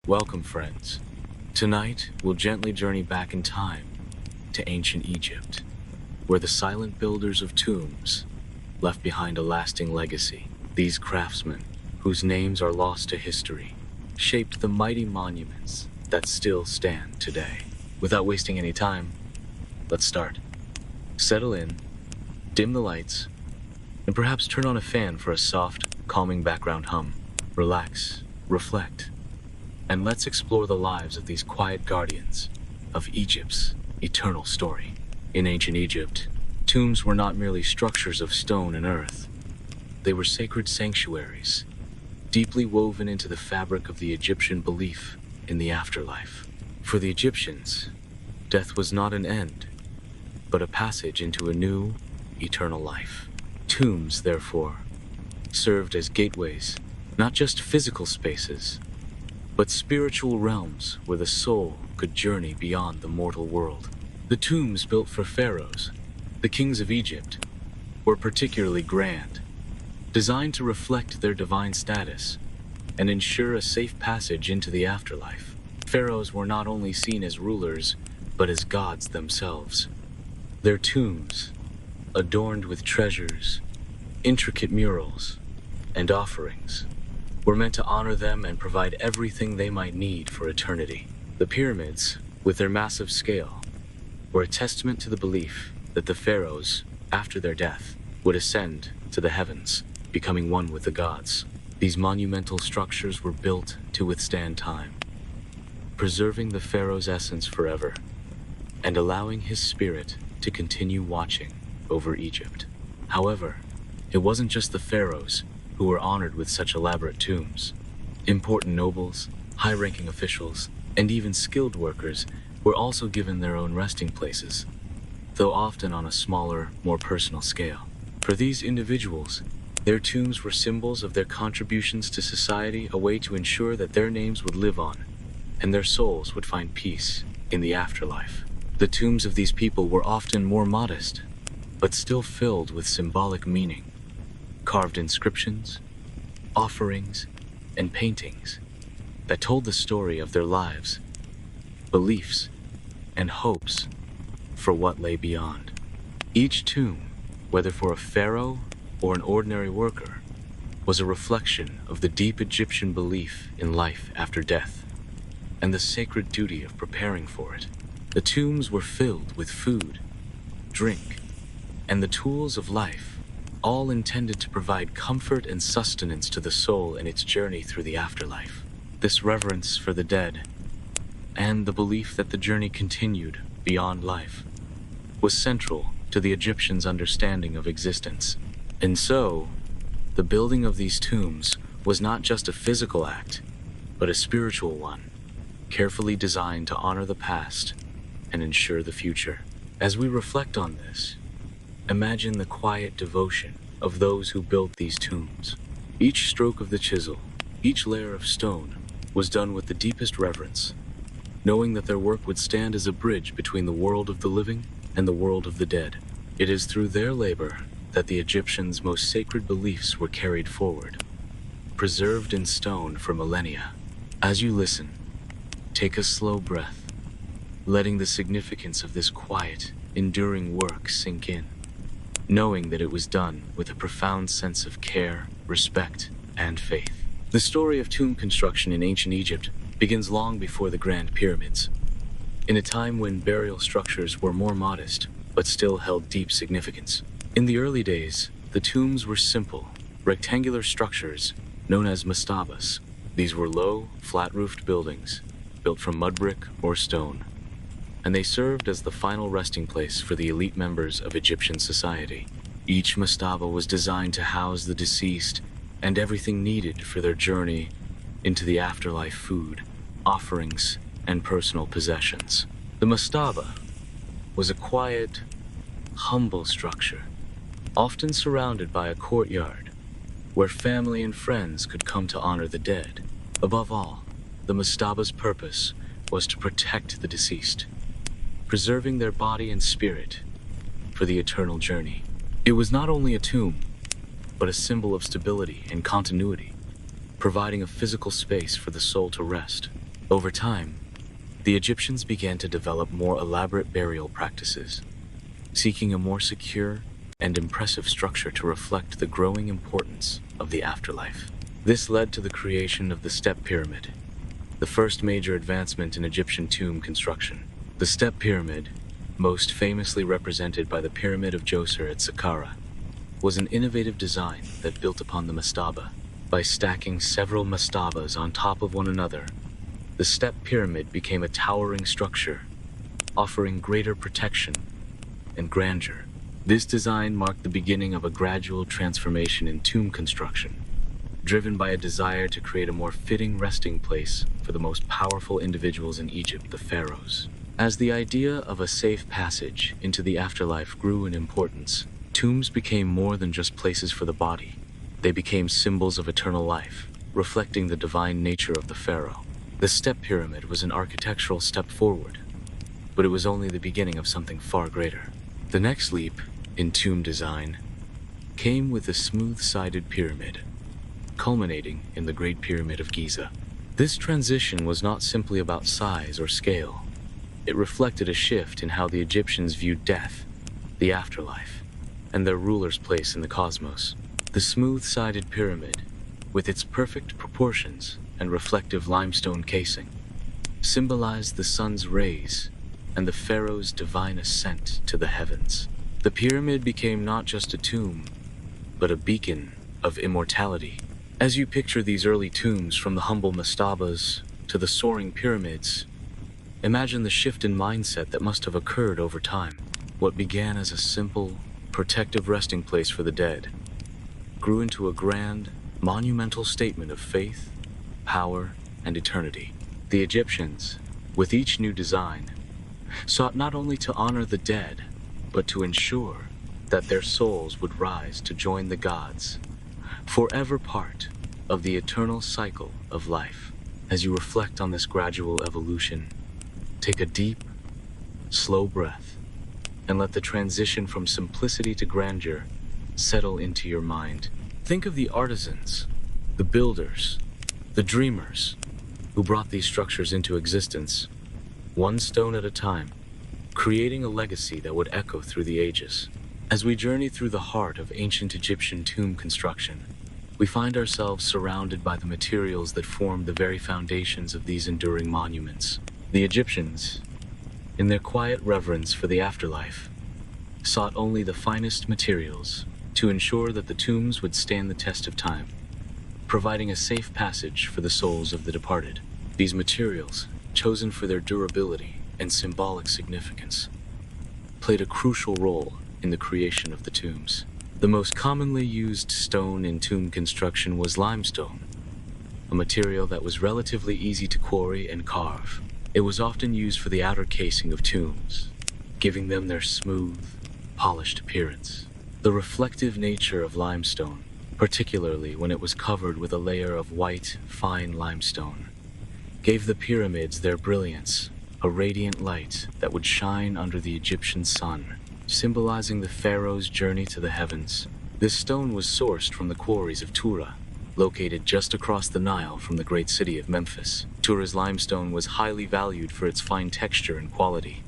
Welcome, friends. Tonight, we'll gently journey back in time to ancient Egypt, where the silent builders of tombs left behind a lasting legacy. These craftsmen, whose names are lost to history, shaped the mighty monuments that still stand today. Without wasting any time, let's start. Settle in, dim the lights, and perhaps turn on a fan for a soft, calming background hum. Relax, reflect, and let's explore the lives of these quiet guardians of Egypt's eternal story. In ancient Egypt, tombs were not merely structures of stone and earth. They were sacred sanctuaries, deeply woven into the fabric of the Egyptian belief in the afterlife. For the Egyptians, death was not an end, but a passage into a new, eternal life. Tombs, therefore, served as gateways, not just physical spaces, but spiritual realms where the soul could journey beyond the mortal world. The tombs built for pharaohs, the kings of Egypt, were particularly grand, designed to reflect their divine status and ensure a safe passage into the afterlife. Pharaohs were not only seen as rulers, but as gods themselves. Their tombs, adorned with treasures, intricate murals, and offerings, were meant to honor them and provide everything they might need for eternity. The pyramids, with their massive scale, were a testament to the belief that the pharaohs, after their death, would ascend to the heavens, becoming one with the gods. These monumental structures were built to withstand time, preserving the pharaoh's essence forever, and allowing his spirit to continue watching over Egypt. However, it wasn't just the pharaohs who were honored with such elaborate tombs. Important nobles, high-ranking officials, and even skilled workers were also given their own resting places, though often on a smaller, more personal scale. For these individuals, their tombs were symbols of their contributions to society, a way to ensure that their names would live on, and their souls would find peace in the afterlife. The tombs of these people were often more modest, but still filled with symbolic meaning. Carved inscriptions, offerings, and paintings that told the story of their lives, beliefs, and hopes for what lay beyond. Each tomb, whether for a pharaoh or an ordinary worker, was a reflection of the deep Egyptian belief in life after death and the sacred duty of preparing for it. The tombs were filled with food, drink, and the tools of life, all intended to provide comfort and sustenance to the soul in its journey through the afterlife. This reverence for the dead, and the belief that the journey continued beyond life, was central to the Egyptians' understanding of existence. And so, the building of these tombs was not just a physical act, but a spiritual one, carefully designed to honor the past and ensure the future. As we reflect on this, imagine the quiet devotion of those who built these tombs. Each stroke of the chisel, each layer of stone, was done with the deepest reverence, knowing that their work would stand as a bridge between the world of the living and the world of the dead. It is through their labor that the Egyptians' most sacred beliefs were carried forward, preserved in stone for millennia. As you listen, take a slow breath, letting the significance of this quiet, enduring work sink in, knowing that it was done with a profound sense of care, respect, and faith. The story of tomb construction in ancient Egypt begins long before the Grand Pyramids, in a time when burial structures were more modest, but still held deep significance. In the early days, the tombs were simple, rectangular structures known as mastabas. These were low, flat-roofed buildings, built from mud brick or stone, and they served as the final resting place for the elite members of Egyptian society. Each mastaba was designed to house the deceased and everything needed for their journey into the afterlife: food, offerings, and personal possessions. The mastaba was a quiet, humble structure, often surrounded by a courtyard where family and friends could come to honor the dead. Above all, the mastaba's purpose was to protect the deceased, preserving their body and spirit for the eternal journey. It was not only a tomb, but a symbol of stability and continuity, providing a physical space for the soul to rest. Over time, the Egyptians began to develop more elaborate burial practices, seeking a more secure and impressive structure to reflect the growing importance of the afterlife. This led to the creation of the step pyramid, the first major advancement in Egyptian tomb construction. The step pyramid, most famously represented by the Pyramid of Djoser at Saqqara, was an innovative design that built upon the mastaba. By stacking several mastabas on top of one another, the step pyramid became a towering structure, offering greater protection and grandeur. This design marked the beginning of a gradual transformation in tomb construction, driven by a desire to create a more fitting resting place for the most powerful individuals in Egypt, the pharaohs. As the idea of a safe passage into the afterlife grew in importance, tombs became more than just places for the body. They became symbols of eternal life, reflecting the divine nature of the pharaoh. The step pyramid was an architectural step forward, but it was only the beginning of something far greater. The next leap in tomb design came with the smooth-sided pyramid, culminating in the Great Pyramid of Giza. This transition was not simply about size or scale. It reflected a shift in how the Egyptians viewed death, the afterlife, and their ruler's place in the cosmos. The smooth-sided pyramid, with its perfect proportions and reflective limestone casing, symbolized the sun's rays and the pharaoh's divine ascent to the heavens. The pyramid became not just a tomb, but a beacon of immortality. As you picture these early tombs, from the humble mastabas to the soaring pyramids, imagine the shift in mindset that must have occurred over time. What began as a simple, protective resting place for the dead grew into a grand, monumental statement of faith, power, and eternity. The Egyptians, with each new design, sought not only to honor the dead, but to ensure that their souls would rise to join the gods, forever part of the eternal cycle of life. As you reflect on this gradual evolution, take a deep, slow breath, and let the transition from simplicity to grandeur settle into your mind. Think of the artisans, the builders, the dreamers who brought these structures into existence, one stone at a time, creating a legacy that would echo through the ages. As we journey through the heart of ancient Egyptian tomb construction, we find ourselves surrounded by the materials that formed the very foundations of these enduring monuments. The Egyptians, in their quiet reverence for the afterlife, sought only the finest materials to ensure that the tombs would stand the test of time, providing a safe passage for the souls of the departed. These materials, chosen for their durability and symbolic significance, played a crucial role in the creation of the tombs. The most commonly used stone in tomb construction was limestone, a material that was relatively easy to quarry and carve. It was often used for the outer casing of tombs, giving them their smooth, polished appearance. The reflective nature of limestone, particularly when it was covered with a layer of white, fine limestone, gave the pyramids their brilliance, a radiant light that would shine under the Egyptian sun, symbolizing the pharaoh's journey to the heavens. This stone was sourced from the quarries of Tura, located just across the Nile from the great city of Memphis. Tura's limestone was highly valued for its fine texture and quality,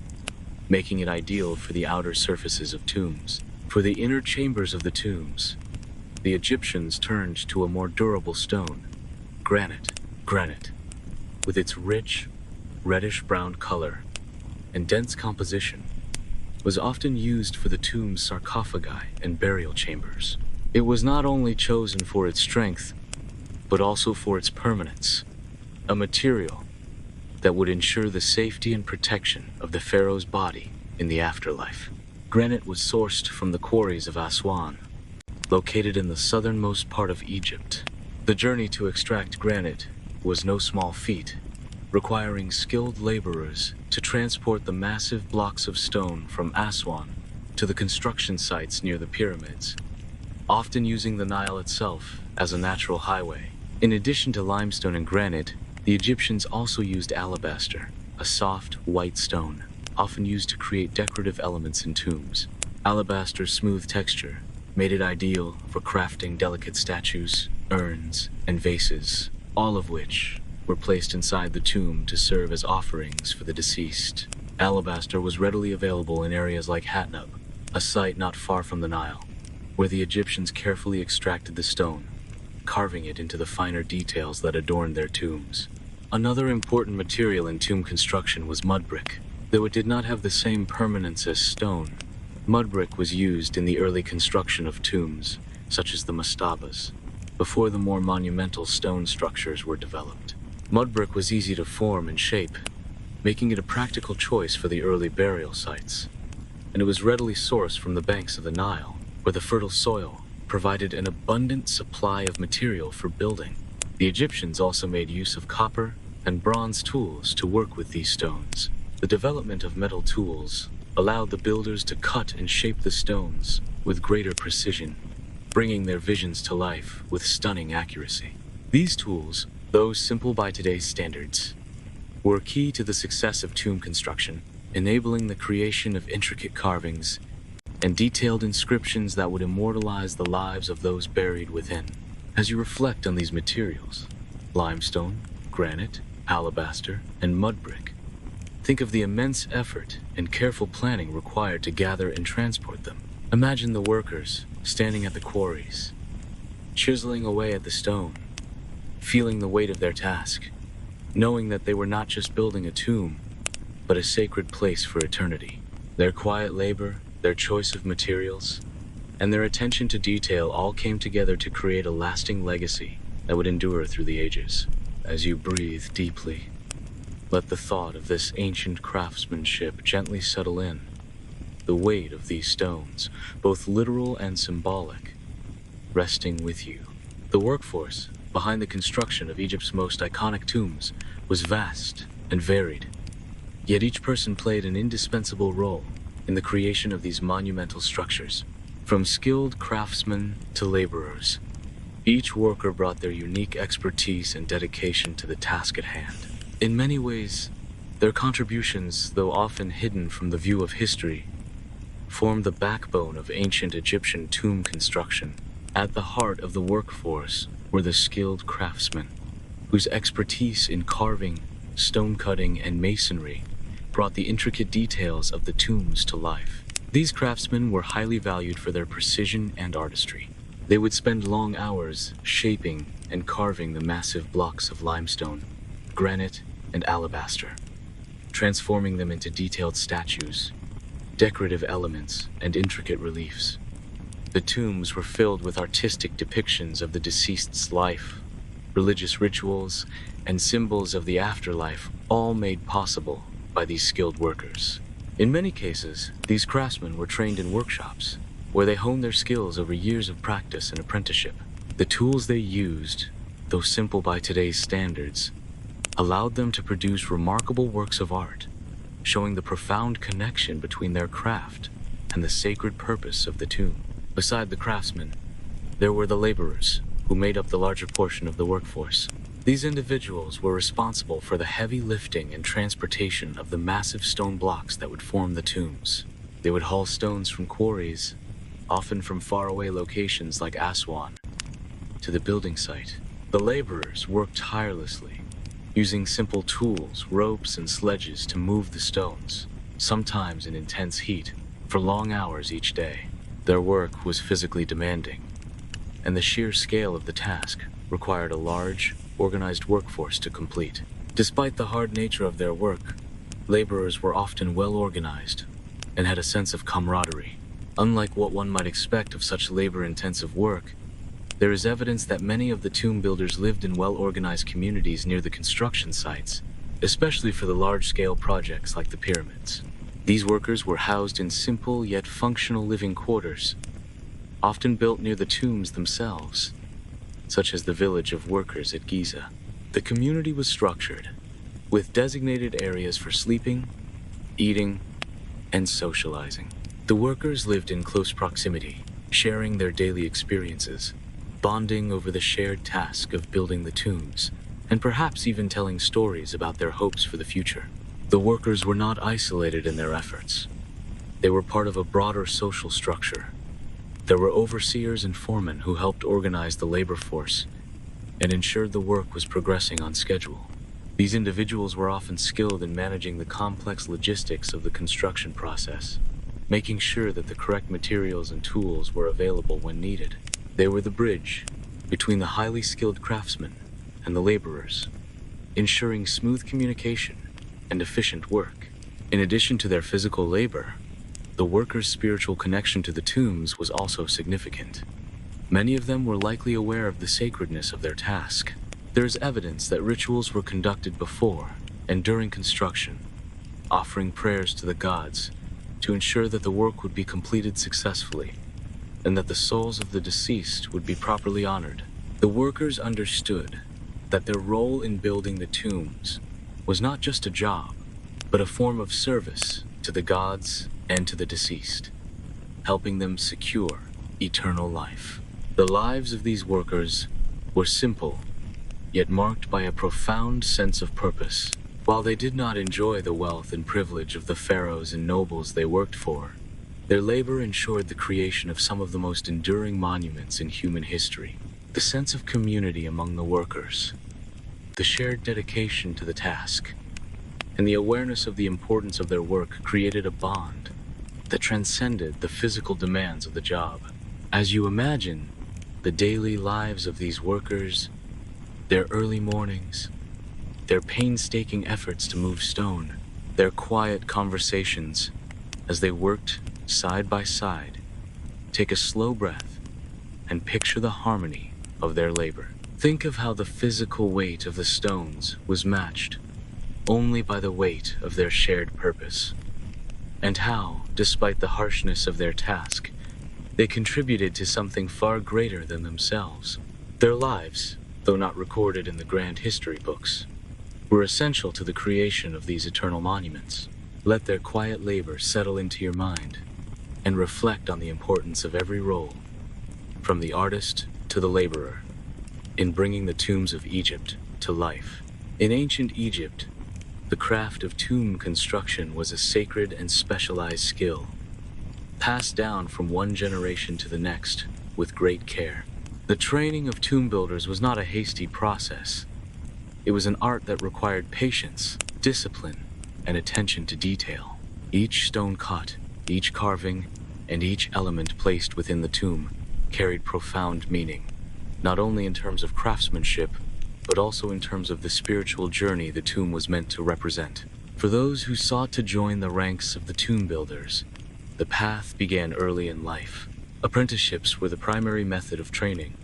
making it ideal for the outer surfaces of tombs. For the inner chambers of the tombs, the Egyptians turned to a more durable stone, granite. Granite, with its rich, reddish-brown color and dense composition, was often used for the tomb's sarcophagi and burial chambers. It was not only chosen for its strength, but also for its permanence, a material that would ensure the safety and protection of the pharaoh's body in the afterlife. Granite was sourced from the quarries of Aswan, located in the southernmost part of Egypt. The journey to extract granite was no small feat, requiring skilled laborers to transport the massive blocks of stone from Aswan to the construction sites near the pyramids, often using the Nile itself as a natural highway. In addition to limestone and granite, the Egyptians also used alabaster, a soft, white stone, often used to create decorative elements in tombs. Alabaster's smooth texture made it ideal for crafting delicate statues, urns, and vases, all of which were placed inside the tomb to serve as offerings for the deceased. Alabaster was readily available in areas like Hatnub, a site not far from the Nile, where the Egyptians carefully extracted the stone, carving it into the finer details that adorned their tombs. Another important material in tomb construction was mud brick. Though it did not have the same permanence as stone, mud brick was used in the early construction of tombs, such as the mastabas, before the more monumental stone structures were developed. Mud brick was easy to form and shape, making it a practical choice for the early burial sites, and it was readily sourced from the banks of the Nile, where the fertile soil provided an abundant supply of material for building. The Egyptians also made use of copper and bronze tools to work with these stones. The development of metal tools allowed the builders to cut and shape the stones with greater precision, bringing their visions to life with stunning accuracy. These tools, though simple by today's standards, were key to the success of tomb construction, enabling the creation of intricate carvings and detailed inscriptions that would immortalize the lives of those buried within. As you reflect on these materials, limestone, granite, alabaster, and mud brick, think of the immense effort and careful planning required to gather and transport them. Imagine the workers standing at the quarries, chiseling away at the stone, feeling the weight of their task, knowing that they were not just building a tomb, but a sacred place for eternity. Their quiet labor, their choice of materials, and their attention to detail all came together to create a lasting legacy that would endure through the ages. As you breathe deeply, let the thought of this ancient craftsmanship gently settle in. The weight of these stones, both literal and symbolic, resting with you. The workforce behind the construction of Egypt's most iconic tombs was vast and varied, yet each person played an indispensable role in the creation of these monumental structures. From skilled craftsmen to laborers, each worker brought their unique expertise and dedication to the task at hand. In many ways, their contributions, though often hidden from the view of history, formed the backbone of ancient Egyptian tomb construction. At the heart of the workforce were the skilled craftsmen, whose expertise in carving, stone cutting, and masonry brought the intricate details of the tombs to life. These craftsmen were highly valued for their precision and artistry. They would spend long hours shaping and carving the massive blocks of limestone, granite, and alabaster, transforming them into detailed statues, decorative elements, and intricate reliefs. The tombs were filled with artistic depictions of the deceased's life, religious rituals, and symbols of the afterlife, all made possible by these skilled workers. In many cases, these craftsmen were trained in workshops, where they honed their skills over years of practice and apprenticeship. The tools they used, though simple by today's standards, allowed them to produce remarkable works of art, showing the profound connection between their craft and the sacred purpose of the tomb. Beside the craftsmen, there were the laborers, who made up the larger portion of the workforce. These individuals were responsible for the heavy lifting and transportation of the massive stone blocks that would form the tombs. They would haul stones from quarries, often from faraway locations like Aswan, to the building site. The laborers worked tirelessly, using simple tools, ropes, and sledges to move the stones, sometimes in intense heat, for long hours each day. Their work was physically demanding, and the sheer scale of the task required a large, organized workforce to complete. Despite the hard nature of their work, laborers were often well organized and had a sense of camaraderie. Unlike what one might expect of such labor-intensive work, there is evidence that many of the tomb builders lived in well-organized communities near the construction sites, especially for the large-scale projects like the pyramids. These workers were housed in simple yet functional living quarters, often built near the tombs themselves, such as the village of workers at Giza. The community was structured, with designated areas for sleeping, eating, and socializing. The workers lived in close proximity, sharing their daily experiences, bonding over the shared task of building the tombs, and perhaps even telling stories about their hopes for the future. The workers were not isolated in their efforts. They were part of a broader social structure. There were overseers and foremen who helped organize the labor force and ensured the work was progressing on schedule. These individuals were often skilled in managing the complex logistics of the construction process, making sure that the correct materials and tools were available when needed. They were the bridge between the highly skilled craftsmen and the laborers, ensuring smooth communication and efficient work. In addition to their physical labor, the workers' spiritual connection to the tombs was also significant. Many of them were likely aware of the sacredness of their task. There is evidence that rituals were conducted before and during construction, offering prayers to the gods to ensure that the work would be completed successfully and that the souls of the deceased would be properly honored. The workers understood that their role in building the tombs was not just a job, but a form of service to the gods and to the deceased, helping them secure eternal life. The lives of these workers were simple, yet marked by a profound sense of purpose. While they did not enjoy the wealth and privilege of the pharaohs and nobles they worked for, their labor ensured the creation of some of the most enduring monuments in human history. The sense of community among the workers, the shared dedication to the task, and the awareness of the importance of their work created a bond that transcended the physical demands of the job. As you imagine the daily lives of these workers, their early mornings, their painstaking efforts to move stone, their quiet conversations as they worked side by side, take a slow breath and picture the harmony of their labor. Think of how the physical weight of the stones was matched only by the weight of their shared purpose, and how, despite the harshness of their task, they contributed to something far greater than themselves. Their lives, though not recorded in the grand history books, were essential to the creation of these eternal monuments. Let their quiet labor settle into your mind and reflect on the importance of every role, from the artist to the laborer, in bringing the tombs of Egypt to life. In ancient Egypt, the craft of tomb construction was a sacred and specialized skill, passed down from one generation to the next with great care. The training of tomb builders was not a hasty process. It was an art that required patience, discipline, and attention to detail. Each stone cut, each carving, and each element placed within the tomb carried profound meaning, not only in terms of craftsmanship, but also in terms of the spiritual journey the tomb was meant to represent. For those who sought to join the ranks of the tomb builders, the path began early in life. Apprenticeships were the primary method of training,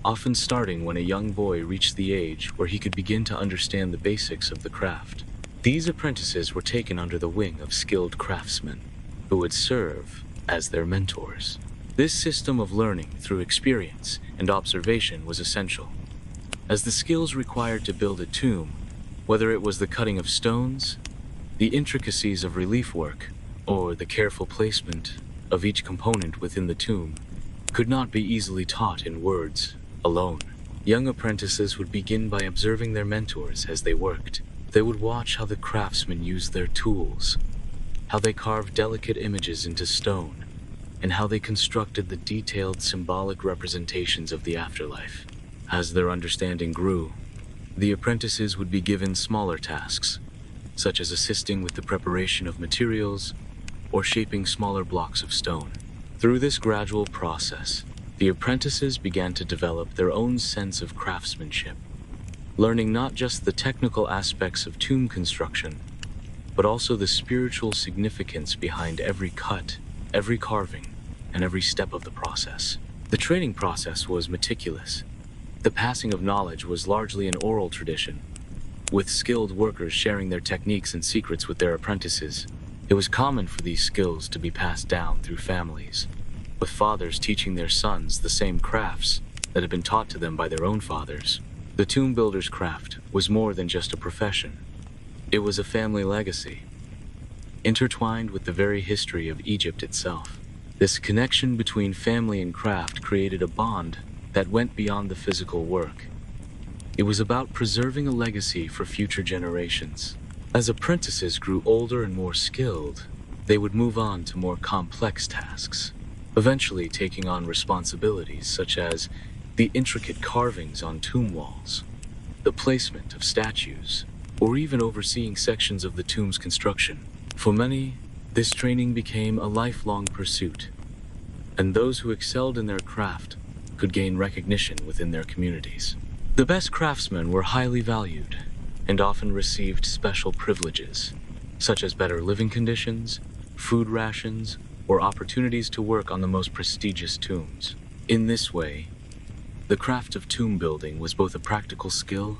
often starting when a young boy reached the age where he could begin to understand the basics of the craft. These apprentices were taken under the wing of skilled craftsmen, who would serve as their mentors. This system of learning through experience and observation was essential, as the skills required to build a tomb, whether it was the cutting of stones, the intricacies of relief work, or the careful placement of each component within the tomb, could not be easily taught in words alone. Young apprentices would begin by observing their mentors as they worked. They would watch how the craftsmen used their tools, how they carved delicate images into stone, and how they constructed the detailed symbolic representations of the afterlife. As their understanding grew, the apprentices would be given smaller tasks, such as assisting with the preparation of materials or shaping smaller blocks of stone. Through this gradual process, the apprentices began to develop their own sense of craftsmanship, learning not just the technical aspects of tomb construction, but also the spiritual significance behind every cut, every carving, and every step of the process. The training process was meticulous. The passing of knowledge was largely an oral tradition, with skilled workers sharing their techniques and secrets with their apprentices. It was common for these skills to be passed down through families, with fathers teaching their sons the same crafts that had been taught to them by their own fathers. The tomb builder's craft was more than just a profession. It was a family legacy, intertwined with the very history of Egypt itself. This connection between family and craft created a bond that went beyond the physical work. It was about preserving a legacy for future generations. As apprentices grew older and more skilled, they would move on to more complex tasks, eventually taking on responsibilities such as the intricate carvings on tomb walls, the placement of statues, or even overseeing sections of the tomb's construction. For many, this training became a lifelong pursuit, and those who excelled in their craft could gain recognition within their communities. The best craftsmen were highly valued and often received special privileges, such as better living conditions, food rations, or opportunities to work on the most prestigious tombs. In this way, the craft of tomb building was both a practical skill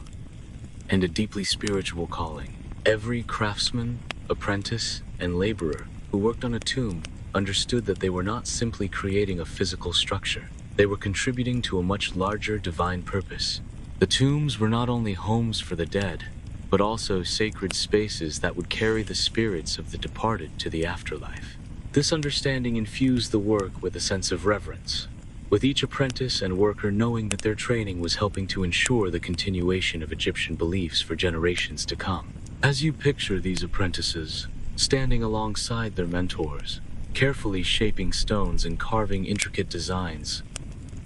and a deeply spiritual calling. Every craftsman, apprentice, and laborer who worked on a tomb understood that they were not simply creating a physical structure. They were contributing to a much larger divine purpose. The tombs were not only homes for the dead, but also sacred spaces that would carry the spirits of the departed to the afterlife. This understanding infused the work with a sense of reverence, with each apprentice and worker knowing that their training was helping to ensure the continuation of Egyptian beliefs for generations to come. As you picture these apprentices, standing alongside their mentors, carefully shaping stones and carving intricate designs,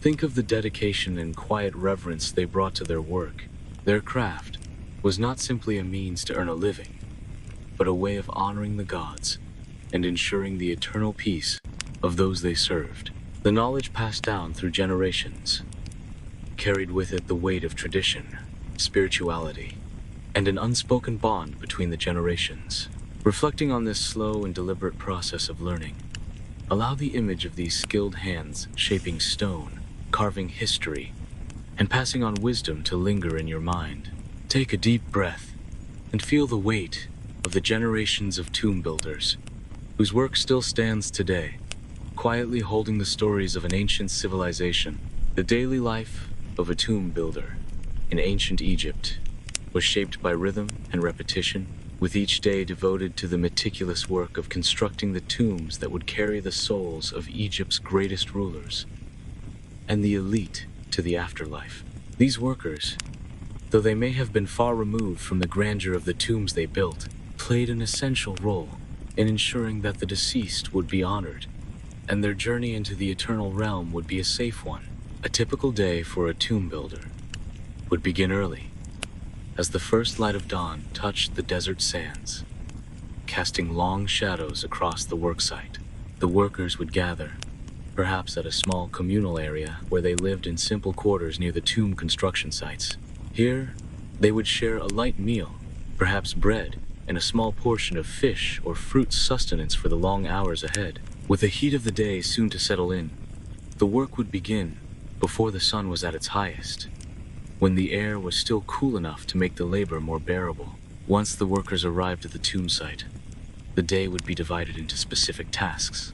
think of the dedication and quiet reverence they brought to their work. Their craft was not simply a means to earn a living, but a way of honoring the gods and ensuring the eternal peace of those they served. The knowledge passed down through generations carried with it the weight of tradition, spirituality, and an unspoken bond between the generations. Reflecting on this slow and deliberate process of learning, allow the image of these skilled hands shaping stone, carving history, and passing on wisdom to linger in your mind. Take a deep breath and feel the weight of the generations of tomb builders whose work still stands today, quietly holding the stories of an ancient civilization. The daily life of a tomb builder in ancient Egypt was shaped by rhythm and repetition, with each day devoted to the meticulous work of constructing the tombs that would carry the souls of Egypt's greatest rulers and the elite to the afterlife. These workers, though they may have been far removed from the grandeur of the tombs they built, played an essential role in ensuring that the deceased would be honored and their journey into the eternal realm would be a safe one. A typical day for a tomb builder would begin early, as the first light of dawn touched the desert sands, casting long shadows across the worksite. The workers would gather, perhaps at a small communal area where they lived in simple quarters near the tomb construction sites. Here, they would share a light meal, perhaps bread, and a small portion of fish or fruit sustenance for the long hours ahead. With the heat of the day soon to settle in, the work would begin before the sun was at its highest, when the air was still cool enough to make the labor more bearable. Once the workers arrived at the tomb site, the day would be divided into specific tasks,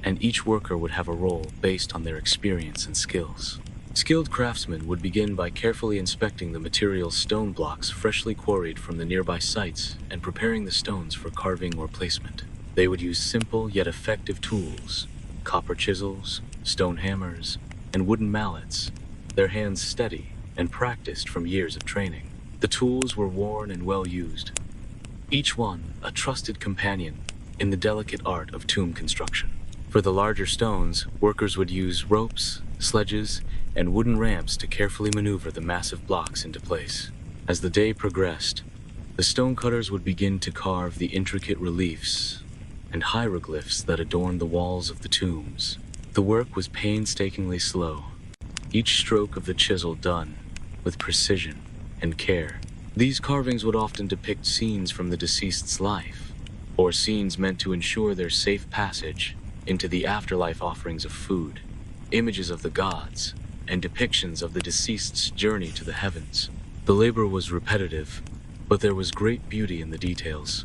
and each worker would have a role based on their experience and skills. Skilled craftsmen would begin by carefully inspecting the material stone blocks freshly quarried from the nearby sites and preparing the stones for carving or placement. They would use simple yet effective tools, copper chisels, stone hammers, and wooden mallets, their hands steady and practiced from years of training. The tools were worn and well used, each one a trusted companion in the delicate art of tomb construction. For the larger stones, workers would use ropes, sledges, and wooden ramps to carefully maneuver the massive blocks into place. As the day progressed, the stonecutters would begin to carve the intricate reliefs and hieroglyphs that adorned the walls of the tombs. The work was painstakingly slow, each stroke of the chisel done with precision and care. These carvings would often depict scenes from the deceased's life, or scenes meant to ensure their safe passage into the afterlife. Offerings of food, images of the gods, and depictions of the deceased's journey to the heavens. The labor was repetitive, but there was great beauty in the details,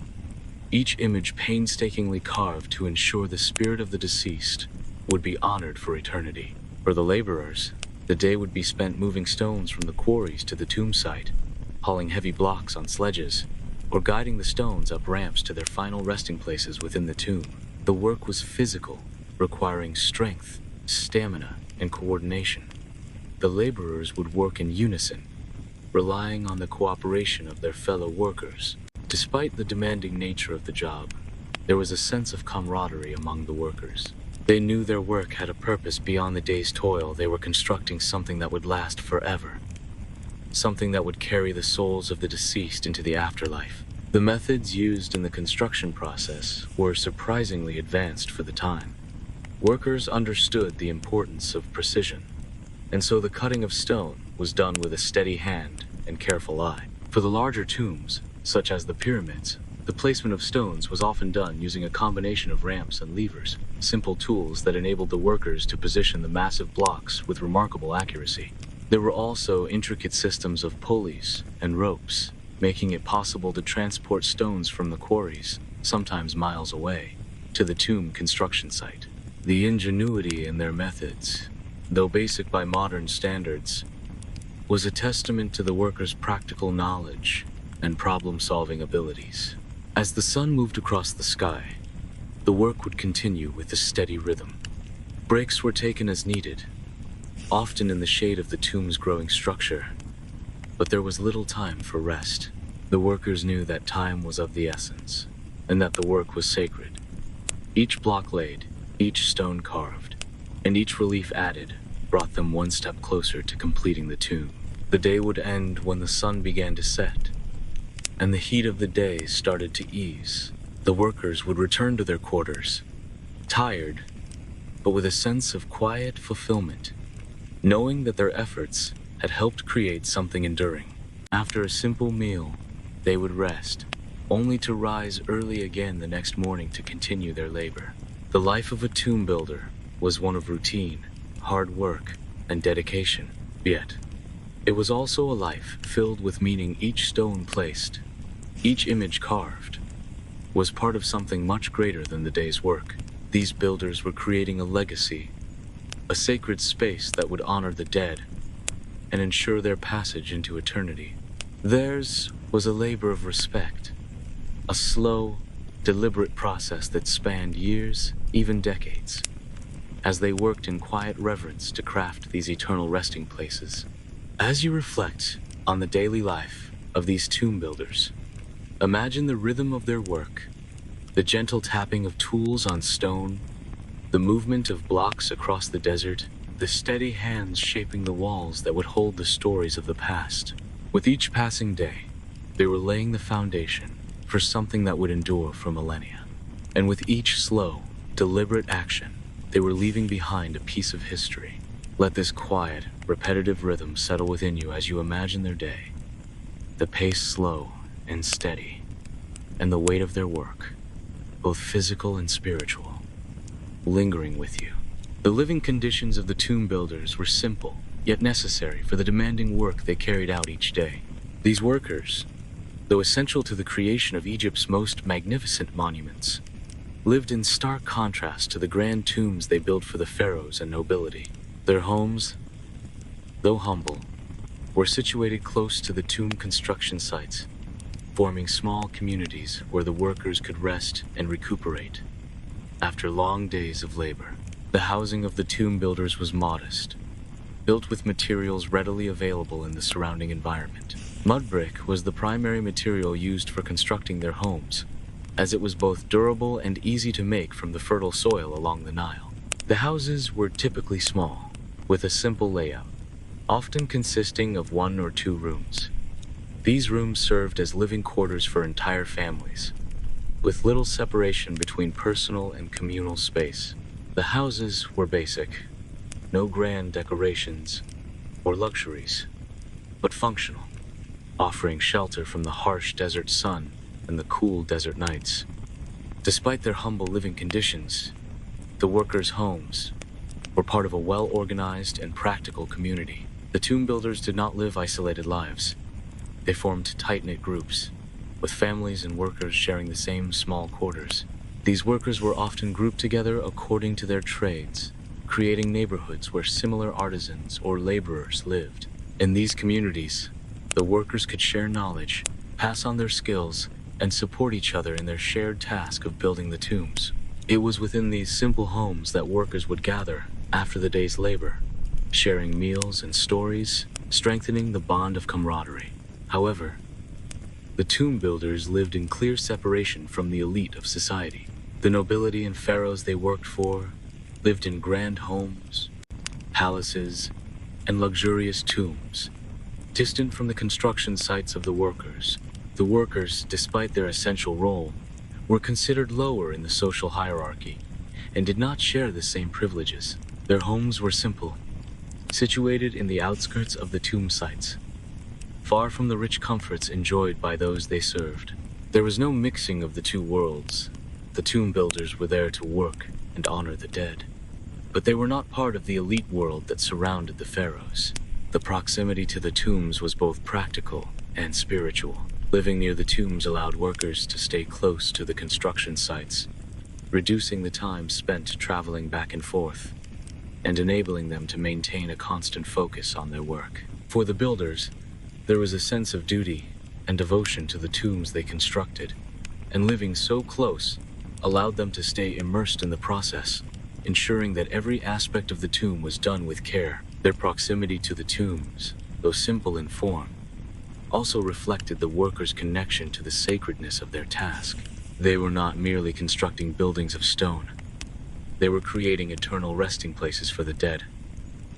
each image painstakingly carved to ensure the spirit of the deceased would be honored for eternity. For the laborers, the day would be spent moving stones from the quarries to the tomb site, hauling heavy blocks on sledges, or guiding the stones up ramps to their final resting places within the tomb. The work was physical, requiring strength, stamina, and coordination. The laborers would work in unison, relying on the cooperation of their fellow workers. Despite the demanding nature of the job, there was a sense of camaraderie among the workers. They knew their work had a purpose beyond the day's toil. They were constructing something that would last forever. something that would carry the souls of the deceased into the afterlife. The methods used in the construction process were surprisingly advanced for the time. Workers understood the importance of precision, and so the cutting of stone was done with a steady hand and careful eye. For the larger tombs, such as the pyramids, the placement of stones was often done using a combination of ramps and levers, simple tools that enabled the workers to position the massive blocks with remarkable accuracy. There were also intricate systems of pulleys and ropes, making it possible to transport stones from the quarries, sometimes miles away, to the tomb construction site. The ingenuity in their methods, though basic by modern standards, was a testament to the workers' practical knowledge and problem-solving abilities. As the sun moved across the sky, the work would continue with a steady rhythm. Breaks were taken as needed, often in the shade of the tomb's growing structure, but there was little time for rest. The workers knew that time was of the essence, and that the work was sacred. Each block laid, each stone carved, and each relief added brought them one step closer to completing the tomb. The day would end when the sun began to set, and the heat of the day started to ease. The workers would return to their quarters, tired, but with a sense of quiet fulfillment, knowing that their efforts had helped create something enduring. After a simple meal, they would rest, only to rise early again the next morning to continue their labor. The life of a tomb builder was one of routine, hard work, and dedication. Yet, it was also a life filled with meaning. Each stone placed, each image carved, was part of something much greater than the day's work. These builders were creating a legacy, a sacred space that would honor the dead and ensure their passage into eternity. Theirs was a labor of respect, a slow, deliberate process that spanned years, even decades, as they worked in quiet reverence to craft these eternal resting places. As you reflect on the daily life of these tomb builders, imagine the rhythm of their work, the gentle tapping of tools on stone, the movement of blocks across the desert, the steady hands shaping the walls that would hold the stories of the past. With each passing day, they were laying the foundation for something that would endure for millennia. And with each slow, deliberate action, they were leaving behind a piece of history. Let this quiet, repetitive rhythm settle within you as you imagine their day, the pace slow and steady, and the weight of their work, both physical and spiritual, lingering with you. The living conditions of the tomb builders were simple, yet necessary for the demanding work they carried out each day. These workers, though essential to the creation of Egypt's most magnificent monuments, lived in stark contrast to the grand tombs they built for the pharaohs and nobility. Their homes, though humble, were situated close to the tomb construction sites, forming small communities where the workers could rest and recuperate after long days of labor. The housing of the tomb builders was modest, built with materials readily available in the surrounding environment. Mud brick was the primary material used for constructing their homes, as it was both durable and easy to make from the fertile soil along the Nile. The houses were typically small, with a simple layout, often consisting of 1 or 2 rooms. These rooms served as living quarters for entire families, with little separation between personal and communal space. The houses were basic, no grand decorations or luxuries, but functional, offering shelter from the harsh desert sun and the cool desert nights. Despite their humble living conditions, the workers' homes were part of a well-organized and practical community. The tomb builders did not live isolated lives. They formed tight-knit groups, with families and workers sharing the same small quarters. These workers were often grouped together according to their trades, creating neighborhoods where similar artisans or laborers lived. In these communities, the workers could share knowledge, pass on their skills, and support each other in their shared task of building the tombs. It was within these simple homes that workers would gather after the day's labor, sharing meals and stories, strengthening the bond of camaraderie. However, the tomb builders lived in clear separation from the elite of society. The nobility and pharaohs they worked for lived in grand homes, palaces, and luxurious tombs, Distant from the construction sites of the workers, despite their essential role, were considered lower in the social hierarchy and did not share the same privileges. Their homes were simple, situated in the outskirts of the tomb sites, far from the rich comforts enjoyed by those they served. There was no mixing of the two worlds. The tomb builders were there to work and honor the dead, but they were not part of the elite world that surrounded the pharaohs. The proximity to the tombs was both practical and spiritual. Living near the tombs allowed workers to stay close to the construction sites, reducing the time spent traveling back and forth, and enabling them to maintain a constant focus on their work. For the builders, there was a sense of duty and devotion to the tombs they constructed, and living so close allowed them to stay immersed in the process, ensuring that every aspect of the tomb was done with care. Their proximity to the tombs, though simple in form, also reflected the workers' connection to the sacredness of their task. They were not merely constructing buildings of stone. They were creating eternal resting places for the dead,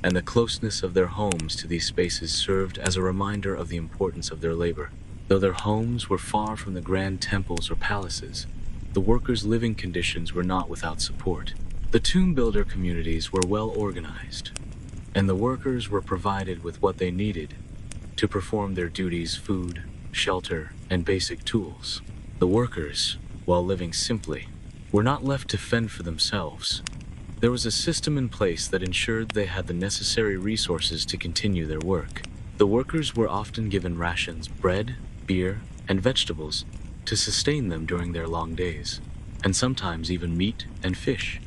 and the closeness of their homes to these spaces served as a reminder of the importance of their labor. Though their homes were far from the grand temples or palaces, the workers' living conditions were not without support. The tomb builder communities were well organized, and the workers were provided with what they needed to perform their duties: food, shelter, and basic tools. The workers, while living simply, were not left to fend for themselves. There was a system in place that ensured they had the necessary resources to continue their work. The workers were often given rations, bread, beer, and vegetables to sustain them during their long days, and sometimes even meat and fish,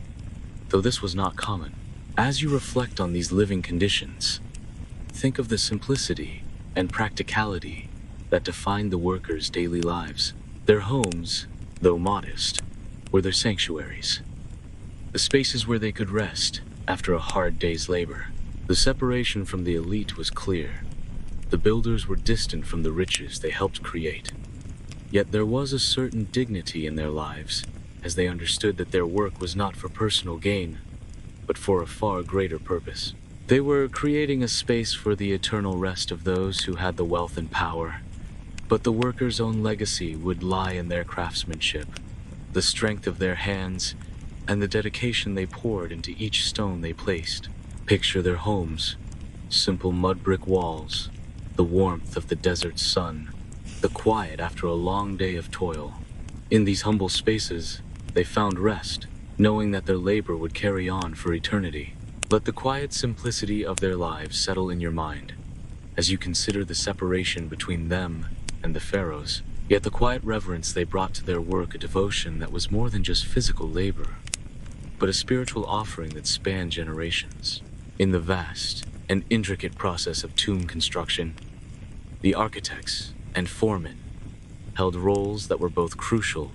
though this was not common. As you reflect on these living conditions, think of the simplicity and practicality that defined the workers' daily lives. Their homes, though modest, were their sanctuaries, the spaces where they could rest after a hard day's labor. The separation from the elite was clear. The builders were distant from the riches they helped create. Yet there was a certain dignity in their lives, as they understood that their work was not for personal gain, but for a far greater purpose. They were creating a space for the eternal rest of those who had the wealth and power, but the workers' own legacy would lie in their craftsmanship, the strength of their hands, and the dedication they poured into each stone they placed. Picture their homes, simple mud brick walls, the warmth of the desert sun, the quiet after a long day of toil. In these humble spaces, they found rest, knowing that their labor would carry on for eternity. Let the quiet simplicity of their lives settle in your mind as you consider the separation between them and the pharaohs. Yet the quiet reverence they brought to their work a devotion that was more than just physical labor, but a spiritual offering that spanned generations. In the vast and intricate process of tomb construction, the architects and foremen held roles that were both crucial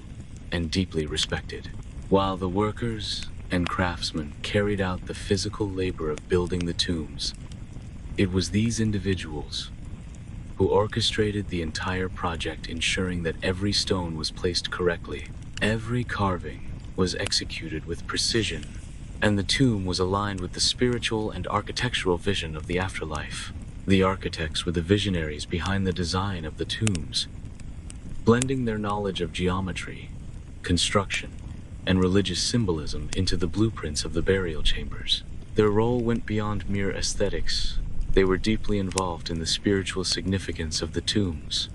and deeply respected, while the workers and craftsmen carried out the physical labor of building the tombs. It was these individuals who orchestrated the entire project, ensuring that every stone was placed correctly, every carving was executed with precision, and the tomb was aligned with the spiritual and architectural vision of the afterlife. The architects were the visionaries behind the design of the tombs, blending their knowledge of geometry, construction, and religious symbolism into the blueprints of the burial chambers. Their role went beyond mere aesthetics. They were deeply involved in the spiritual significance of the tombs,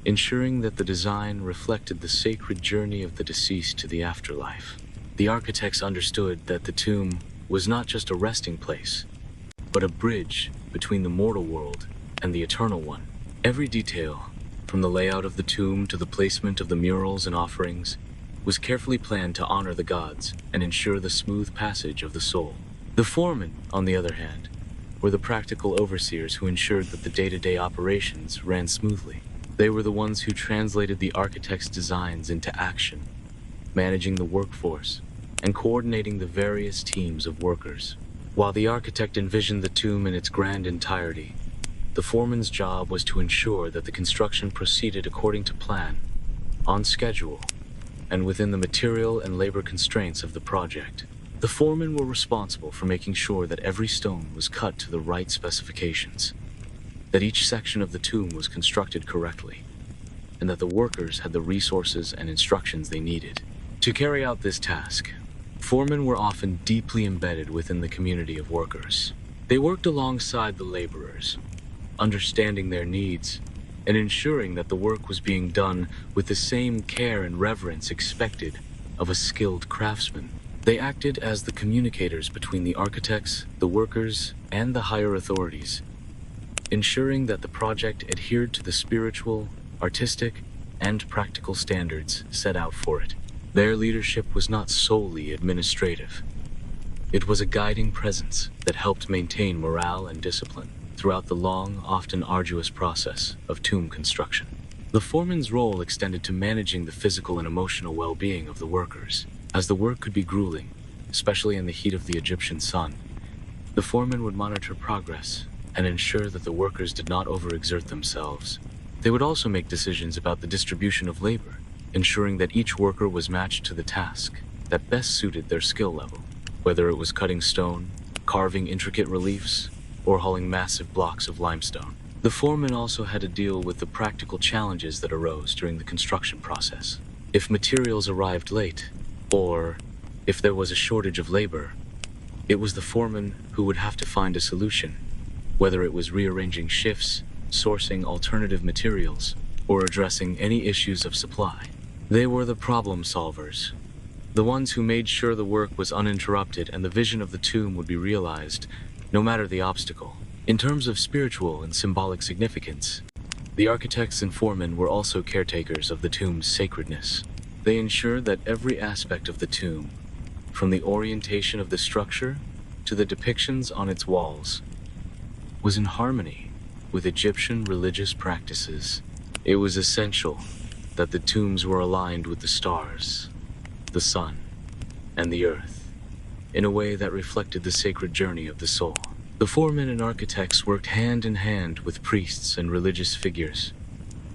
ensuring that the design reflected the sacred journey of the deceased to the afterlife. The architects understood that the tomb was not just a resting place, but a bridge between the mortal world and the eternal one. Every detail, from the layout of the tomb to the placement of the murals and offerings, was carefully planned to honor the gods and ensure the smooth passage of the soul. The foremen, on the other hand, were the practical overseers who ensured that the day-to-day operations ran smoothly. They were the ones who translated the architect's designs into action, managing the workforce and coordinating the various teams of workers. While the architect envisioned the tomb in its grand entirety, the foreman's job was to ensure that the construction proceeded according to plan, on schedule, and within the material and labor constraints of the project. The foremen were responsible for making sure that every stone was cut to the right specifications, that each section of the tomb was constructed correctly, and that the workers had the resources and instructions they needed. To carry out this task, foremen were often deeply embedded within the community of workers. They worked alongside the laborers, understanding their needs and ensuring that the work was being done with the same care and reverence expected of a skilled craftsman. They acted as the communicators between the architects, the workers, and the higher authorities, ensuring that the project adhered to the spiritual, artistic, and practical standards set out for it. Their leadership was not solely administrative. It was a guiding presence that helped maintain morale and discipline throughout the long, often arduous process of tomb construction. The foreman's role extended to managing the physical and emotional well-being of the workers. As the work could be grueling, especially in the heat of the Egyptian sun, the foreman would monitor progress and ensure that the workers did not overexert themselves. They would also make decisions about the distribution of labor, ensuring that each worker was matched to the task that best suited their skill level, whether it was cutting stone, carving intricate reliefs, or hauling massive blocks of limestone. The foreman also had to deal with the practical challenges that arose during the construction process. If materials arrived late, or if there was a shortage of labor, it was the foreman who would have to find a solution, whether it was rearranging shifts, sourcing alternative materials, or addressing any issues of supply. They were the problem solvers, the ones who made sure the work was uninterrupted and the vision of the tomb would be realized, no matter the obstacle. In terms of spiritual and symbolic significance, the architects and foremen were also caretakers of the tomb's sacredness. They ensured that every aspect of the tomb, from the orientation of the structure to the depictions on its walls, was in harmony with Egyptian religious practices. It was essential that the tombs were aligned with the stars, the sun, and the earth, in a way that reflected the sacred journey of the soul. The foremen and architects worked hand in hand with priests and religious figures,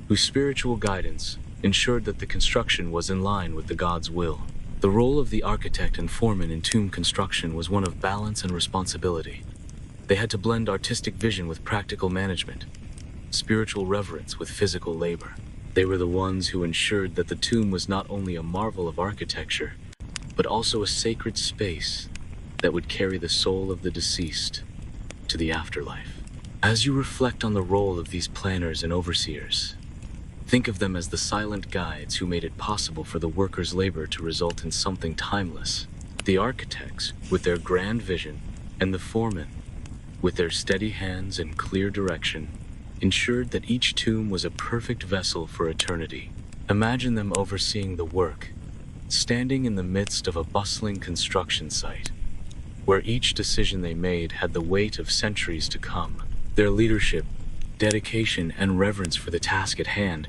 whose spiritual guidance ensured that the construction was in line with the God's will. The role of the architect and foreman in tomb construction was one of balance and responsibility. They had to blend artistic vision with practical management, spiritual reverence with physical labor. They were the ones who ensured that the tomb was not only a marvel of architecture, but also a sacred space that would carry the soul of the deceased to the afterlife. As you reflect on the role of these planners and overseers, think of them as the silent guides who made it possible for the workers' labor to result in something timeless. The architects, with their grand vision, and the foremen, with their steady hands and clear direction, ensured that each tomb was a perfect vessel for eternity. Imagine them overseeing the work, standing in the midst of a bustling construction site, where each decision they made had the weight of centuries to come. Their leadership, dedication, and reverence for the task at hand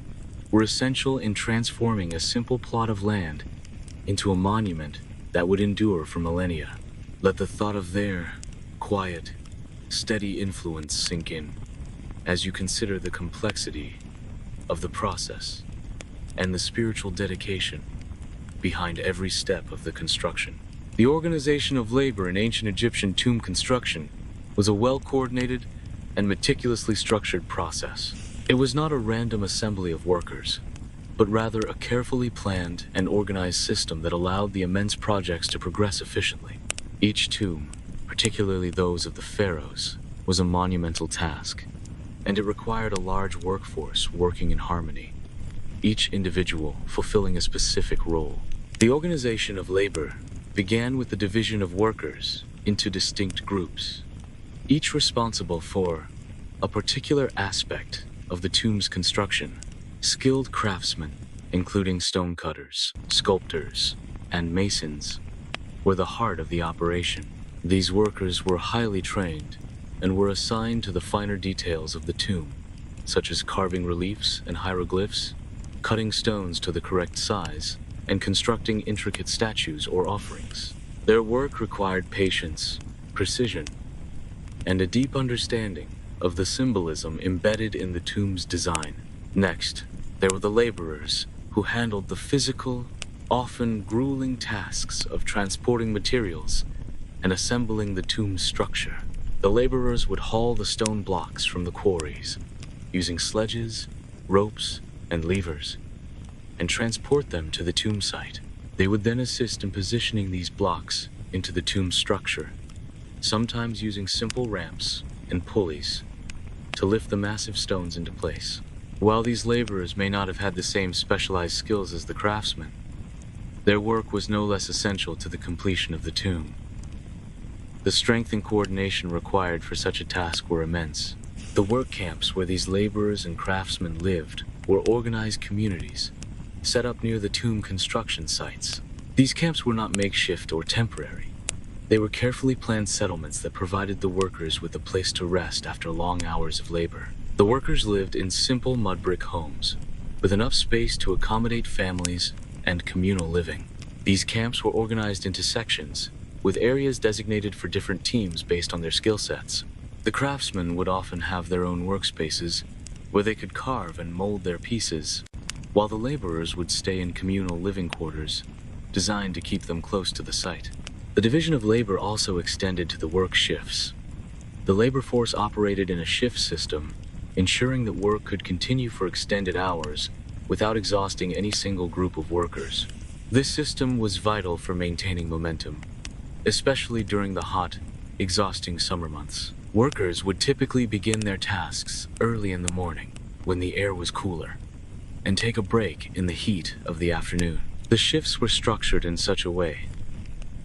were essential in transforming a simple plot of land into a monument that would endure for millennia. Let the thought of their quiet, steady influence sink in as you consider the complexity of the process and the spiritual dedication behind every step of the construction. The organization of labor in ancient Egyptian tomb construction was a well-coordinated and meticulously structured process. It was not a random assembly of workers, but rather a carefully planned and organized system that allowed the immense projects to progress efficiently. Each tomb, particularly those of the pharaohs, was a monumental task, and it required a large workforce working in harmony, each individual fulfilling a specific role. The organization of labor began with the division of workers into distinct groups, each responsible for a particular aspect of the tomb's construction. Skilled craftsmen, including stonecutters, sculptors, and masons, were the heart of the operation. These workers were highly trained and were assigned to the finer details of the tomb, such as carving reliefs and hieroglyphs, cutting stones to the correct size, and constructing intricate statues or offerings. Their work required patience, precision, and a deep understanding of the symbolism embedded in the tomb's design. Next, there were the laborers, who handled the physical, often grueling tasks of transporting materials and assembling the tomb's structure. The laborers would haul the stone blocks from the quarries, using sledges, ropes, and levers, and transport them to the tomb site. They would then assist in positioning these blocks into the tomb structure, sometimes using simple ramps and pulleys to lift the massive stones into place. While these laborers may not have had the same specialized skills as the craftsmen, their work was no less essential to the completion of the tomb. The strength and coordination required for such a task were immense. The work camps where these laborers and craftsmen lived were organized communities set up near the tomb construction sites. These camps were not makeshift or temporary. They were carefully planned settlements that provided the workers with a place to rest after long hours of labor. The workers lived in simple mud brick homes, with enough space to accommodate families and communal living. These camps were organized into sections, with areas designated for different teams based on their skill sets. The craftsmen would often have their own workspaces, where they could carve and mold their pieces, while the laborers would stay in communal living quarters, designed to keep them close to the site. The division of labor also extended to the work shifts. The labor force operated in a shift system, ensuring that work could continue for extended hours without exhausting any single group of workers. This system was vital for maintaining momentum, especially during the hot, exhausting summer months. Workers would typically begin their tasks early in the morning, when the air was cooler, and take a break in the heat of the afternoon. The shifts were structured in such a way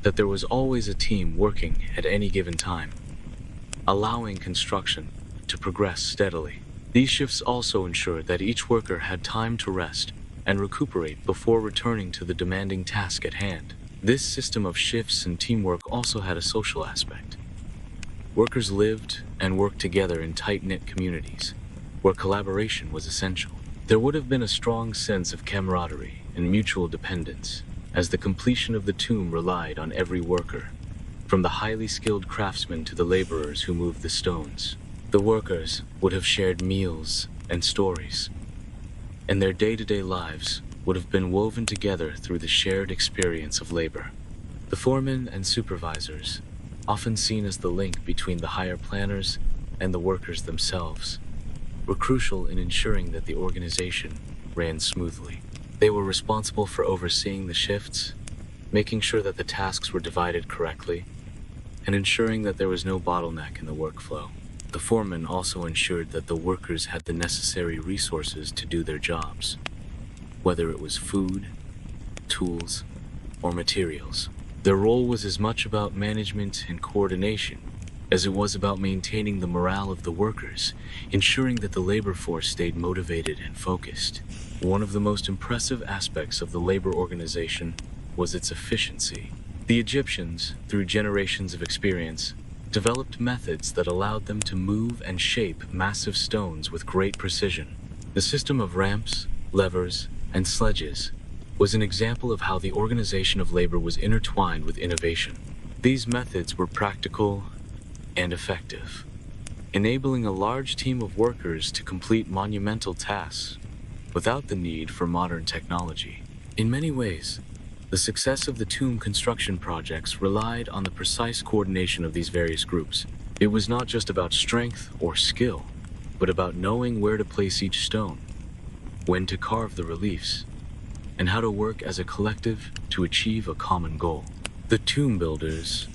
that there was always a team working at any given time, allowing construction to progress steadily. These shifts also ensured that each worker had time to rest and recuperate before returning to the demanding task at hand. This system of shifts and teamwork also had a social aspect. Workers lived and worked together in tight-knit communities, where collaboration was essential. There would have been a strong sense of camaraderie and mutual dependence, as the completion of the tomb relied on every worker, from the highly skilled craftsmen to the laborers who moved the stones. The workers would have shared meals and stories, and their day-to-day lives would have been woven together through the shared experience of labor. The foremen and supervisors, often seen as the link between the higher planners and the workers themselves, were crucial in ensuring that the organization ran smoothly. They were responsible for overseeing the shifts, making sure that the tasks were divided correctly, and ensuring that there was no bottleneck in the workflow. The foreman also ensured that the workers had the necessary resources to do their jobs, whether it was food, tools, or materials. Their role was as much about management and coordination as it was about maintaining the morale of the workers, ensuring that the labor force stayed motivated and focused. One of the most impressive aspects of the labor organization was its efficiency. The Egyptians, through generations of experience, developed methods that allowed them to move and shape massive stones with great precision. The system of ramps, levers, and sledges was an example of how the organization of labor was intertwined with innovation. These methods were practical and effective, enabling a large team of workers to complete monumental tasks without the need for modern technology. In many ways, the success of the tomb construction projects relied on the precise coordination of these various groups. It was not just about strength or skill, but about knowing where to place each stone, when to carve the reliefs, and how to work as a collective to achieve a common goal. The tomb builders,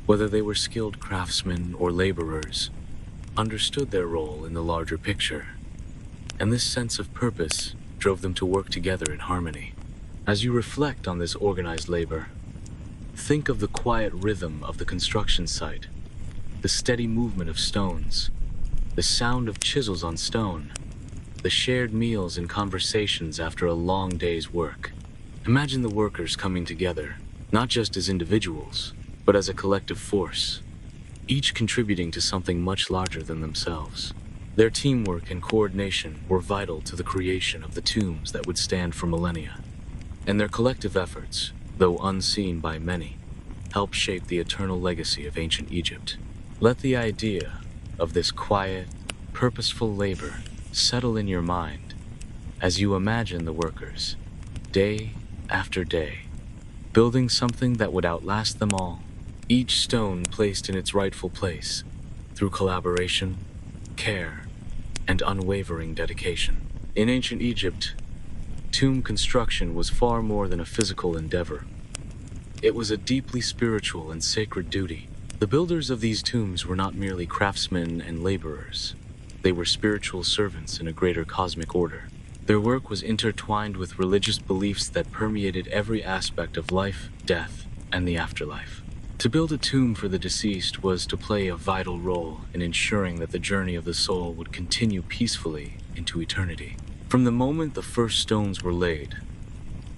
whether they were skilled craftsmen or laborers, understood their role in the larger picture, and this sense of purpose drove them to work together in harmony. As you reflect on this organized labor, think of the quiet rhythm of the construction site, the steady movement of stones, the sound of chisels on stone, the shared meals and conversations after a long day's work. Imagine the workers coming together, not just as individuals, but as a collective force, each contributing to something much larger than themselves. Their teamwork and coordination were vital to the creation of the tombs that would stand for millennia, and their collective efforts, though unseen by many, helped shape the eternal legacy of ancient Egypt. Let the idea of this quiet, purposeful labor settle in your mind as you imagine the workers, day after day, building something that would outlast them all, each stone placed in its rightful place, through collaboration, care, and unwavering dedication. In ancient Egypt, tomb construction was far more than a physical endeavor. It was a deeply spiritual and sacred duty. The builders of these tombs were not merely craftsmen and laborers. They were spiritual servants in a greater cosmic order. Their work was intertwined with religious beliefs that permeated every aspect of life, death, and the afterlife. To build a tomb for the deceased was to play a vital role in ensuring that the journey of the soul would continue peacefully into eternity. From the moment the first stones were laid,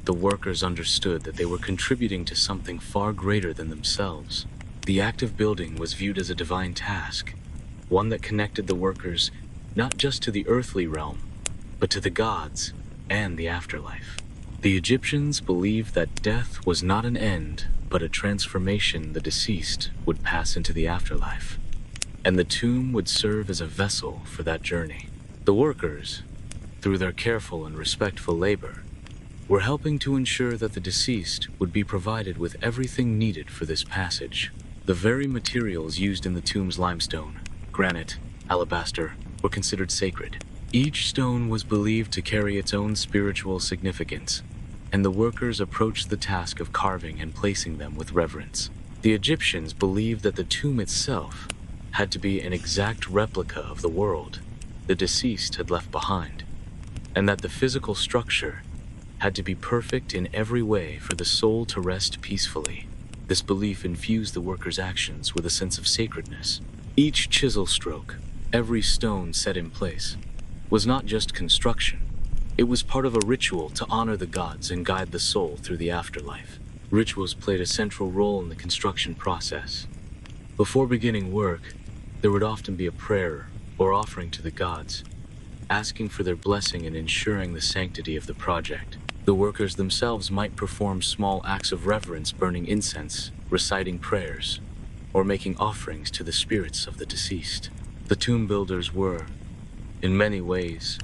the workers understood that they were contributing to something far greater than themselves. The act of building was viewed as a divine task, one that connected the workers not just to the earthly realm, but to the gods and the afterlife. The Egyptians believed that death was not an end, but a transformation. The deceased would pass into the afterlife, and the tomb would serve as a vessel for that journey. The workers, through their careful and respectful labor, were helping to ensure that the deceased would be provided with everything needed for this passage. The very materials used in the tomb's limestone, granite, alabaster, were considered sacred. Each stone was believed to carry its own spiritual significance, and the workers approached the task of carving and placing them with reverence. The Egyptians believed that the tomb itself had to be an exact replica of the world the deceased had left behind, and that the physical structure had to be perfect in every way for the soul to rest peacefully. This belief infused the workers' actions with a sense of sacredness. Each chisel stroke, every stone set in place, was not just construction. It was part of a ritual to honor the gods and guide the soul through the afterlife. Rituals played a central role in the construction process. Before beginning work, there would often be a prayer or offering to the gods, asking for their blessing and ensuring the sanctity of the project. The workers themselves might perform small acts of reverence, burning incense, reciting prayers, or making offerings to the spirits of the deceased. The tomb builders were, in many ways,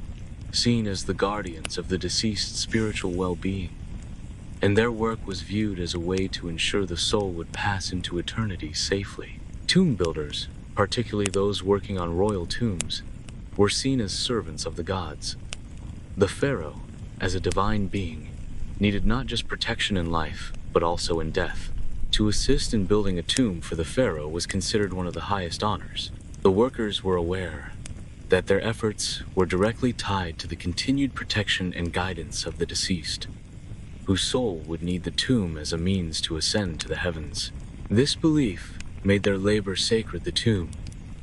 seen as the guardians of the deceased's spiritual well-being, and their work was viewed as a way to ensure the soul would pass into eternity safely. Tomb builders, particularly those working on royal tombs, were seen as servants of the gods. The pharaoh, as a divine being, needed not just protection in life, but also in death. To assist in building a tomb for the pharaoh was considered one of the highest honors. The workers were aware that their efforts were directly tied to the continued protection and guidance of the deceased, whose soul would need the tomb as a means to ascend to the heavens. This belief made their labor sacred. The tomb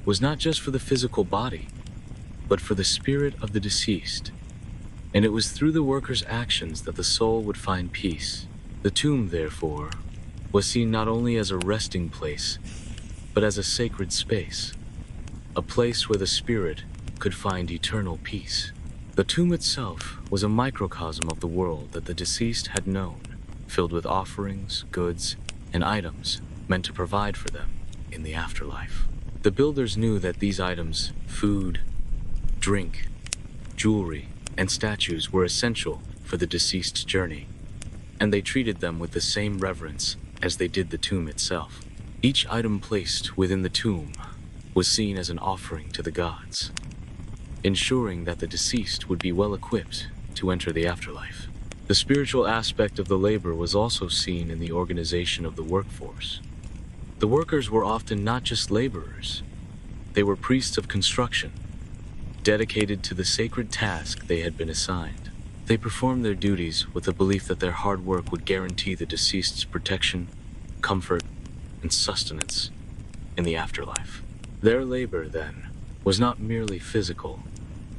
was not just for the physical body, but for the spirit of the deceased, and it was through the workers' actions that the soul would find peace. The tomb, therefore, was seen not only as a resting place, but as a sacred space, a place where the spirit could find eternal peace. The tomb itself was a microcosm of the world that the deceased had known, filled with offerings, goods, and items meant to provide for them in the afterlife. The builders knew that these items, food, drink, jewelry, and statues, were essential for the deceased's journey, and they treated them with the same reverence as they did the tomb itself. Each item placed within the tomb was seen as an offering to the gods, ensuring that the deceased would be well equipped to enter the afterlife. The spiritual aspect of the labor was also seen in the organization of the workforce. The workers were often not just laborers, they were priests of construction, dedicated to the sacred task they had been assigned. They performed their duties with the belief that their hard work would guarantee the deceased's protection, comfort, and sustenance in the afterlife. Their labor, then, was not merely physical.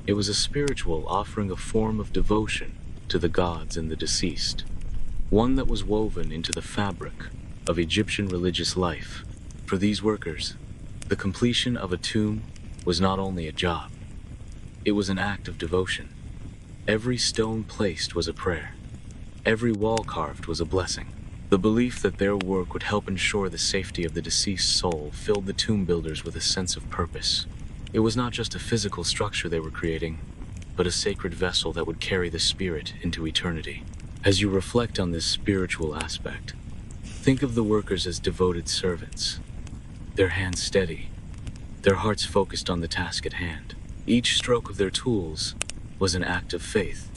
It was a spiritual, offering a form of devotion to the gods and the deceased, one that was woven into the fabric of Egyptian religious life. For these workers, the completion of a tomb was not only a job, it was an act of devotion. Every stone placed was a prayer. Every wall carved was a blessing. The belief that their work would help ensure the safety of the deceased soul filled the tomb builders with a sense of purpose. It was not just a physical structure they were creating, but a sacred vessel that would carry the spirit into eternity. As you reflect on this spiritual aspect, think of the workers as devoted servants, their hands steady, their hearts focused on the task at hand. Each stroke of their tools was an act of faith,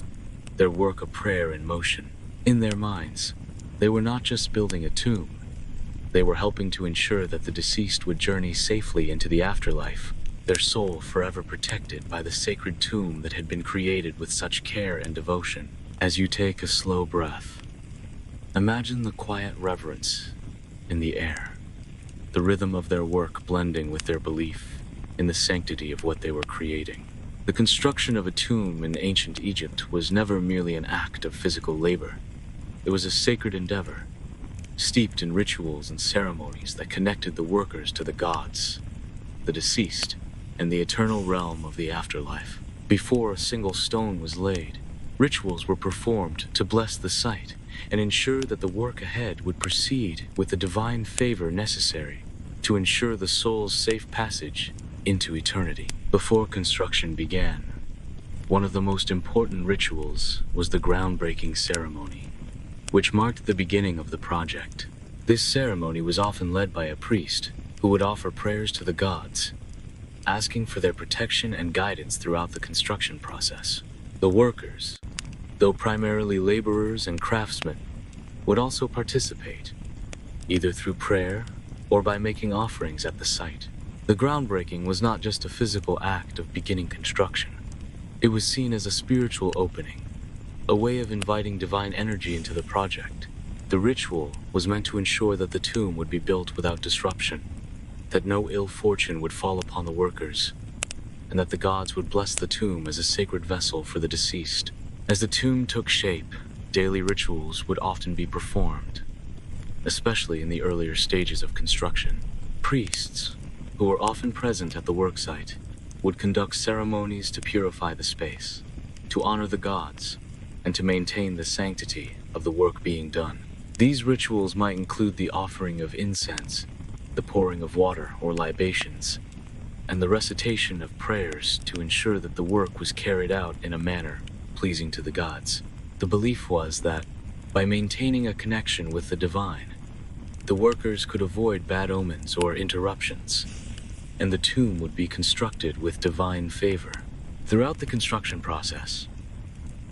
their work a prayer in motion. In their minds, they were not just building a tomb, they were helping to ensure that the deceased would journey safely into the afterlife, their soul forever protected by the sacred tomb that had been created with such care and devotion. As you take a slow breath, imagine the quiet reverence in the air, the rhythm of their work blending with their belief in the sanctity of what they were creating. The construction of a tomb in ancient Egypt was never merely an act of physical labor. It was a sacred endeavor, steeped in rituals and ceremonies that connected the workers to the gods, the deceased, and the eternal realm of the afterlife. Before a single stone was laid, rituals were performed to bless the site and ensure that the work ahead would proceed with the divine favor necessary to ensure the soul's safe passage into eternity. Before construction began, one of the most important rituals was the groundbreaking ceremony, which marked the beginning of the project. This ceremony was often led by a priest who would offer prayers to the gods, asking for their protection and guidance throughout the construction process. The workers, though primarily laborers and craftsmen, would also participate, either through prayer or by making offerings at the site. The groundbreaking was not just a physical act of beginning construction. It was seen as a spiritual opening, a way of inviting divine energy into the project. The ritual was meant to ensure that the tomb would be built without disruption, that no ill fortune would fall upon the workers, and that the gods would bless the tomb as a sacred vessel for the deceased. As the tomb took shape, daily rituals would often be performed, especially in the earlier stages of construction. Priests, who were often present at the worksite, would conduct ceremonies to purify the space, to honor the gods, and to maintain the sanctity of the work being done. These rituals might include the offering of incense, the pouring of water or libations, and the recitation of prayers to ensure that the work was carried out in a manner pleasing to the gods. The belief was that, by maintaining a connection with the divine, the workers could avoid bad omens or interruptions, and the tomb would be constructed with divine favor. Throughout the construction process,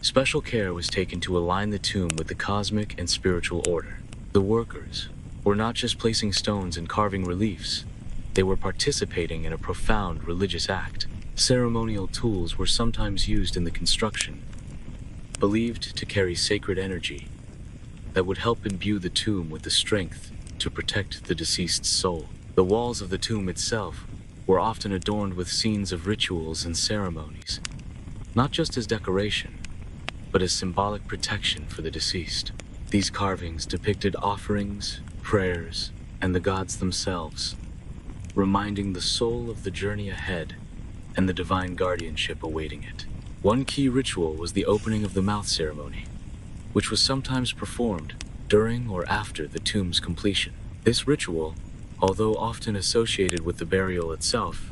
special care was taken to align the tomb with the cosmic and spiritual order. The workers were not just placing stones and carving reliefs, they were participating in a profound religious act. Ceremonial tools were sometimes used in the construction, believed to carry sacred energy that would help imbue the tomb with the strength to protect the deceased's soul. The walls of the tomb itself were often adorned with scenes of rituals and ceremonies, not just as decoration, but as symbolic protection for the deceased. These carvings depicted offerings, prayers, and the gods themselves, reminding the soul of the journey ahead and the divine guardianship awaiting it. One key ritual was the opening of the mouth ceremony, which was sometimes performed during or after the tomb's completion. This ritual, although often associated with the burial itself,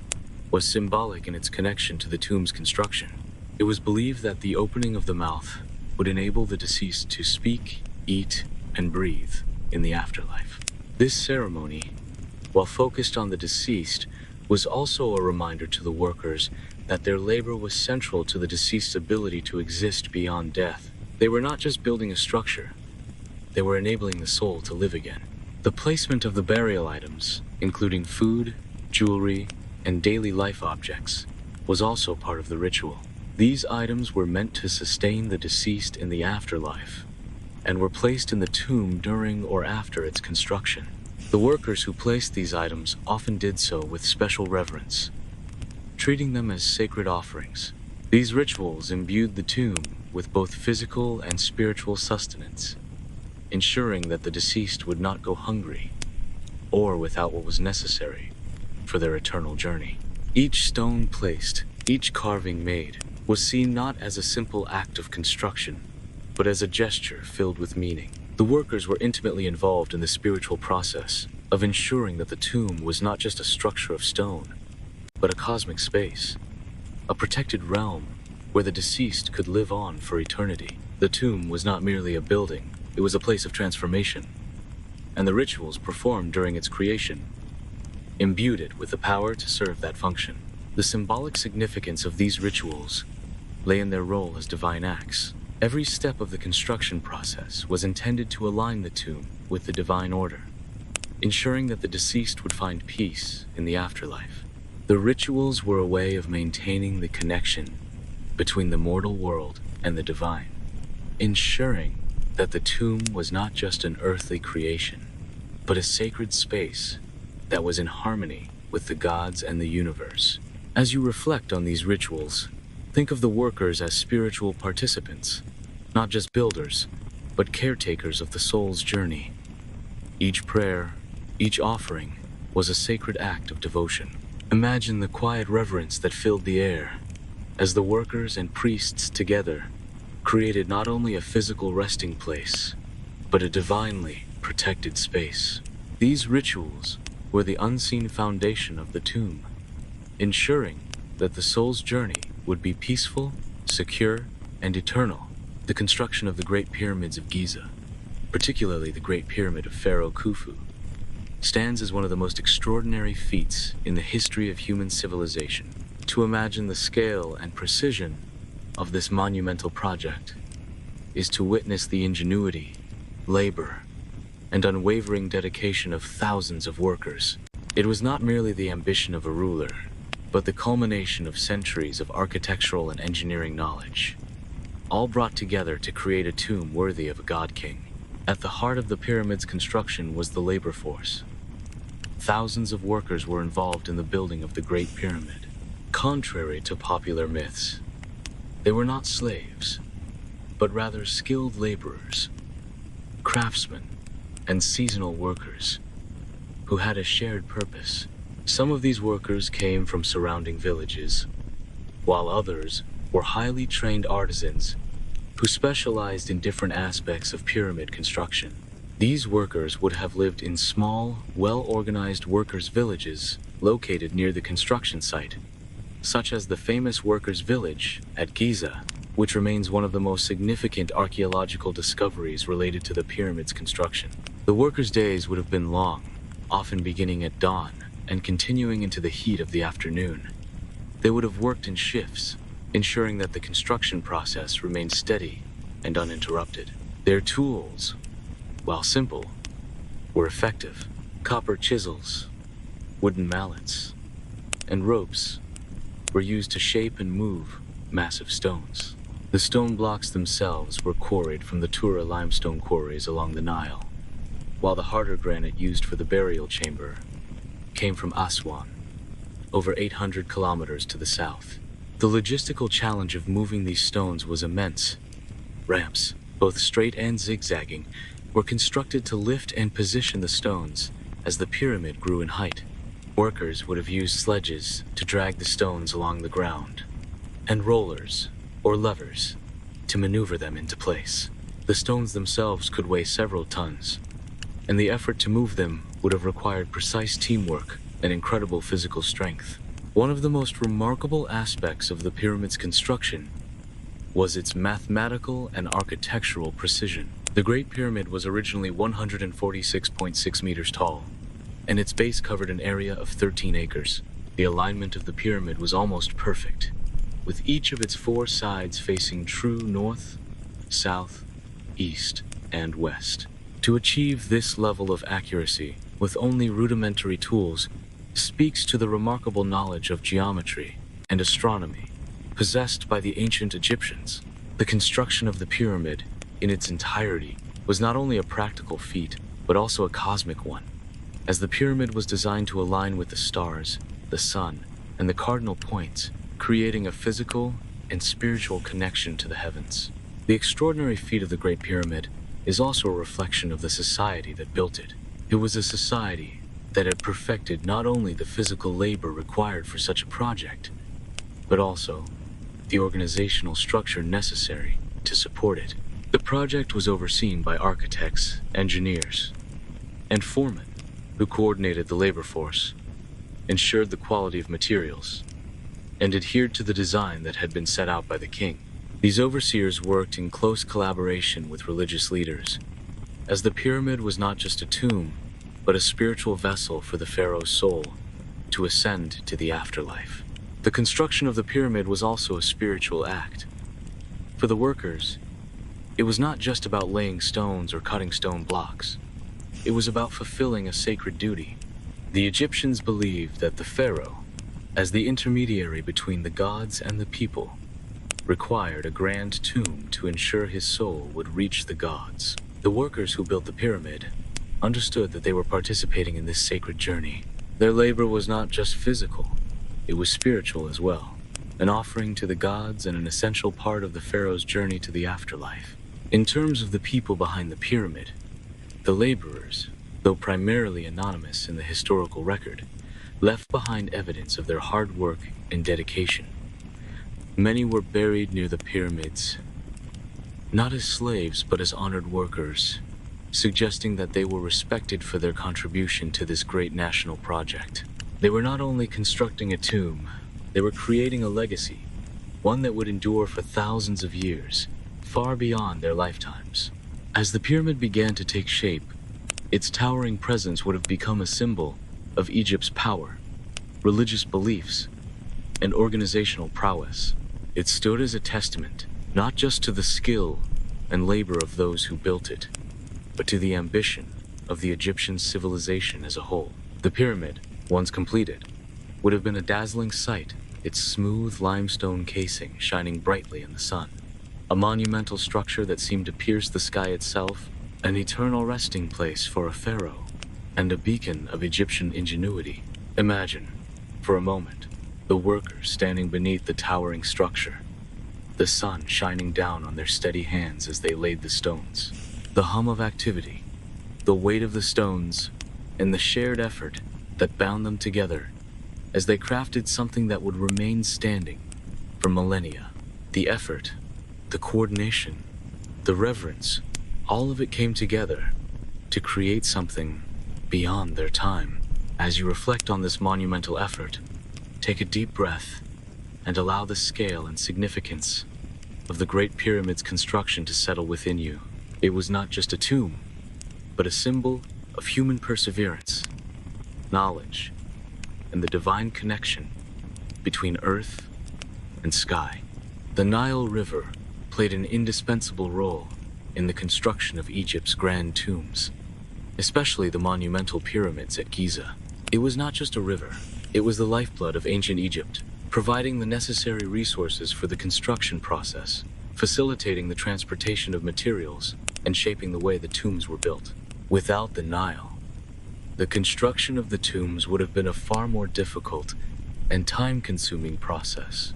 was symbolic in its connection to the tomb's construction. It was believed that the opening of the mouth would enable the deceased to speak, eat, and breathe in the afterlife. This ceremony, while focused on the deceased, was also a reminder to the workers that their labor was central to the deceased's ability to exist beyond death. They were not just building a structure, they were enabling the soul to live again. The placement of the burial items, including food, jewelry, and daily life objects, was also part of the ritual. These items were meant to sustain the deceased in the afterlife, and were placed in the tomb during or after its construction. The workers who placed these items often did so with special reverence, treating them as sacred offerings. These rituals imbued the tomb with both physical and spiritual sustenance, ensuring that the deceased would not go hungry or without what was necessary for their eternal journey. Each stone placed, each carving made, was seen not as a simple act of construction, but as a gesture filled with meaning. The workers were intimately involved in the spiritual process of ensuring that the tomb was not just a structure of stone, but a cosmic space, a protected realm where the deceased could live on for eternity. The tomb was not merely a building, it was a place of transformation, and the rituals performed during its creation imbued it with the power to serve that function. The symbolic significance of these rituals lay in their role as divine acts. Every step of the construction process was intended to align the tomb with the divine order, ensuring that the deceased would find peace in the afterlife. The rituals were a way of maintaining the connection between the mortal world and the divine, ensuring that the tomb was not just an earthly creation, but a sacred space that was in harmony with the gods and the universe. As you reflect on these rituals, think of the workers as spiritual participants, not just builders, but caretakers of the soul's journey. Each prayer, each offering, was a sacred act of devotion. Imagine the quiet reverence that filled the air as the workers and priests together created not only a physical resting place, but a divinely protected space. These rituals were the unseen foundation of the tomb, ensuring that the soul's journey would be peaceful, secure, and eternal. The construction of the Great Pyramids of Giza, particularly the Great Pyramid of Pharaoh Khufu, stands as one of the most extraordinary feats in the history of human civilization. To imagine the scale and precision of this monumental project is to witness the ingenuity, labor, and unwavering dedication of thousands of workers. It was not merely the ambition of a ruler, but the culmination of centuries of architectural and engineering knowledge, all brought together to create a tomb worthy of a god-king. At the heart of the pyramid's construction was the labor force. Thousands of workers were involved in the building of the Great Pyramid. Contrary to popular myths, they were not slaves, but rather skilled laborers, craftsmen, and seasonal workers who had a shared purpose. Some of these workers came from surrounding villages, while others were highly trained artisans who specialized in different aspects of pyramid construction. These workers would have lived in small, well-organized workers' villages located near the construction site, such as the famous workers' village at Giza, which remains one of the most significant archaeological discoveries related to the pyramid's construction. The workers' days would have been long, often beginning at dawn and continuing into the heat of the afternoon. They would have worked in shifts, ensuring that the construction process remained steady and uninterrupted. Their tools, while simple, were effective. Copper chisels, wooden mallets, and ropes were used to shape and move massive stones. The stone blocks themselves were quarried from the Tura limestone quarries along the Nile, while the harder granite used for the burial chamber came from Aswan, over 800 kilometers to the south. The logistical challenge of moving these stones was immense. Ramps, both straight and zigzagging, were constructed to lift and position the stones as the pyramid grew in height. Workers would have used sledges to drag the stones along the ground, and rollers, or levers, to maneuver them into place. The stones themselves could weigh several tons, and the effort to move them would have required precise teamwork and incredible physical strength. One of the most remarkable aspects of the pyramid's construction was its mathematical and architectural precision. The Great Pyramid was originally 146.6 meters tall, and its base covered an area of 13 acres. The alignment of the pyramid was almost perfect, with each of its four sides facing true north, south, east, and west. To achieve this level of accuracy with only rudimentary tools speaks to the remarkable knowledge of geometry and astronomy possessed by the ancient Egyptians. The construction of the pyramid in its entirety was not only a practical feat, but also a cosmic one, as the pyramid was designed to align with the stars, the sun, and the cardinal points, creating a physical and spiritual connection to the heavens. The extraordinary feat of the Great Pyramid is also a reflection of the society that built it. It was a society that had perfected not only the physical labor required for such a project, but also the organizational structure necessary to support it. The project was overseen by architects, engineers, and foremen who coordinated the labor force, ensured the quality of materials, and adhered to the design that had been set out by the king. These overseers worked in close collaboration with religious leaders, as the pyramid was not just a tomb, but a spiritual vessel for the pharaoh's soul. to ascend to the afterlife. The construction of the pyramid was also a spiritual act. For the workers, it was not just about laying stones or cutting stone blocks. It was about fulfilling a sacred duty. The Egyptians believed that the pharaoh, as the intermediary between the gods and the people, required a grand tomb to ensure his soul would reach the gods. The workers who built the pyramid understood that they were participating in this sacred journey. Their labor was not just physical, it was spiritual as well, an offering to the gods and an essential part of the pharaoh's journey to the afterlife. In terms of the people behind the pyramid, the laborers, though primarily anonymous in the historical record, left behind evidence of their hard work and dedication. Many were buried near the pyramids, not as slaves but as honored workers, suggesting that they were respected for their contribution to this great national project. They were not only constructing a tomb, they were creating a legacy, one that would endure for thousands of years, far beyond their lifetimes. As the pyramid began to take shape, its towering presence would have become a symbol of Egypt's power, religious beliefs, and organizational prowess. It stood as a testament, not just to the skill and labor of those who built it, but to the ambition of the Egyptian civilization as a whole. The pyramid, once completed, would have been a dazzling sight, its smooth limestone casing shining brightly in the sun. A monumental structure that seemed to pierce the sky itself, an eternal resting place for a pharaoh, and a beacon of Egyptian ingenuity. Imagine, for a moment, the workers standing beneath the towering structure, the sun shining down on their steady hands as they laid the stones. The hum of activity, the weight of the stones, and the shared effort that bound them together as they crafted something that would remain standing for millennia. The effort, the coordination, the reverence, all of it came together to create something beyond their time. As you reflect on this monumental effort, take a deep breath and allow the scale and significance of the Great Pyramid's construction to settle within you. It was not just a tomb, but a symbol of human perseverance, knowledge, and the divine connection between earth and sky. The Nile River played an indispensable role in the construction of Egypt's grand tombs, especially the monumental pyramids at Giza. It was not just a river, it was the lifeblood of ancient Egypt, providing the necessary resources for the construction process, facilitating the transportation of materials, and shaping the way the tombs were built. Without the Nile, the construction of the tombs would have been a far more difficult and time-consuming process,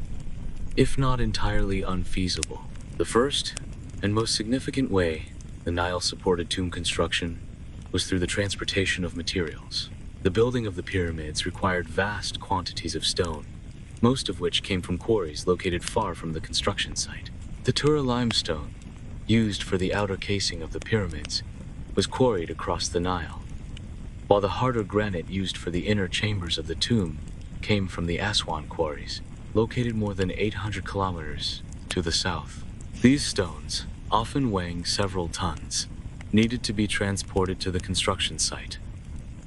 if not entirely unfeasible. The first and most significant way the Nile supported tomb construction was through the transportation of materials. The building of the pyramids required vast quantities of stone, most of which came from quarries located far from the construction site. The Tura limestone, used for the outer casing of the pyramids, was quarried across the Nile, while the harder granite used for the inner chambers of the tomb came from the Aswan quarries, located more than 800 kilometers to the south. These stones, often weighing several tons, needed to be transported to the construction site,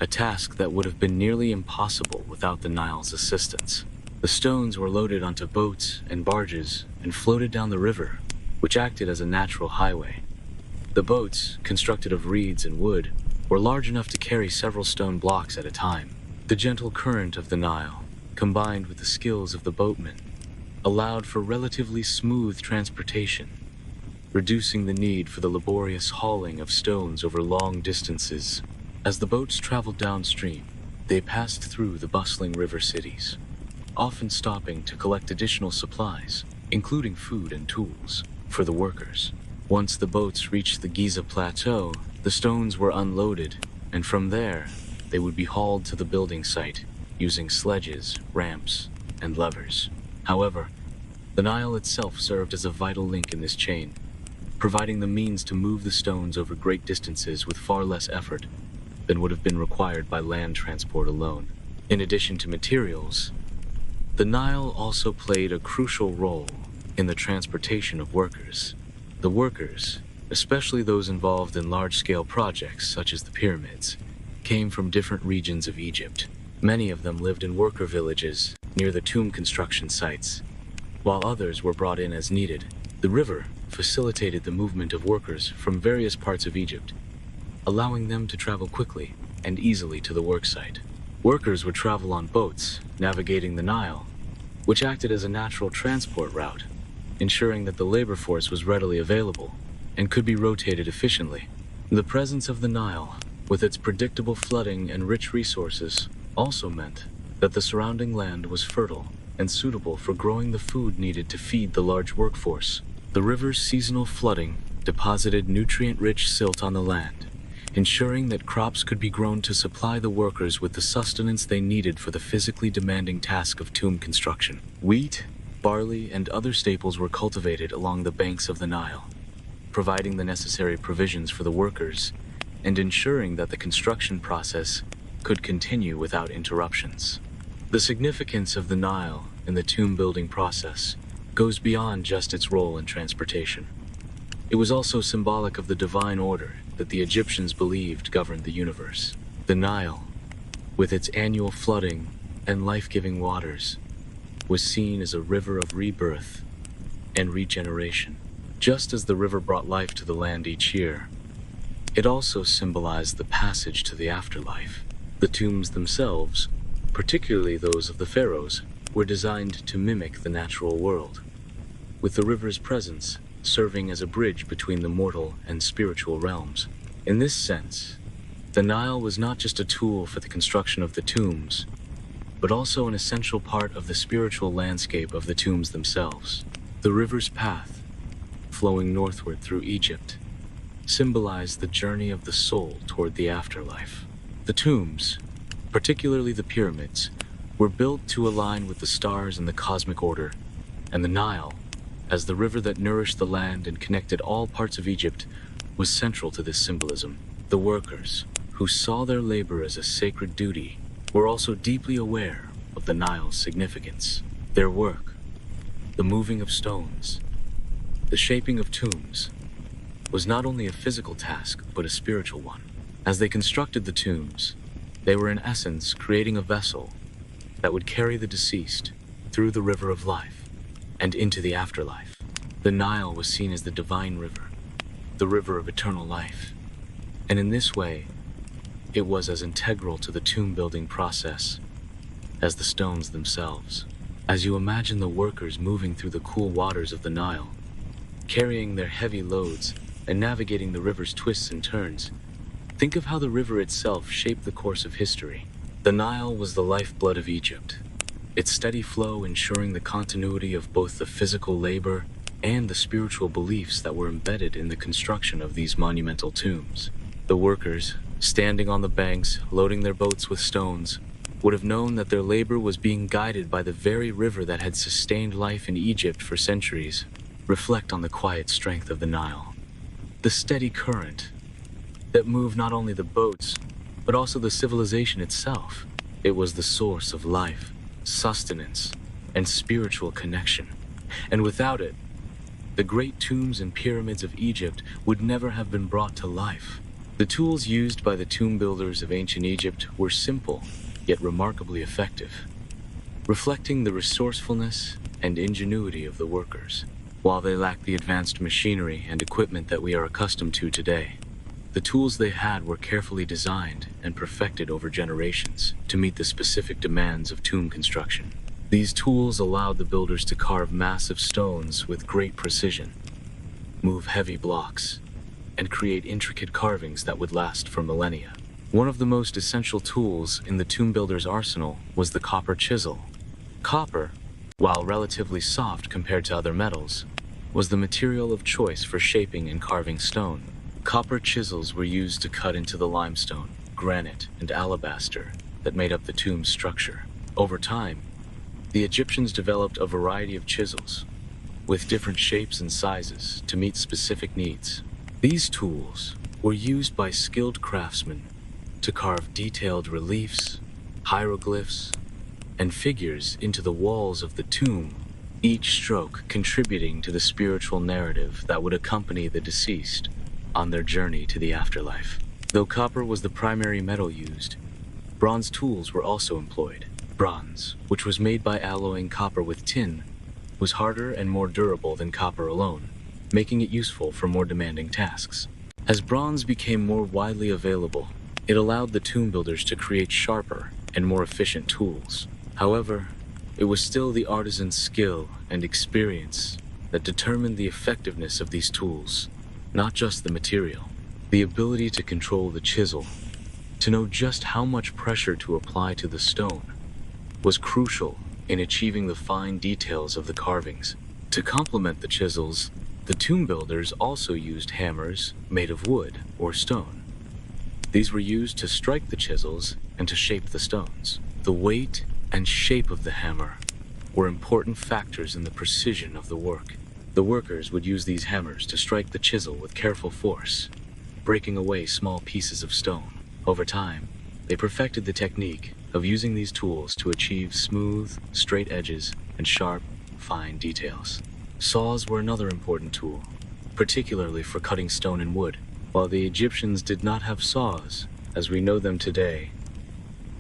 a task that would have been nearly impossible without the Nile's assistance. The stones were loaded onto boats and barges and floated down the river, which acted as a natural highway. The boats, constructed of reeds and wood, were large enough to carry several stone blocks at a time. The gentle current of the Nile, combined with the skills of the boatmen, allowed for relatively smooth transportation, reducing the need for the laborious hauling of stones over long distances. As the boats traveled downstream, they passed through the bustling river cities, often stopping to collect additional supplies, including food and tools, for the workers. Once the boats reached the Giza Plateau, the stones were unloaded, and from there, they would be hauled to the building site, using sledges, ramps, and levers. However, the Nile itself served as a vital link in this chain, providing the means to move the stones over great distances with far less effort than would have been required by land transport alone. In addition to materials, the Nile also played a crucial role in the transportation of workers. The workers, especially those involved in large-scale projects such as the pyramids, came from different regions of Egypt. Many of them lived in worker villages near the tomb construction sites, while others were brought in as needed. The river facilitated the movement of workers from various parts of Egypt, allowing them to travel quickly and easily to the worksite. Workers would travel on boats, navigating the Nile, which acted as a natural transport route, ensuring that the labor force was readily available and could be rotated efficiently. The presence of the Nile, with its predictable flooding and rich resources, also meant that the surrounding land was fertile and suitable for growing the food needed to feed the large workforce. The river's seasonal flooding deposited nutrient-rich silt on the land, ensuring that crops could be grown to supply the workers with the sustenance they needed for the physically demanding task of tomb construction. Wheat, barley, and other staples were cultivated along the banks of the Nile, providing the necessary provisions for the workers and ensuring that the construction process could continue without interruptions. The significance of the Nile in the tomb building process goes beyond just its role in transportation. It was also symbolic of the divine order that the Egyptians believed governed the universe. The Nile, with its annual flooding and life-giving waters, was seen as a river of rebirth and regeneration. Just as the river brought life to the land each year, it also symbolized the passage to the afterlife. The tombs themselves, particularly those of the pharaohs, were designed to mimic the natural world, with the river's presence serving as a bridge between the mortal and spiritual realms. In this sense, the Nile was not just a tool for the construction of the tombs, but also an essential part of the spiritual landscape of the tombs themselves. The river's path, flowing northward through Egypt, symbolized the journey of the soul toward the afterlife. The tombs, particularly the pyramids, were built to align with the stars in the cosmic order, and the Nile, as the river that nourished the land and connected all parts of Egypt, was central to this symbolism. The workers, who saw their labor as a sacred duty, were also deeply aware of the Nile's significance. Their work, the moving of stones, the shaping of tombs, was not only a physical task, but a spiritual one. As they constructed the tombs, they were in essence creating a vessel that would carry the deceased through the river of life and into the afterlife. The Nile was seen as the divine river, the river of eternal life, and in this way, it was as integral to the tomb building process as the stones themselves. As you imagine the workers moving through the cool waters of the Nile, carrying their heavy loads and navigating the river's twists and turns, think of how the river itself shaped the course of history. The Nile was the lifeblood of Egypt, its steady flow ensuring the continuity of both the physical labor and the spiritual beliefs that were embedded in the construction of these monumental tombs. The workers, standing on the banks, loading their boats with stones, would have known that their labor was being guided by the very river that had sustained life in Egypt for centuries. Reflect on the quiet strength of the Nile, the steady current that moved not only the boats, but also the civilization itself. It was the source of life, sustenance, and spiritual connection. And without it, the great tombs and pyramids of Egypt would never have been brought to life. The tools used by the tomb builders of ancient Egypt were simple, yet remarkably effective, reflecting the resourcefulness and ingenuity of the workers. While they lacked the advanced machinery and equipment that we are accustomed to today, the tools they had were carefully designed and perfected over generations to meet the specific demands of tomb construction. These tools allowed the builders to carve massive stones with great precision, move heavy blocks, and create intricate carvings that would last for millennia. One of the most essential tools in the tomb builder's arsenal was the copper chisel. Copper, while relatively soft compared to other metals, was the material of choice for shaping and carving stone. Copper chisels were used to cut into the limestone, granite, and alabaster that made up the tomb's structure. Over time, the Egyptians developed a variety of chisels, with different shapes and sizes to meet specific needs. These tools were used by skilled craftsmen to carve detailed reliefs, hieroglyphs, and figures into the walls of the tomb, each stroke contributing to the spiritual narrative that would accompany the deceased on their journey to the afterlife. Though copper was the primary metal used, Bronze tools were also employed. Bronze, which was made by alloying copper with tin, was harder and more durable than copper alone, making it useful for more demanding tasks. As bronze became more widely available, it allowed the tomb builders to create sharper and more efficient tools. However, it was still the artisan's skill and experience that determined the effectiveness of these tools, not just the material. The ability to control the chisel, to know just how much pressure to apply to the stone, was crucial in achieving the fine details of the carvings. To complement the chisels, the tomb builders also used hammers made of wood or stone. These were used to strike the chisels and to shape the stones. The weight and shape of the hammer were important factors in the precision of the work. The workers would use these hammers to strike the chisel with careful force, breaking away small pieces of stone. Over time, they perfected the technique of using these tools to achieve smooth, straight edges and sharp, fine details. Saws were another important tool, particularly for cutting stone and wood. While the Egyptians did not have saws, as we know them today,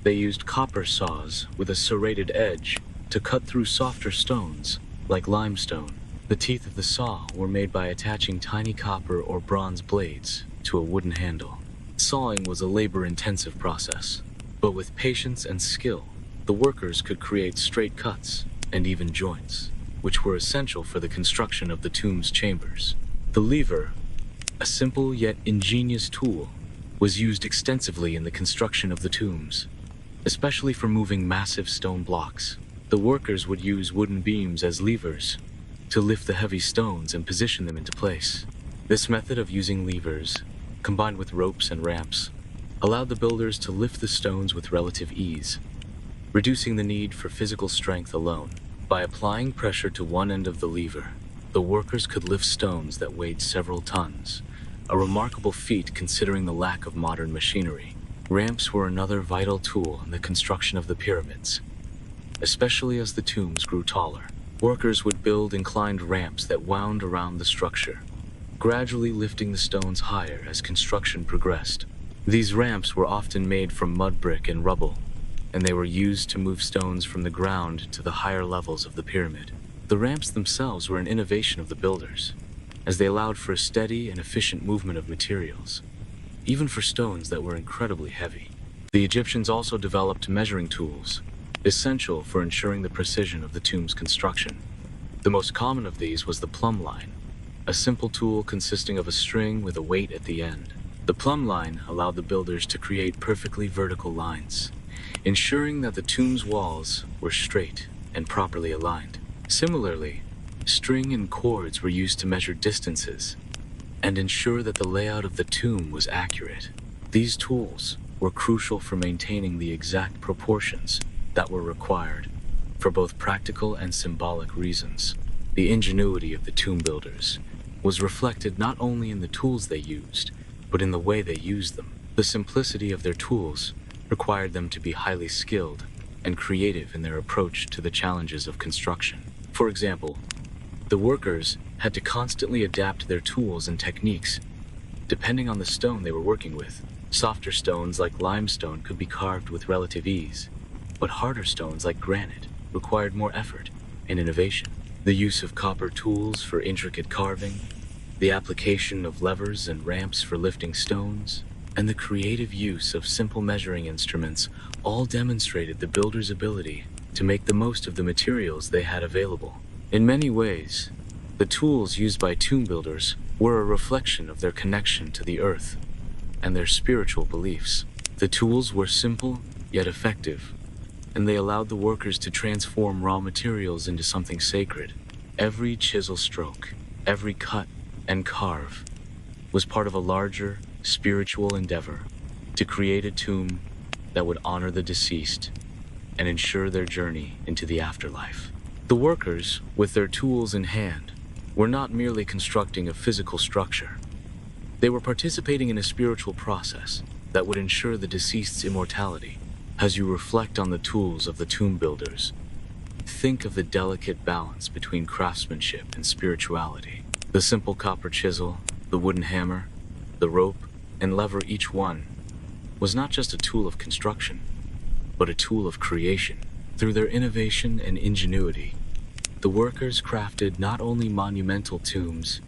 they used copper saws with a serrated edge to cut through softer stones, like limestone. The teeth of the saw were made by attaching tiny copper or bronze blades to a wooden handle. Sawing was a labor-intensive process, but with patience and skill, the workers could create straight cuts and even joints, which were essential for the construction of the tomb's chambers. The lever, a simple yet ingenious tool, was used extensively in the construction of the tombs, especially for moving massive stone blocks. The workers would use wooden beams as levers to lift the heavy stones and position them into place. This method of using levers, combined with ropes and ramps, allowed the builders to lift the stones with relative ease, reducing the need for physical strength alone. By applying pressure to one end of the lever, the workers could lift stones that weighed several tons, a remarkable feat considering the lack of modern machinery. Ramps were another vital tool in the construction of the pyramids, especially as the tombs grew taller. Workers would build inclined ramps that wound around the structure, gradually lifting the stones higher as construction progressed. These ramps were often made from mud brick and rubble, and they were used to move stones from the ground to the higher levels of the pyramid. The ramps themselves were an innovation of the builders, as they allowed for a steady and efficient movement of materials, even for stones that were incredibly heavy. The Egyptians also developed measuring tools, essential for ensuring the precision of the tomb's construction. The most common of these was the plumb line, a simple tool consisting of a string with a weight at the end. The plumb line allowed the builders to create perfectly vertical lines, ensuring that the tomb's walls were straight and properly aligned. Similarly, string and cords were used to measure distances and ensure that the layout of the tomb was accurate. These tools were crucial for maintaining the exact proportions that were required for both practical and symbolic reasons. The ingenuity of the tomb builders was reflected not only in the tools they used, but in the way they used them. The simplicity of their tools required them to be highly skilled and creative in their approach to the challenges of construction. For example, the workers had to constantly adapt their tools and techniques depending on the stone they were working with. Softer stones like limestone could be carved with relative ease, but harder stones like granite required more effort and innovation. The use of copper tools for intricate carving, the application of levers and ramps for lifting stones, and the creative use of simple measuring instruments all demonstrated the builders' ability to make the most of the materials they had available. In many ways, the tools used by tomb builders were a reflection of their connection to the earth and their spiritual beliefs. The tools were simple yet effective, and they allowed the workers to transform raw materials into something sacred. Every chisel stroke, every cut and carve was part of a larger spiritual endeavor to create a tomb that would honor the deceased and ensure their journey into the afterlife. The workers, with their tools in hand, were not merely constructing a physical structure. They were participating in a spiritual process that would ensure the deceased's immortality. As you reflect on the tools of the tomb builders, think of the delicate balance between craftsmanship and spirituality. The simple copper chisel, the wooden hammer, the rope, and lever, each one was not just a tool of construction. but a tool of creation. Through their innovation and ingenuity, the workers crafted not only monumental tombs,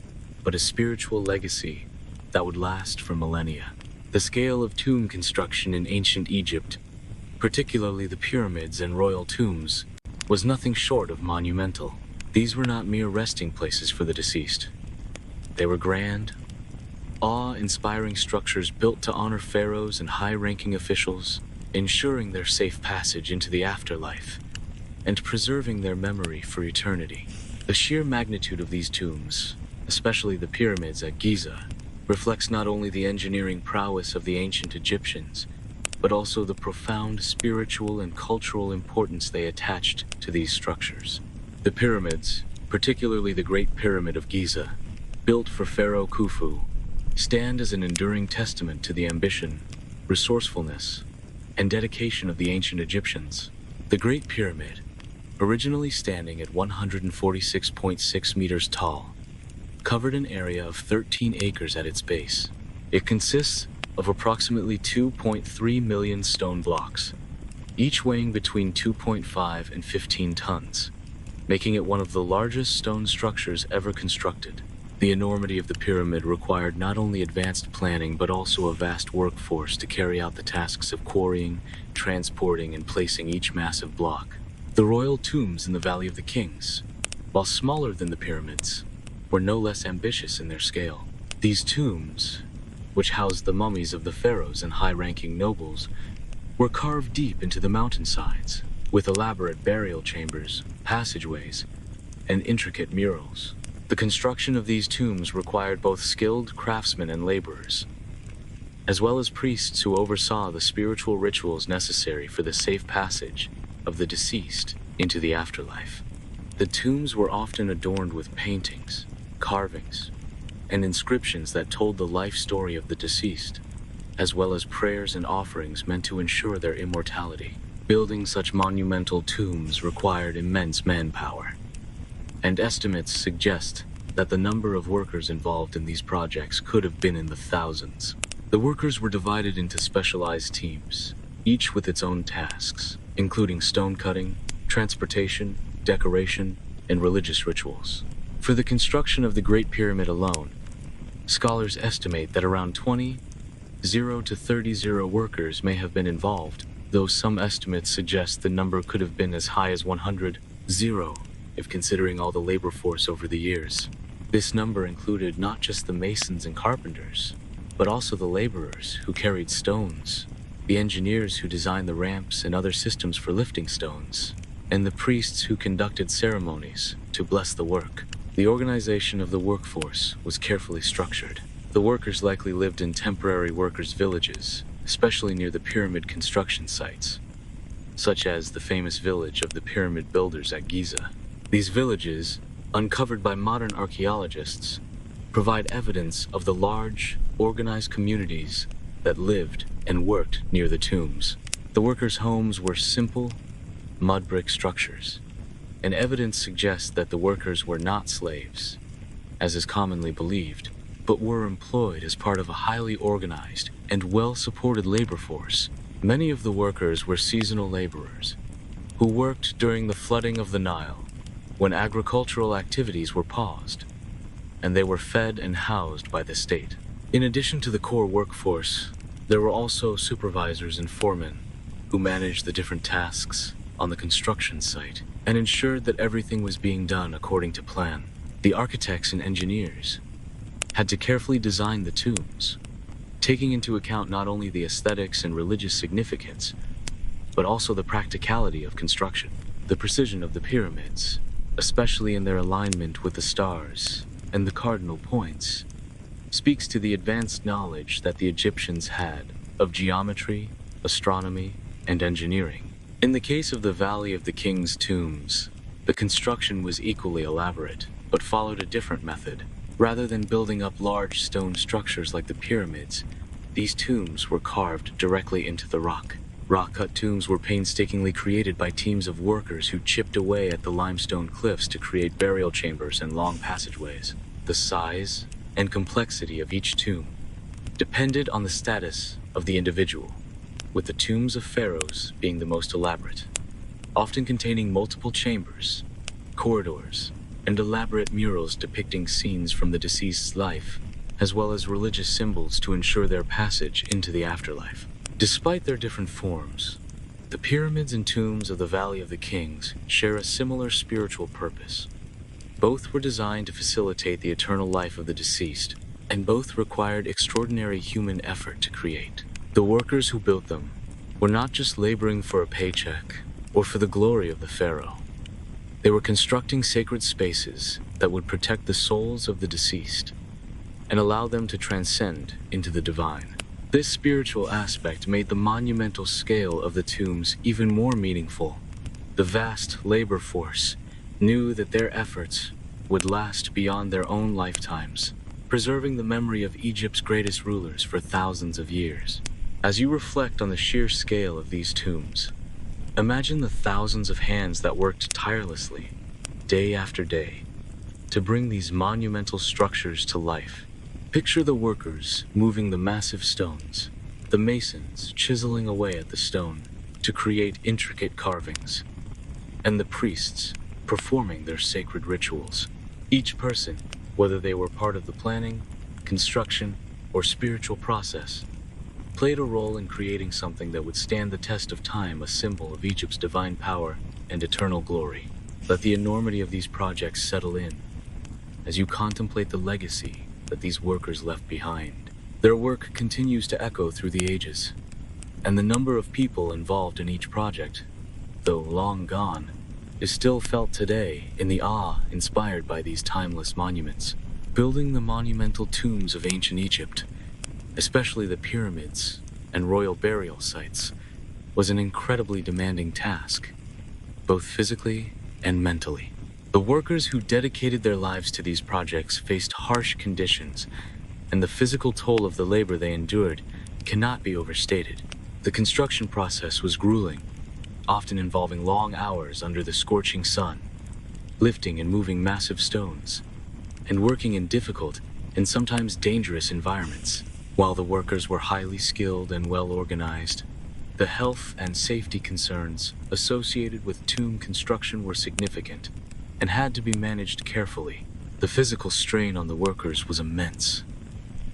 but a spiritual legacy that would last for millennia. The scale of tomb construction in ancient Egypt, particularly the pyramids and royal tombs, was nothing short of monumental. These were not mere resting places for the deceased. They were grand, awe-inspiring structures built to honor pharaohs and high-ranking officials, ensuring their safe passage into the afterlife and preserving their memory for eternity. The sheer magnitude of these tombs, especially the pyramids at Giza, reflects not only the engineering prowess of the ancient Egyptians, but also the profound spiritual and cultural importance they attached to these structures. The pyramids, particularly the Great Pyramid of Giza, built for Pharaoh Khufu, stand as an enduring testament to the ambition, resourcefulness, and dedication of the ancient Egyptians. The Great Pyramid, originally standing at 146.6 meters tall, covered an area of 13 acres at its base. It consists of approximately 2.3 million stone blocks, each weighing between 2.5 and 15 tons, making it one of the largest stone structures ever constructed. The enormity of the pyramid required not only advanced planning but also a vast workforce to carry out the tasks of quarrying, transporting, and placing each massive block. The royal tombs in the Valley of the Kings, while smaller than the pyramids, were no less ambitious in their scale. These tombs, which housed the mummies of the pharaohs and high-ranking nobles, were carved deep into the mountainsides, with elaborate burial chambers, passageways, and intricate murals. The construction of these tombs required both skilled craftsmen and laborers, as well as priests who oversaw the spiritual rituals necessary for the safe passage of the deceased into the afterlife. The tombs were often adorned with paintings, carvings, and inscriptions that told the life story of the deceased, as well as prayers and offerings meant to ensure their immortality. Building such monumental tombs required immense manpower, and estimates suggest that the number of workers involved in these projects could have been in the thousands. The workers were divided into specialized teams, each with its own tasks, including stone cutting, transportation, decoration, and religious rituals. For the construction of the Great Pyramid alone, scholars estimate that around 20 to 30 workers may have been involved, though some estimates suggest the number could have been as high as 100 if considering all the labor force over the years. This number included not just the masons and carpenters, but also the laborers who carried stones, the engineers who designed the ramps and other systems for lifting stones, and the priests who conducted ceremonies to bless the work. The organization of the workforce was carefully structured. The workers likely lived in temporary workers' villages, especially near the pyramid construction sites, such as the famous village of the pyramid builders at Giza. These villages, uncovered by modern archaeologists, provide evidence of the large, organized communities that lived and worked near the tombs. The workers' homes were simple, mud brick structures, and evidence suggests that the workers were not slaves, as is commonly believed, but were employed as part of a highly organized and well-supported labor force. Many of the workers were seasonal laborers who worked during the flooding of the Nile, when agricultural activities were paused, and they were fed and housed by the state. In addition to the core workforce, there were also supervisors and foremen who managed the different tasks on the construction site and ensured that everything was being done according to plan. The architects and engineers had to carefully design the tombs, taking into account not only the aesthetics and religious significance, but also the practicality of construction. The precision of the pyramids, especially in their alignment with the stars and the cardinal points, speaks to the advanced knowledge that the Egyptians had of geometry, astronomy, and engineering. In the case of the Valley of the Kings tombs, the construction was equally elaborate, but followed a different method. Rather than building up large stone structures like the pyramids, these tombs were carved directly into the rock. Rock-cut tombs were painstakingly created by teams of workers who chipped away at the limestone cliffs to create burial chambers and long passageways. The size and complexity of each tomb depended on the status of the individual. with the tombs of pharaohs being the most elaborate, often containing multiple chambers, corridors, and elaborate murals depicting scenes from the deceased's life, as well as religious symbols to ensure their passage into the afterlife. Despite their different forms, the pyramids and tombs of the Valley of the Kings share a similar spiritual purpose. Both were designed to facilitate the eternal life of the deceased, and both required extraordinary human effort to create. The workers who built them were not just laboring for a paycheck or for the glory of the pharaoh. They were constructing sacred spaces that would protect the souls of the deceased and allow them to transcend into the divine. This spiritual aspect made the monumental scale of the tombs even more meaningful. The vast labor force knew that their efforts would last beyond their own lifetimes, preserving the memory of Egypt's greatest rulers for thousands of years. As you reflect on the sheer scale of these tombs, imagine the thousands of hands that worked tirelessly, day after day, to bring these monumental structures to life. Picture the workers moving the massive stones, the masons chiseling away at the stone to create intricate carvings, and the priests performing their sacred rituals. Each person, whether they were part of the planning, construction, or spiritual process, played a role in creating something that would stand the test of time, a symbol of Egypt's divine power and eternal glory. Let the enormity of these projects settle in as you contemplate the legacy that these workers left behind. Their work continues to echo through the ages, and the number of people involved in each project, though long gone, is still felt today in the awe inspired by these timeless monuments. Building the monumental tombs of ancient Egypt, especially the pyramids and royal burial sites, was an incredibly demanding task, both physically and mentally. The workers who dedicated their lives to these projects faced harsh conditions, and the physical toll of the labor they endured cannot be overstated. The construction process was grueling, often involving long hours under the scorching sun, lifting and moving massive stones, and working in difficult and sometimes dangerous environments. While the workers were highly skilled and well organized, the health and safety concerns associated with tomb construction were significant and had to be managed carefully. The physical strain on the workers was immense.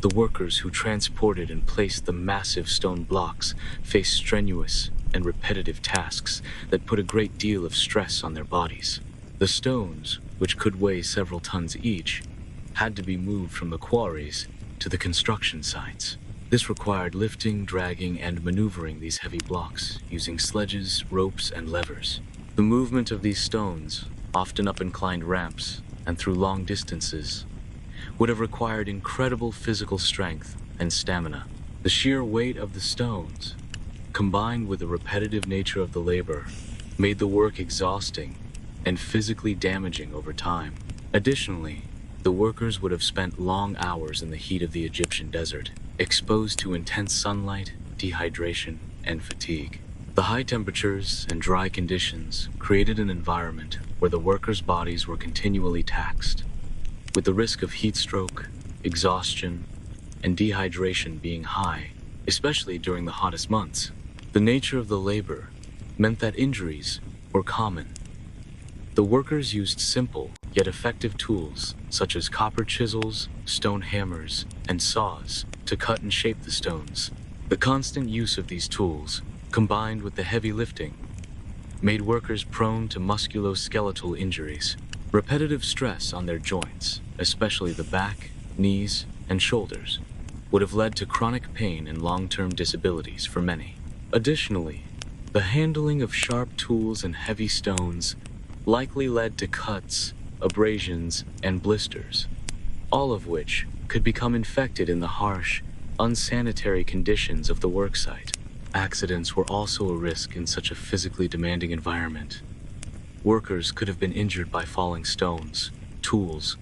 The workers who transported and placed the massive stone blocks faced strenuous and repetitive tasks that put a great deal of stress on their bodies. The stones, which could weigh several tons each, had to be moved from the quarries to the construction sites. This required lifting, dragging, and maneuvering these heavy blocks using sledges, ropes, and levers. The movement of these stones, often up inclined ramps and through long distances, would have required incredible physical strength and stamina. The sheer weight of the stones, combined with the repetitive nature of the labor, made the work exhausting and physically damaging over time. Additionally, the workers would have spent long hours in the heat of the Egyptian desert, exposed to intense sunlight, dehydration, and fatigue. The high temperatures and dry conditions created an environment where the workers' bodies were continually taxed, with the risk of heat stroke, exhaustion, and dehydration being high, especially during the hottest months. The nature of the labor meant that injuries were common. The workers used simple yet effective tools such as copper chisels, stone hammers, and saws to cut and shape the stones. The constant use of these tools, combined with the heavy lifting, made workers prone to musculoskeletal injuries. Repetitive stress on their joints, especially the back, knees, and shoulders, would have led to chronic pain and long-term disabilities for many. Additionally, the handling of sharp tools and heavy stones likely led to cuts, abrasions, and blisters, all of which could become infected in the harsh, unsanitary conditions of the worksite. Accidents were also a risk in such a physically demanding environment. Workers could have been injured by falling stones, tools,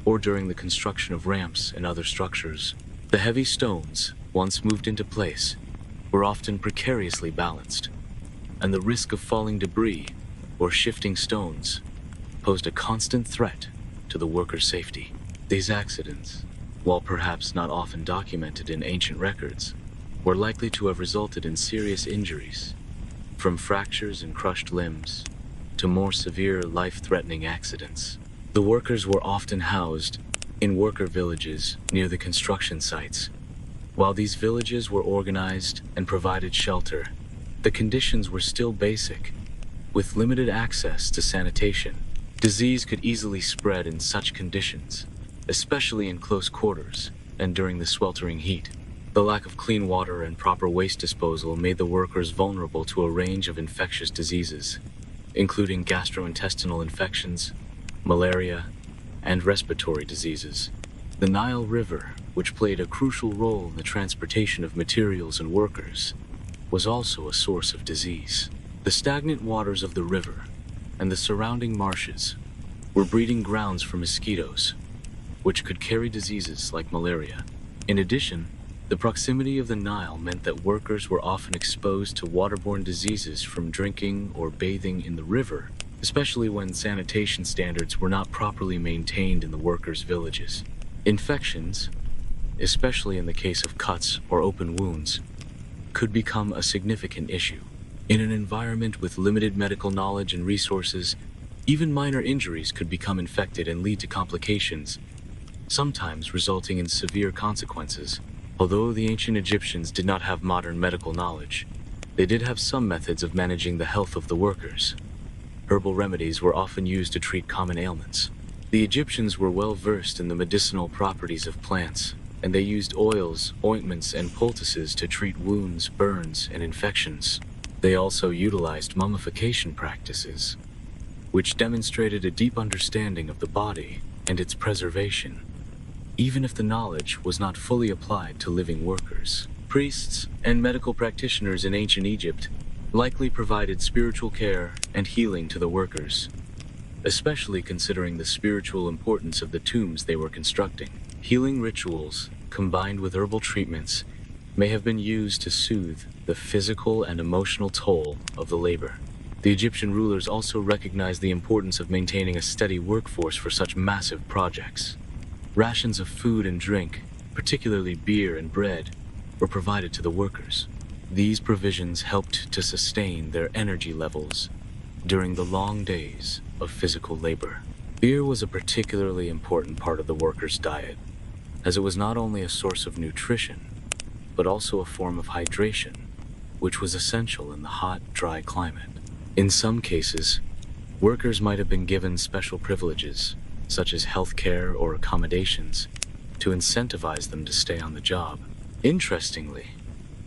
or during the construction of ramps and other structures. The heavy stones, once moved into place, were often precariously balanced, and the risk of falling debris or shifting stones posed a constant threat to the workers' safety. These accidents, while perhaps not often documented in ancient records, were likely to have resulted in serious injuries, from fractures and crushed limbs to more severe life-threatening accidents. The workers were often housed in worker villages near the construction sites. While these villages were organized and provided shelter, the conditions were still basic, with limited access to sanitation. Disease could easily spread in such conditions, especially in close quarters and during the sweltering heat. The lack of clean water and proper waste disposal made the workers vulnerable to a range of infectious diseases, including gastrointestinal infections, malaria, and respiratory diseases. The Nile River, which played a crucial role in the transportation of materials and workers, was also a source of disease. The stagnant waters of the river and the surrounding marshes were breeding grounds for mosquitoes, which could carry diseases like malaria. In addition, the proximity of the Nile meant that workers were often exposed to waterborne diseases from drinking or bathing in the river, especially when sanitation standards were not properly maintained in the workers' villages. Infections, especially in the case of cuts or open wounds, could become a significant issue. In an environment with limited medical knowledge and resources, even minor injuries could become infected and lead to complications, sometimes resulting in severe consequences. Although the ancient Egyptians did not have modern medical knowledge, they did have some methods of managing the health of the workers. Herbal remedies were often used to treat common ailments. The Egyptians were well versed in the medicinal properties of plants, and they used oils, ointments, and poultices to treat wounds, burns, and infections. They also utilized mummification practices, which demonstrated a deep understanding of the body and its preservation, even if the knowledge was not fully applied to living workers. Priests and medical practitioners in ancient Egypt likely provided spiritual care and healing to the workers, especially considering the spiritual importance of the tombs they were constructing. Healing rituals, combined with herbal treatments, may have been used to soothe the physical and emotional toll of the labor. The Egyptian rulers also recognized the importance of maintaining a steady workforce for such massive projects. Rations of food and drink, particularly beer and bread, were provided to the workers. These provisions helped to sustain their energy levels during the long days of physical labor. Beer was a particularly important part of the workers' diet, as it was not only a source of nutrition, but also a form of hydration, which was essential in the hot, dry climate. In some cases, workers might have been given special privileges, such as health care or accommodations, to incentivize them to stay on the job. Interestingly,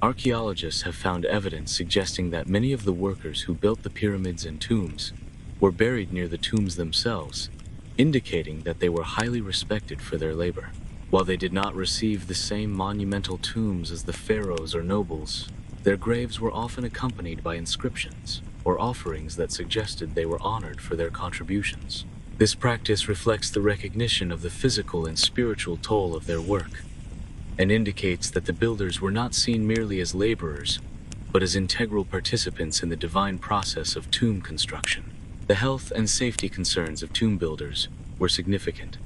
archaeologists have found evidence suggesting that many of the workers who built the pyramids and tombs were buried near the tombs themselves, indicating that they were highly respected for their labor. While they did not receive the same monumental tombs as the pharaohs or nobles, their graves were often accompanied by inscriptions or offerings that suggested they were honored for their contributions. This practice reflects the recognition of the physical and spiritual toll of their work, and indicates that the builders were not seen merely as laborers, but as integral participants in the divine process of tomb construction. The health and safety concerns of tomb builders were significant,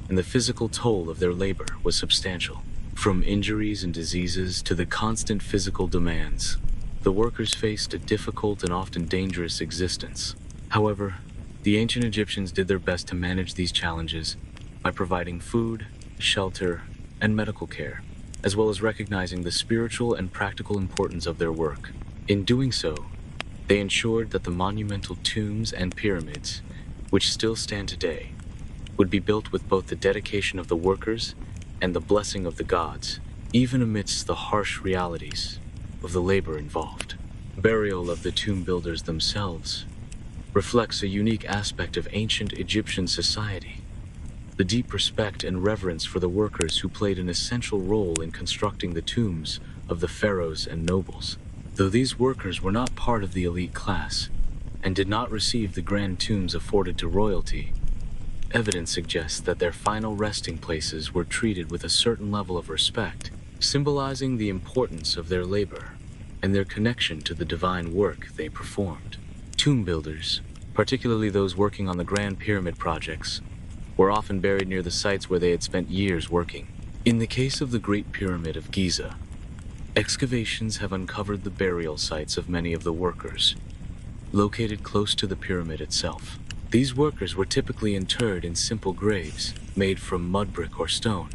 and the physical toll of their labor was substantial. From injuries and diseases to the constant physical demands, the workers faced a difficult and often dangerous existence. However, the ancient Egyptians did their best to manage these challenges by providing food, shelter, and medical care, as well as recognizing the spiritual and practical importance of their work. In doing so, they ensured that the monumental tombs and pyramids, which still stand today, would be built with both the dedication of the workers and the blessing of the gods, even amidst the harsh realities of the labor involved. Burial of the tomb builders themselves reflects a unique aspect of ancient Egyptian society: the deep respect and reverence for the workers who played an essential role in constructing the tombs of the pharaohs and nobles. Though these workers were not part of the elite class and did not receive the grand tombs afforded to royalty, evidence suggests that their final resting places were treated with a certain level of respect, symbolizing the importance of their labor and their connection to the divine work they performed. Tomb builders, particularly those working on the Grand Pyramid projects, were often buried near the sites where they had spent years working. In the case of the Great Pyramid of Giza, Excavations have uncovered the burial sites of many of the workers, located close to the pyramid itself. These workers were typically interred in simple graves made from mud brick or stone,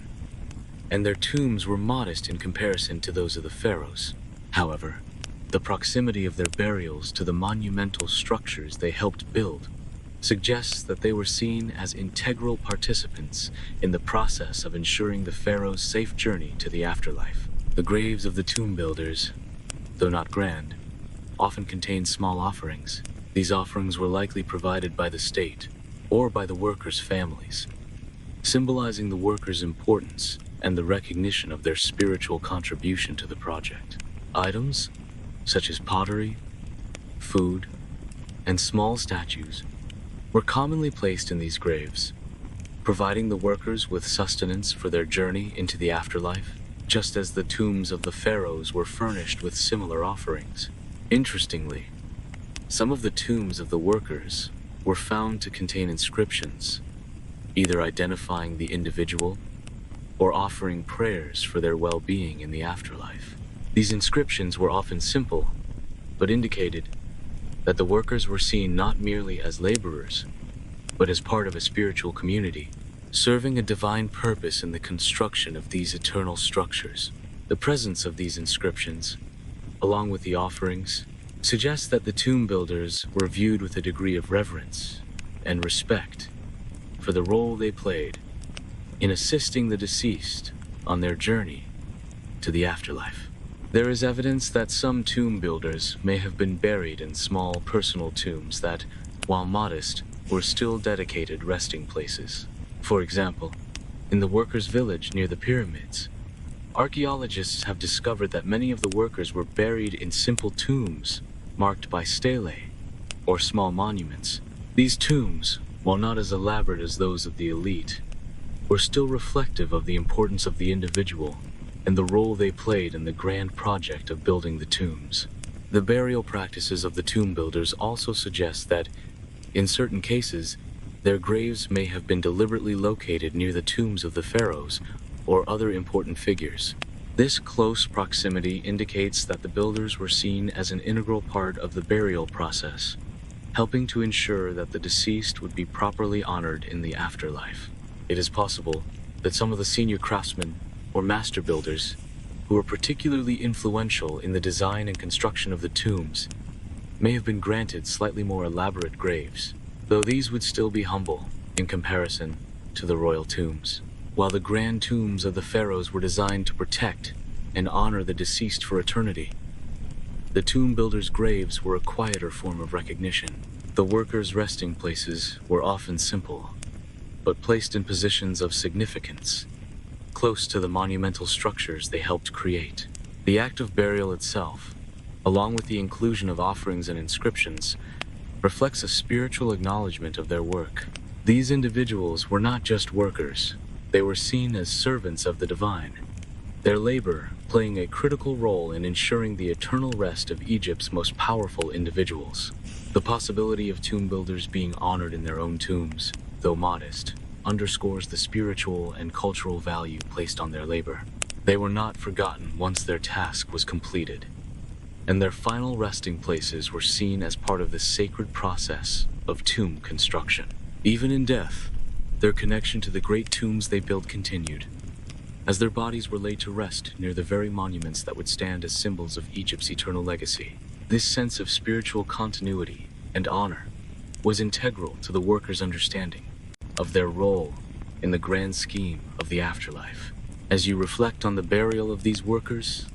and their tombs were modest in comparison to those of the pharaohs. However, the proximity of their burials to the monumental structures they helped build suggests that they were seen as integral participants in the process of ensuring the pharaoh's safe journey to the afterlife. The graves of the tomb builders, though not grand, often contained small offerings. These offerings were likely provided by the state or by the workers' families, symbolizing the workers' importance and the recognition of their spiritual contribution to the project. Items such as pottery, food, and small statues were commonly placed in these graves, providing the workers with sustenance for their journey into the afterlife, just as the tombs of the pharaohs were furnished with similar offerings. Interestingly, some of the tombs of the workers were found to contain inscriptions, either identifying the individual or offering prayers for their well-being in the afterlife. These inscriptions were often simple, but indicated that the workers were seen not merely as laborers, but as part of a spiritual community, serving a divine purpose in the construction of these eternal structures. The presence of these inscriptions, along with the offerings, suggests that the tomb builders were viewed with a degree of reverence and respect for the role they played in assisting the deceased on their journey to the afterlife. There is evidence that some tomb builders may have been buried in small personal tombs that, while modest, were still dedicated resting places. For example, in the workers' village near the pyramids, archaeologists have discovered that many of the workers were buried in simple tombs marked by stelae, or small monuments. These tombs, while not as elaborate as those of the elite, were still reflective of the importance of the individual and the role they played in the grand project of building the tombs. The burial practices of the tomb builders also suggest that, in certain cases, their graves may have been deliberately located near the tombs of the pharaohs or other important figures. This close proximity indicates that the builders were seen as an integral part of the burial process, helping to ensure that the deceased would be properly honored in the afterlife. It is possible that some of the senior craftsmen or master builders, who were particularly influential in the design and construction of the tombs, may have been granted slightly more elaborate graves, though these would still be humble in comparison to the royal tombs. While the grand tombs of the pharaohs were designed to protect and honor the deceased for eternity, the tomb builders' graves were a quieter form of recognition. The workers' resting places were often simple, but placed in positions of significance, close to the monumental structures they helped create. The act of burial itself, along with the inclusion of offerings and inscriptions, reflects a spiritual acknowledgement of their work. These individuals were not just workers, they were seen as servants of the divine, their labor playing a critical role in ensuring the eternal rest of Egypt's most powerful individuals. The possibility of tomb builders being honored in their own tombs, though modest, underscores the spiritual and cultural value placed on their labor. They were not forgotten once their task was completed, and their final resting places were seen as part of the sacred process of tomb construction. Even in death, their connection to the great tombs they built continued, as their bodies were laid to rest near the very monuments that would stand as symbols of Egypt's eternal legacy. This sense of spiritual continuity and honor was integral to the workers' understanding of their role in the grand scheme of the afterlife. As you reflect on the burial of these workers,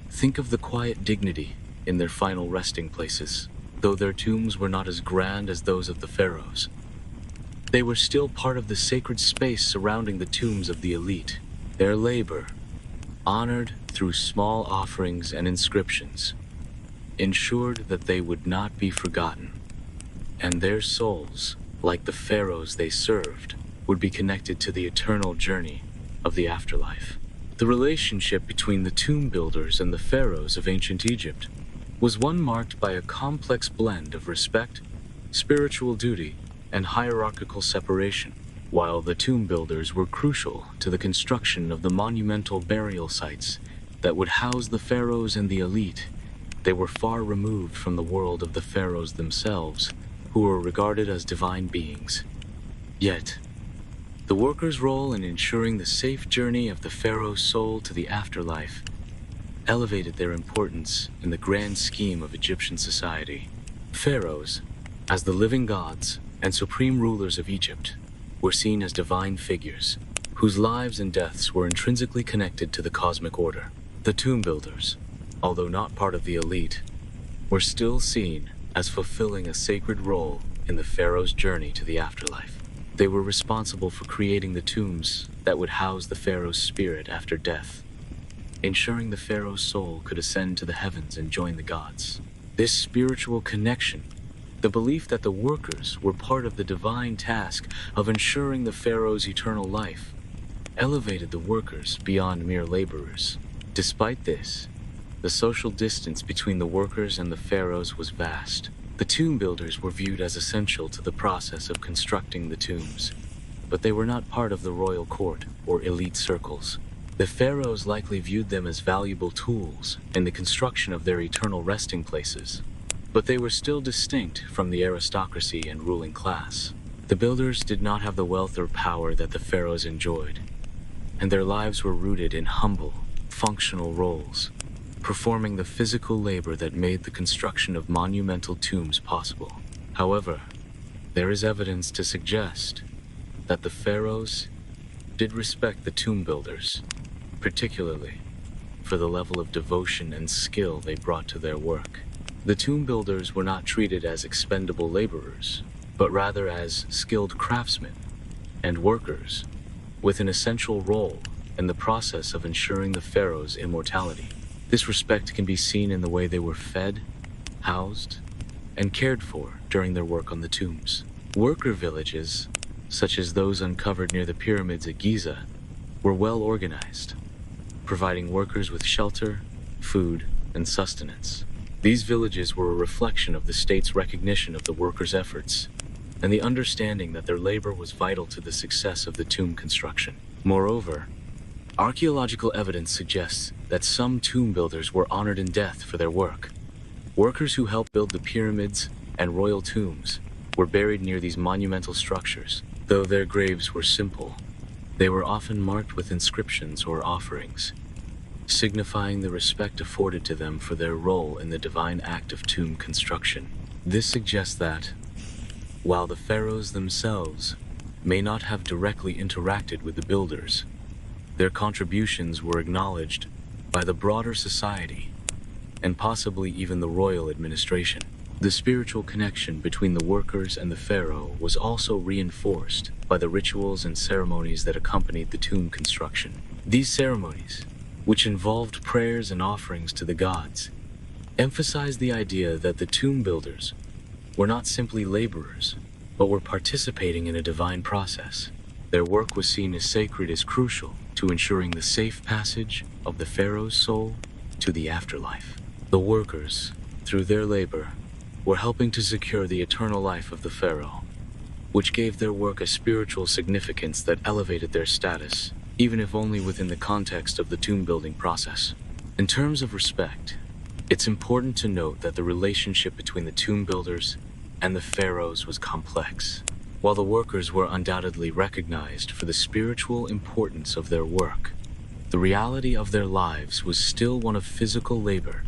think of the quiet dignity in their final resting places. Though their tombs were not as grand as those of the pharaohs, they were still part of the sacred space surrounding the tombs of the elite. Their labor, honored through small offerings and inscriptions, ensured that they would not be forgotten, and their souls, like the pharaohs they served, would be connected to the eternal journey of the afterlife. The relationship between the tomb builders and the pharaohs of ancient Egypt was one marked by a complex blend of respect, spiritual duty, and hierarchical separation. While the tomb builders were crucial to the construction of the monumental burial sites that would house the pharaohs and the elite, they were far removed from the world of the pharaohs themselves, who were regarded as divine beings. Yet, the workers' role in ensuring the safe journey of the pharaoh's soul to the afterlife elevated their importance in the grand scheme of Egyptian society. Pharaohs, as the living gods and supreme rulers of Egypt, were seen as divine figures, whose lives and deaths were intrinsically connected to the cosmic order. The tomb builders, although not part of the elite, were still seen as fulfilling a sacred role in the pharaoh's journey to the afterlife. They were responsible for creating the tombs that would house the pharaoh's spirit after death, ensuring the pharaoh's soul could ascend to the heavens and join the gods. This spiritual connection, the belief that the workers were part of the divine task of ensuring the pharaoh's eternal life, elevated the workers beyond mere laborers. Despite this, the social distance between the workers and the pharaohs was vast. The tomb builders were viewed as essential to the process of constructing the tombs, but they were not part of the royal court or elite circles. The pharaohs likely viewed them as valuable tools in the construction of their eternal resting places, but they were still distinct from the aristocracy and ruling class. The builders did not have the wealth or power that the pharaohs enjoyed, and their lives were rooted in humble, functional roles, performing the physical labor that made the construction of monumental tombs possible. However, there is evidence to suggest that the pharaohs did respect the tomb builders, particularly for the level of devotion and skill they brought to their work. The tomb builders were not treated as expendable laborers, but rather as skilled craftsmen and workers with an essential role in the process of ensuring the pharaoh's immortality. This respect can be seen in the way they were fed, housed, and cared for during their work on the tombs. Worker villages, such as those uncovered near the pyramids at Giza, were well organized, providing workers with shelter, food, and sustenance. These villages were a reflection of the state's recognition of the workers' efforts and the understanding that their labor was vital to the success of the tomb construction. Moreover, archaeological evidence suggests that some tomb builders were honored in death for their work. Workers who helped build the pyramids and royal tombs were buried near these monumental structures. Though their graves were simple, they were often marked with inscriptions or offerings, signifying the respect afforded to them for their role in the divine act of tomb construction. This suggests that, while the pharaohs themselves may not have directly interacted with the builders, their contributions were acknowledged by the broader society and possibly even the royal administration. The spiritual connection between the workers and the pharaoh was also reinforced by the rituals and ceremonies that accompanied the tomb construction. These ceremonies, which involved prayers and offerings to the gods, emphasized the idea that the tomb builders were not simply laborers, but were participating in a divine process. Their work was seen as sacred as crucial to ensuring the safe passage of the pharaoh's soul to the afterlife. The workers, through their labor, were helping to secure the eternal life of the pharaoh, which gave their work a spiritual significance that elevated their status, even if only within the context of the tomb-building process. In terms of respect, it's important to note that the relationship between the tomb builders and the pharaohs was complex. While the workers were undoubtedly recognized for the spiritual importance of their work, the reality of their lives was still one of physical labor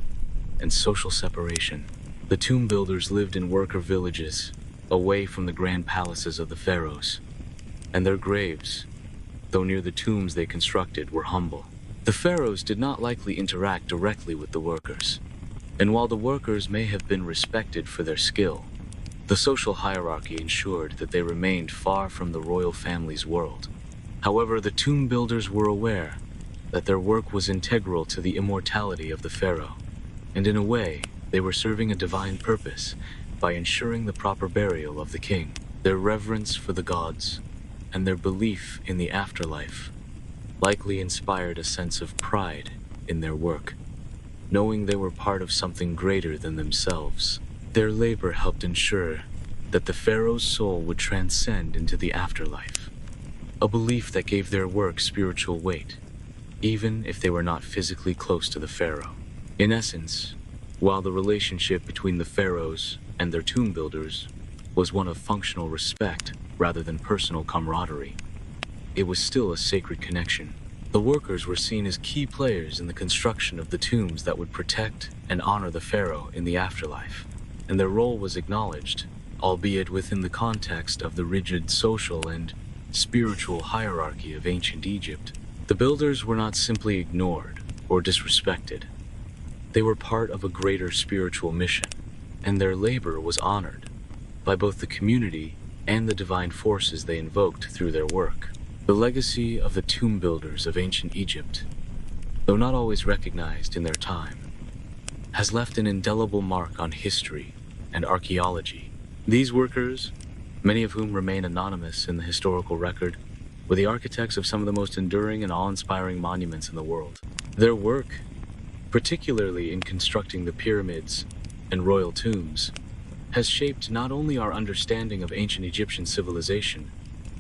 and social separation. The tomb builders lived in worker villages, away from the grand palaces of the pharaohs, and their graves, though near the tombs they constructed, were humble. The pharaohs did not likely interact directly with the workers, and while the workers may have been respected for their skill, the social hierarchy ensured that they remained far from the royal family's world. However, the tomb builders were aware that their work was integral to the immortality of the pharaoh, and in a way, they were serving a divine purpose by ensuring the proper burial of the king. Their reverence for the gods and their belief in the afterlife likely inspired a sense of pride in their work, knowing they were part of something greater than themselves. Their labor helped ensure that the pharaoh's soul would transcend into the afterlife, a belief that gave their work spiritual weight, even if they were not physically close to the pharaoh. In essence, while the relationship between the pharaohs and their tomb builders was one of functional respect rather than personal camaraderie, it was still a sacred connection. The workers were seen as key players in the construction of the tombs that would protect and honor the pharaoh in the afterlife, and their role was acknowledged, albeit within the context of the rigid social and spiritual hierarchy of ancient Egypt. The builders were not simply ignored or disrespected. They were part of a greater spiritual mission, and their labor was honored by both the community and the divine forces they invoked through their work. The legacy of the tomb builders of ancient Egypt, though not always recognized in their time, has left an indelible mark on history and archaeology. These workers, many of whom remain anonymous in the historical record, were the architects of some of the most enduring and awe-inspiring monuments in the world. Their work, particularly in constructing the pyramids and royal tombs, has shaped not only our understanding of ancient Egyptian civilization,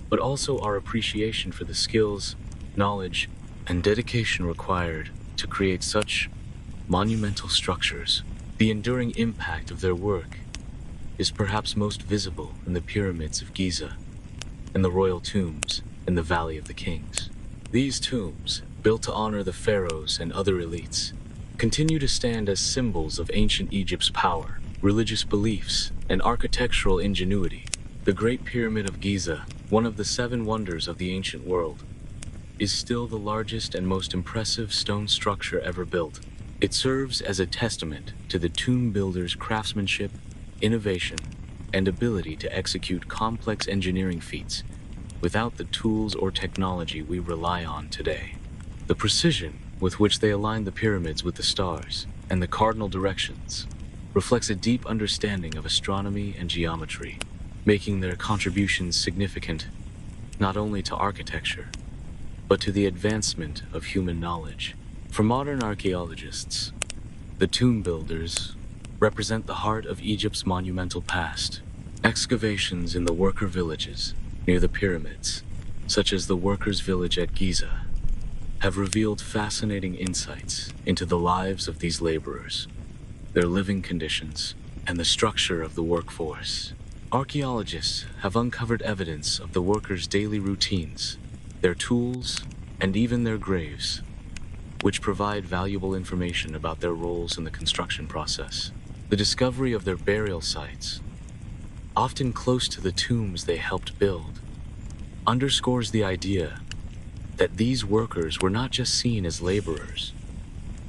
but also our appreciation for the skills, knowledge, and dedication required to create such monumental structures. The enduring impact of their work is perhaps most visible in the pyramids of Giza and the royal tombs in the Valley of the Kings. These tombs, built to honor the pharaohs and other elites, continue to stand as symbols of ancient Egypt's power, religious beliefs, and architectural ingenuity. The Great Pyramid of Giza, one of the 7 wonders of the ancient world, is still the largest and most impressive stone structure ever built. It serves as a testament to the tomb builders' craftsmanship, innovation, and ability to execute complex engineering feats without the tools or technology we rely on today. The precision with which they align the pyramids with the stars and the cardinal directions reflects a deep understanding of astronomy and geometry, making their contributions significant not only to architecture, but to the advancement of human knowledge. For modern archaeologists, the tomb builders represent the heart of Egypt's monumental past. Excavations in the worker villages near the pyramids, such as the workers' village at Giza, have revealed fascinating insights into the lives of these laborers, their living conditions, and the structure of the workforce. Archaeologists have uncovered evidence of the workers' daily routines, their tools, and even their graves, which provide valuable information about their roles in the construction process. The discovery of their burial sites, often close to the tombs they helped build, underscores the idea that these workers were not just seen as laborers,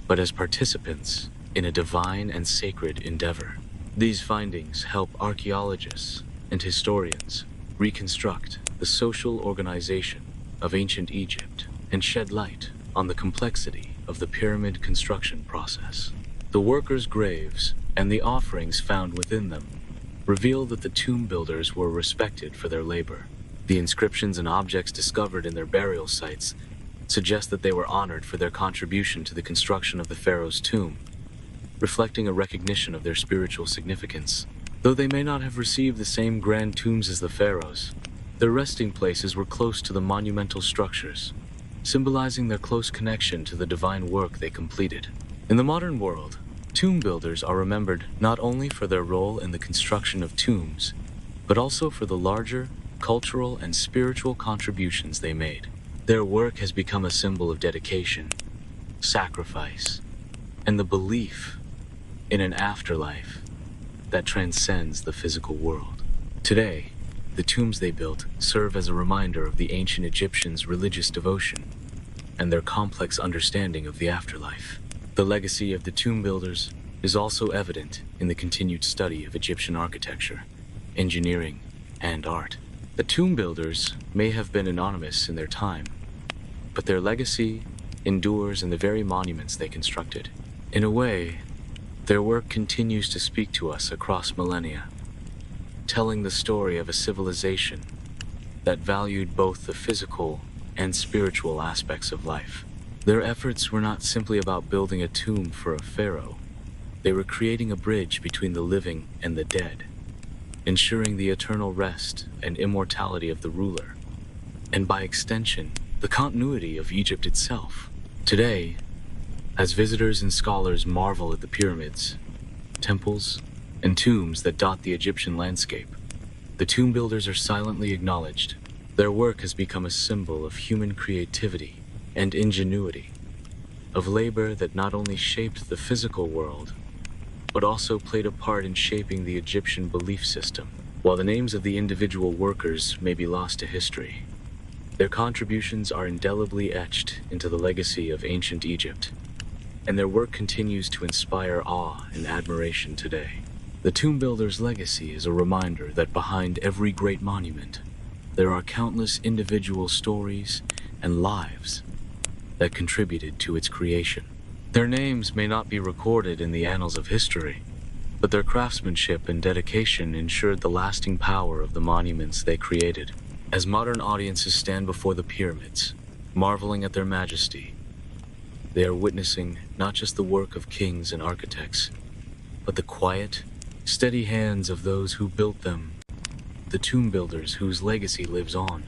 but as participants in a divine and sacred endeavor. These findings help archaeologists and historians reconstruct the social organization of ancient Egypt and shed light on the complexity of the pyramid construction process. The workers' graves and the offerings found within them reveal that the tomb builders were respected for their labor. The inscriptions and objects discovered in their burial sites suggest that they were honored for their contribution to the construction of the pharaoh's tomb, reflecting a recognition of their spiritual significance. Though they may not have received the same grand tombs as the pharaohs, their resting places were close to the monumental structures, symbolizing their close connection to the divine work they completed. In the modern world, tomb builders are remembered not only for their role in the construction of tombs, but also for the larger cultural and spiritual contributions they made. Their work has become a symbol of dedication, sacrifice, and the belief in an afterlife that transcends the physical world. Today, the tombs they built serve as a reminder of the ancient Egyptians' religious devotion and their complex understanding of the afterlife. The legacy of the tomb builders is also evident in the continued study of Egyptian architecture, engineering, and art. The tomb builders may have been anonymous in their time, but their legacy endures in the very monuments they constructed. In a way, their work continues to speak to us across millennia, telling the story of a civilization that valued both the physical and spiritual aspects of life. Their efforts were not simply about building a tomb for a pharaoh. They were creating a bridge between the living and the dead, ensuring the eternal rest and immortality of the ruler, and by extension, the continuity of Egypt itself. Today, as visitors and scholars marvel at the pyramids, temples, and tombs that dot the Egyptian landscape, the tomb builders are silently acknowledged. Their work has become a symbol of human creativity and ingenuity, of labor that not only shaped the physical world, but also played a part in shaping the Egyptian belief system. While the names of the individual workers may be lost to history, their contributions are indelibly etched into the legacy of ancient Egypt, and their work continues to inspire awe and admiration today. The tomb builder's legacy is a reminder that behind every great monument, there are countless individual stories and lives that contributed to its creation. Their names may not be recorded in the annals of history, but their craftsmanship and dedication ensured the lasting power of the monuments they created. As modern audiences stand before the pyramids, marveling at their majesty, they are witnessing not just the work of kings and architects, but the quiet, steady hands of those who built them, the tomb builders whose legacy lives on,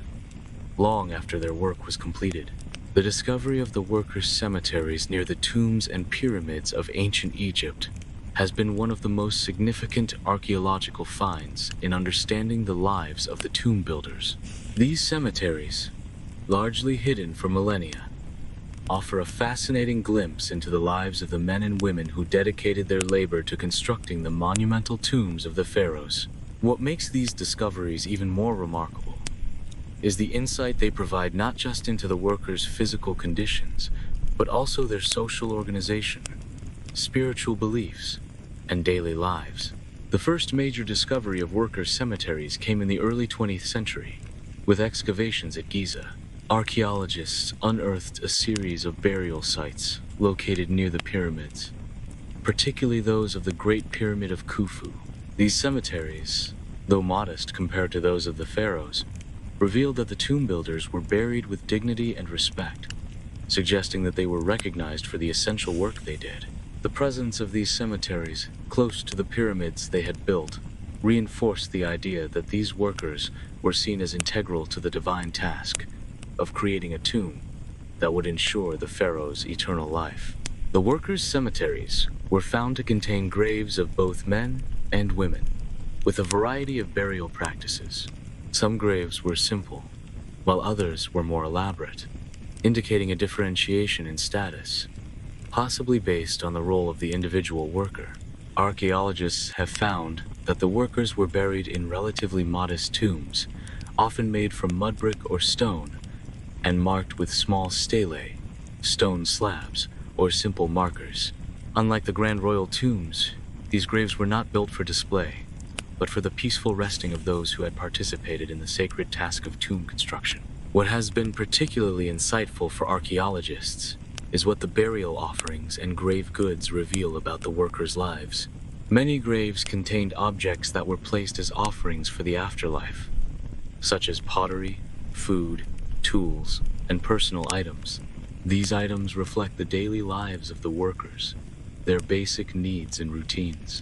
long after their work was completed. The discovery of the workers' cemeteries near the tombs and pyramids of ancient Egypt has been one of the most significant archaeological finds in understanding the lives of the tomb builders. These cemeteries, largely hidden for millennia, offer a fascinating glimpse into the lives of the men and women who dedicated their labor to constructing the monumental tombs of the pharaohs. What makes these discoveries even more remarkable is the insight they provide not just into the workers' physical conditions, but also their social organization, spiritual beliefs, and daily lives. The first major discovery of workers' cemeteries came in the early 20th century, with excavations at Giza. Archaeologists unearthed a series of burial sites located near the pyramids, particularly those of the Great Pyramid of Khufu. These cemeteries, though modest compared to those of the pharaohs, revealed that the tomb builders were buried with dignity and respect, suggesting that they were recognized for the essential work they did. The presence of these cemeteries, close to the pyramids they had built, reinforced the idea that these workers were seen as integral to the divine task of creating a tomb that would ensure the pharaoh's eternal life. The workers' cemeteries were found to contain graves of both men and women, with a variety of burial practices. Some graves were simple, while others were more elaborate, indicating a differentiation in status, possibly based on the role of the individual worker. Archaeologists have found that the workers were buried in relatively modest tombs, often made from mud brick or stone, and marked with small stelae, stone slabs, or simple markers. Unlike the grand royal tombs, these graves were not built for display, but for the peaceful resting of those who had participated in the sacred task of tomb construction. What has been particularly insightful for archaeologists is what the burial offerings and grave goods reveal about the workers' lives. Many graves contained objects that were placed as offerings for the afterlife, such as pottery, food, tools, and personal items. These items reflect the daily lives of the workers, their basic needs and routines,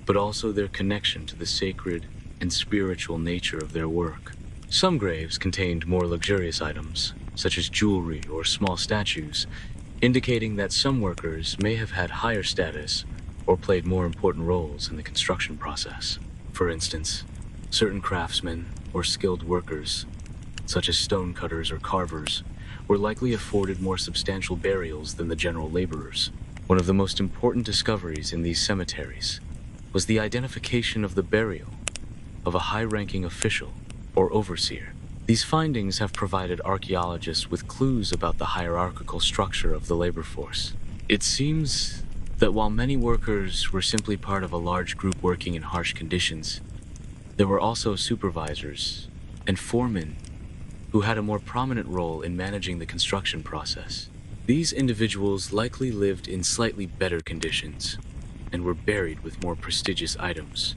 but also their connection to the sacred and spiritual nature of their work. Some graves contained more luxurious items, such as jewelry or small statues, indicating that some workers may have had higher status or played more important roles in the construction process. For instance, certain craftsmen or skilled workers, such as stonecutters or carvers, were likely afforded more substantial burials than the general laborers. One of the most important discoveries in these cemeteries was the identification of the burial of a high-ranking official or overseer. These findings have provided archaeologists with clues about the hierarchical structure of the labor force. It seems that while many workers were simply part of a large group working in harsh conditions, there were also supervisors and foremen who had a more prominent role in managing the construction process. These individuals likely lived in slightly better conditions and were buried with more prestigious items,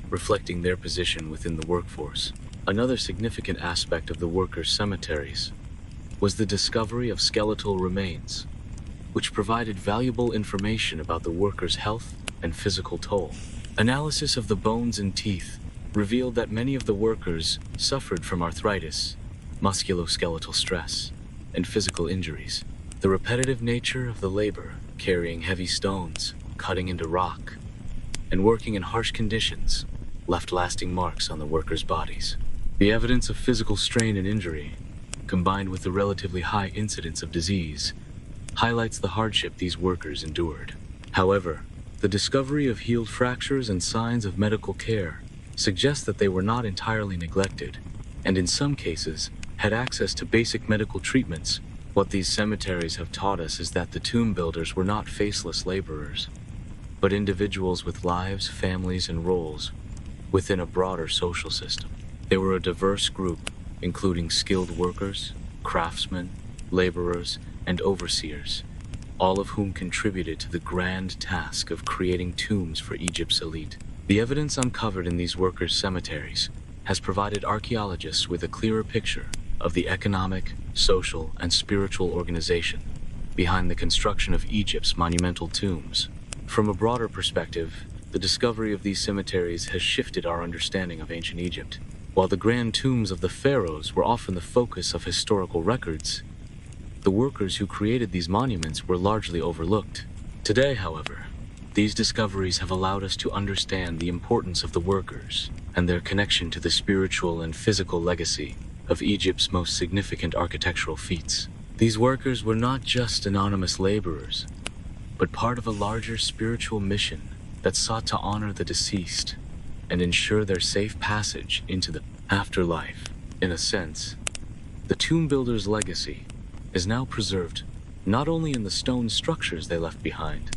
reflecting their position within the workforce. Another significant aspect of the workers' cemeteries was the discovery of skeletal remains, which provided valuable information about the workers' health and physical toll. Analysis of the bones and teeth revealed that many of the workers suffered from arthritis, musculoskeletal stress, and physical injuries. The repetitive nature of the labor, carrying heavy stones, cutting into rock, and working in harsh conditions, left lasting marks on the workers' bodies. The evidence of physical strain and injury, combined with the relatively high incidence of disease, highlights the hardship these workers endured. However, the discovery of healed fractures and signs of medical care suggests that they were not entirely neglected, and in some cases, had access to basic medical treatments. What these cemeteries have taught us is that the tomb builders were not faceless laborers, but individuals with lives, families, and roles within a broader social system. They were a diverse group, including skilled workers, craftsmen, laborers, and overseers, all of whom contributed to the grand task of creating tombs for Egypt's elite. The evidence uncovered in these workers' cemeteries has provided archaeologists with a clearer picture of the economic, social, and spiritual organization behind the construction of Egypt's monumental tombs. From a broader perspective, the discovery of these cemeteries has shifted our understanding of ancient Egypt. While the grand tombs of the pharaohs were often the focus of historical records, the workers who created these monuments were largely overlooked. Today, however, these discoveries have allowed us to understand the importance of the workers and their connection to the spiritual and physical legacy of Egypt's most significant architectural feats. These workers were not just anonymous laborers, but part of a larger spiritual mission that sought to honor the deceased and ensure their safe passage into the afterlife. In a sense, the tomb builders' legacy is now preserved not only in the stone structures they left behind,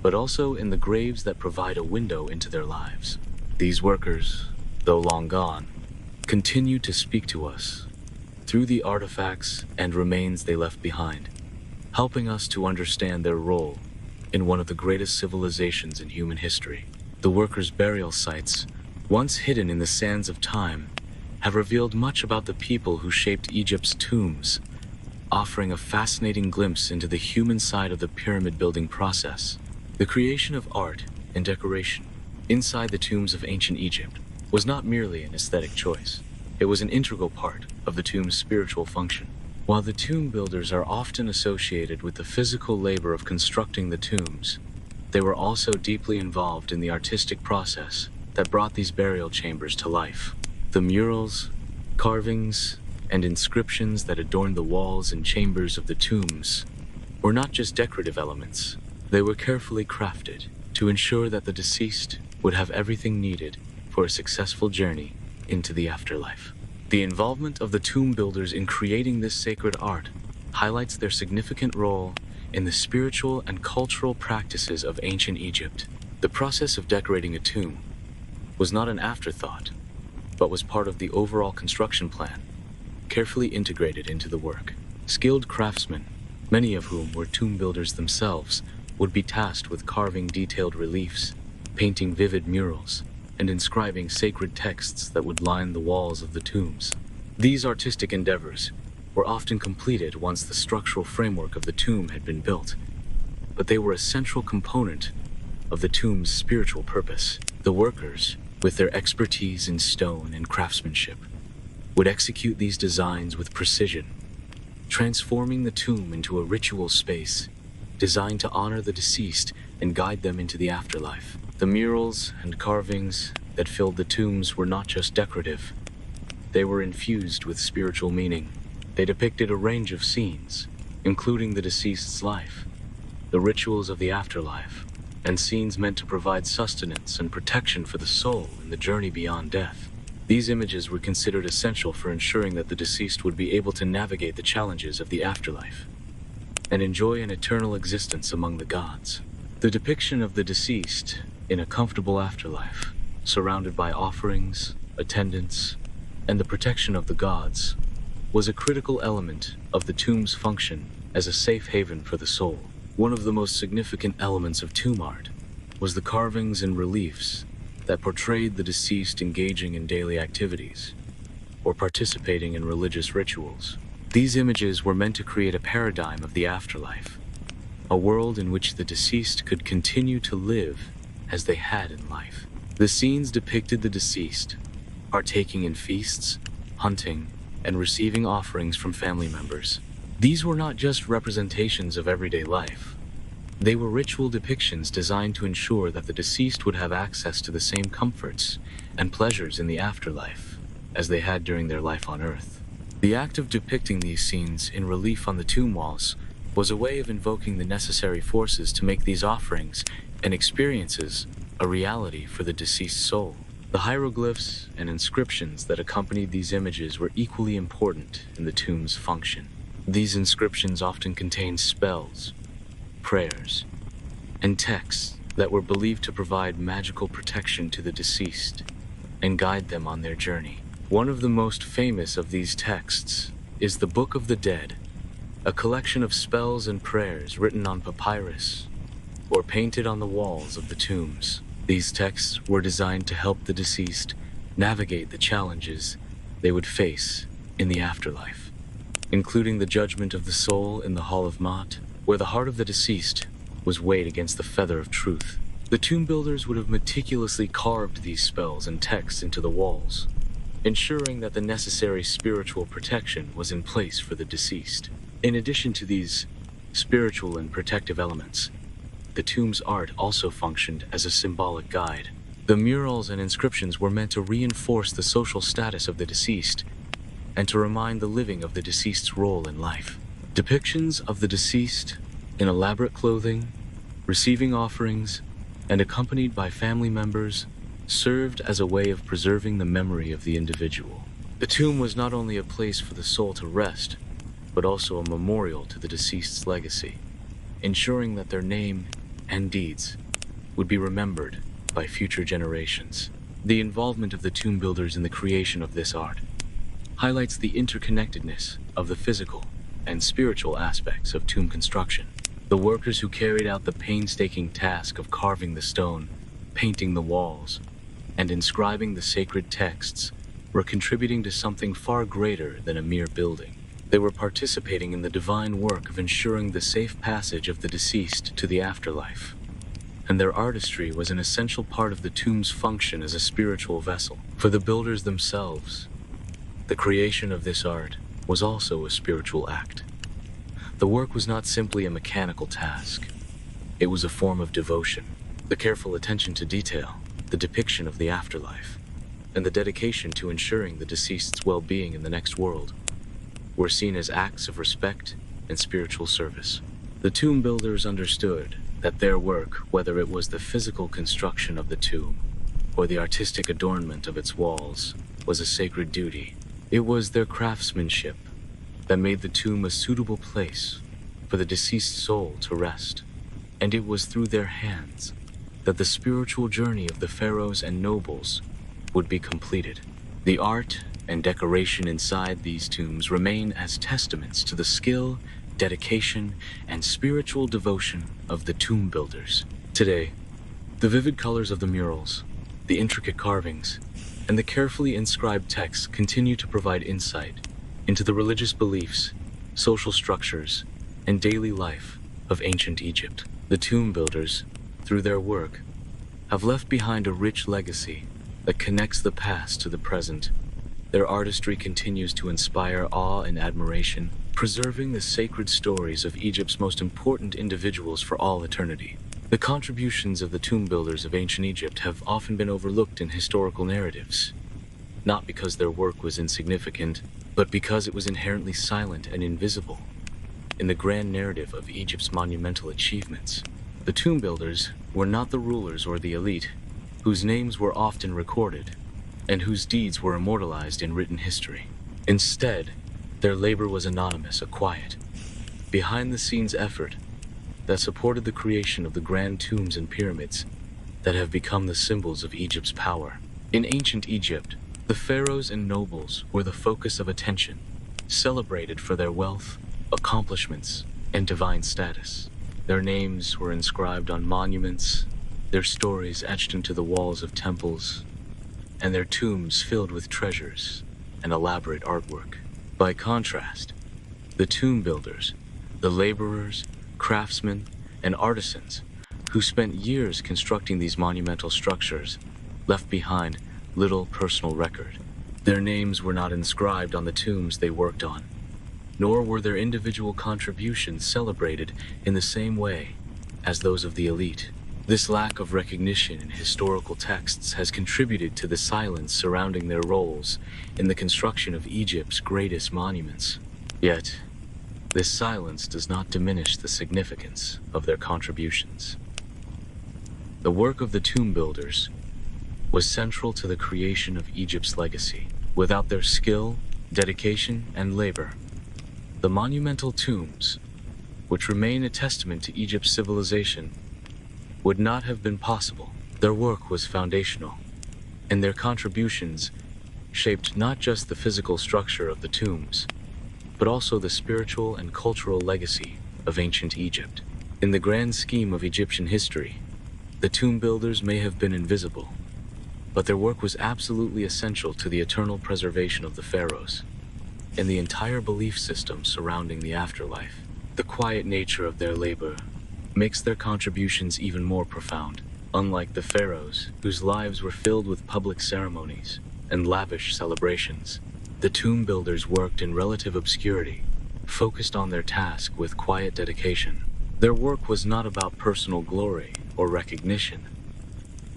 but also in the graves that provide a window into their lives. These workers, though long gone, continue to speak to us through the artifacts and remains they left behind, helping us to understand their role in one of the greatest civilizations in human history. The workers' burial sites, once hidden in the sands of time, have revealed much about the people who shaped Egypt's tombs, offering a fascinating glimpse into the human side of the pyramid-building process. The creation of art and decoration inside the tombs of ancient Egypt was not merely an aesthetic choice. It was an integral part of the tomb's spiritual function. While the tomb builders are often associated with the physical labor of constructing the tombs, they were also deeply involved in the artistic process that brought these burial chambers to life. The murals, carvings, and inscriptions that adorned the walls and chambers of the tombs were not just decorative elements. They were carefully crafted to ensure that the deceased would have everything needed for a successful journey into the afterlife. The involvement of the tomb builders in creating this sacred art highlights their significant role in the spiritual and cultural practices of ancient Egypt. The process of decorating a tomb was not an afterthought, but was part of the overall construction plan, carefully integrated into the work. Skilled craftsmen, many of whom were tomb builders themselves, would be tasked with carving detailed reliefs, painting vivid murals, and inscribing sacred texts that would line the walls of the tombs. These artistic endeavors were often completed once the structural framework of the tomb had been built, but they were a central component of the tomb's spiritual purpose. The workers, with their expertise in stone and craftsmanship, would execute these designs with precision, transforming the tomb into a ritual space designed to honor the deceased and guide them into the afterlife. The murals and carvings that filled the tombs were not just decorative. They were infused with spiritual meaning. They depicted a range of scenes, including the deceased's life, the rituals of the afterlife, and scenes meant to provide sustenance and protection for the soul in the journey beyond death. These images were considered essential for ensuring that the deceased would be able to navigate the challenges of the afterlife and enjoy an eternal existence among the gods. The depiction of the deceased in a comfortable afterlife, surrounded by offerings, attendants, and the protection of the gods, was a critical element of the tomb's function as a safe haven for the soul. One of the most significant elements of tomb art was the carvings and reliefs that portrayed the deceased engaging in daily activities or participating in religious rituals. These images were meant to create a paradigm of the afterlife, a world in which the deceased could continue to live as they had in life. The scenes depicted the deceased partaking in feasts, hunting, and receiving offerings from family members, These were not just representations of everyday life. They were ritual depictions designed to ensure that the deceased would have access to the same comforts and pleasures in the afterlife as they had during their life on Earth. The act of depicting these scenes in relief on the tomb walls was a way of invoking the necessary forces to make these offerings and experiences a reality for the deceased soul. The hieroglyphs and inscriptions that accompanied these images were equally important in the tomb's function. These inscriptions often contained spells, prayers, and texts that were believed to provide magical protection to the deceased and guide them on their journey. One of the most famous of these texts is the Book of the Dead, a collection of spells and prayers written on papyrus or painted on the walls of the tombs. These texts were designed to help the deceased navigate the challenges they would face in the afterlife, including the judgment of the soul in the Hall of Ma'at, where the heart of the deceased was weighed against the feather of truth. The tomb builders would have meticulously carved these spells and texts into the walls, ensuring that the necessary spiritual protection was in place for the deceased. In addition to these spiritual and protective elements, the tomb's art also functioned as a symbolic guide. The murals and inscriptions were meant to reinforce the social status of the deceased and to remind the living of the deceased's role in life. Depictions of the deceased in elaborate clothing, receiving offerings, and accompanied by family members served as a way of preserving the memory of the individual. The tomb was not only a place for the soul to rest, but also a memorial to the deceased's legacy, ensuring that their name and deeds would be remembered by future generations. The involvement of the tomb builders in the creation of this art highlights the interconnectedness of the physical and spiritual aspects of tomb construction. The workers who carried out the painstaking task of carving the stone, painting the walls, and inscribing the sacred texts were contributing to something far greater than a mere building. They were participating in the divine work of ensuring the safe passage of the deceased to the afterlife, and their artistry was an essential part of the tomb's function as a spiritual vessel. For the builders themselves, the creation of this art was also a spiritual act. The work was not simply a mechanical task. It was a form of devotion. The careful attention to detail, the depiction of the afterlife, and the dedication to ensuring the deceased's well-being in the next world were seen as acts of respect and spiritual service. The tomb builders understood that their work, whether it was the physical construction of the tomb or the artistic adornment of its walls, was a sacred duty. It was their craftsmanship that made the tomb a suitable place for the deceased soul to rest, and it was through their hands that the spiritual journey of the pharaohs and nobles would be completed. The art and decoration inside these tombs remain as testaments to the skill, dedication, and spiritual devotion of the tomb builders. Today, the vivid colors of the murals, the intricate carvings, and the carefully inscribed texts continue to provide insight into the religious beliefs, social structures, and daily life of ancient Egypt. The tomb builders, through their work, have left behind a rich legacy that connects the past to the present. Their artistry continues to inspire awe and admiration, preserving the sacred stories of Egypt's most important individuals for all eternity. The contributions of the tomb builders of ancient Egypt have often been overlooked in historical narratives, not because their work was insignificant, but because it was inherently silent and invisible in the grand narrative of Egypt's monumental achievements. The tomb builders were not the rulers or the elite, whose names were often recorded and whose deeds were immortalized in written history. Instead, their labor was anonymous, a quiet, behind-the-scenes effort that supported the creation of the grand tombs and pyramids that have become the symbols of Egypt's power. In ancient Egypt, the pharaohs and nobles were the focus of attention, celebrated for their wealth, accomplishments, and divine status. Their names were inscribed on monuments, their stories etched into the walls of temples, and their tombs filled with treasures and elaborate artwork. By contrast, the tomb builders, the laborers, craftsmen, and artisans who spent years constructing these monumental structures left behind little personal record. Their names were not inscribed on the tombs they worked on, nor were their individual contributions celebrated in the same way as those of the elite. This lack of recognition in historical texts has contributed to the silence surrounding their roles in the construction of Egypt's greatest monuments. Yet, this silence does not diminish the significance of their contributions. The work of the tomb builders was central to the creation of Egypt's legacy. Without their skill, dedication, and labor, the monumental tombs, which remain a testament to Egypt's civilization, would not have been possible. Their work was foundational, and their contributions shaped not just the physical structure of the tombs, but also the spiritual and cultural legacy of ancient Egypt. In the grand scheme of Egyptian history, the tomb builders may have been invisible, but their work was absolutely essential to the eternal preservation of the pharaohs and the entire belief system surrounding the afterlife. The quiet nature of their labor makes their contributions even more profound. Unlike the pharaohs, whose lives were filled with public ceremonies and lavish celebrations, the tomb builders worked in relative obscurity, focused on their task with quiet dedication. Their work was not about personal glory or recognition.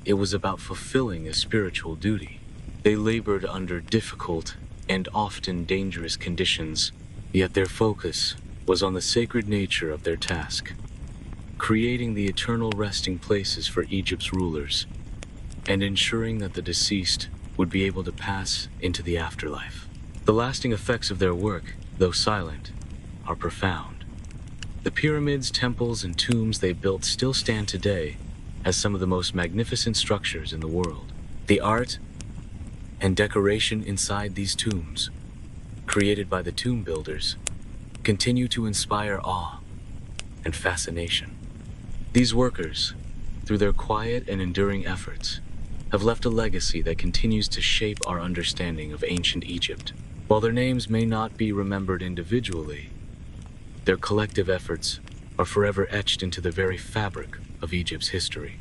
It was about fulfilling a spiritual duty. They labored under difficult and often dangerous conditions, yet their focus was on the sacred nature of their task, creating the eternal resting places for Egypt's rulers, and ensuring that the deceased would be able to pass into the afterlife. The lasting effects of their work, though silent, are profound. The pyramids, temples, and tombs they built still stand today as some of the most magnificent structures in the world. The art and decoration inside these tombs, created by the tomb builders, continue to inspire awe and fascination. These workers, through their quiet and enduring efforts, have left a legacy that continues to shape our understanding of ancient Egypt. While their names may not be remembered individually, their collective efforts are forever etched into the very fabric of Egypt's history.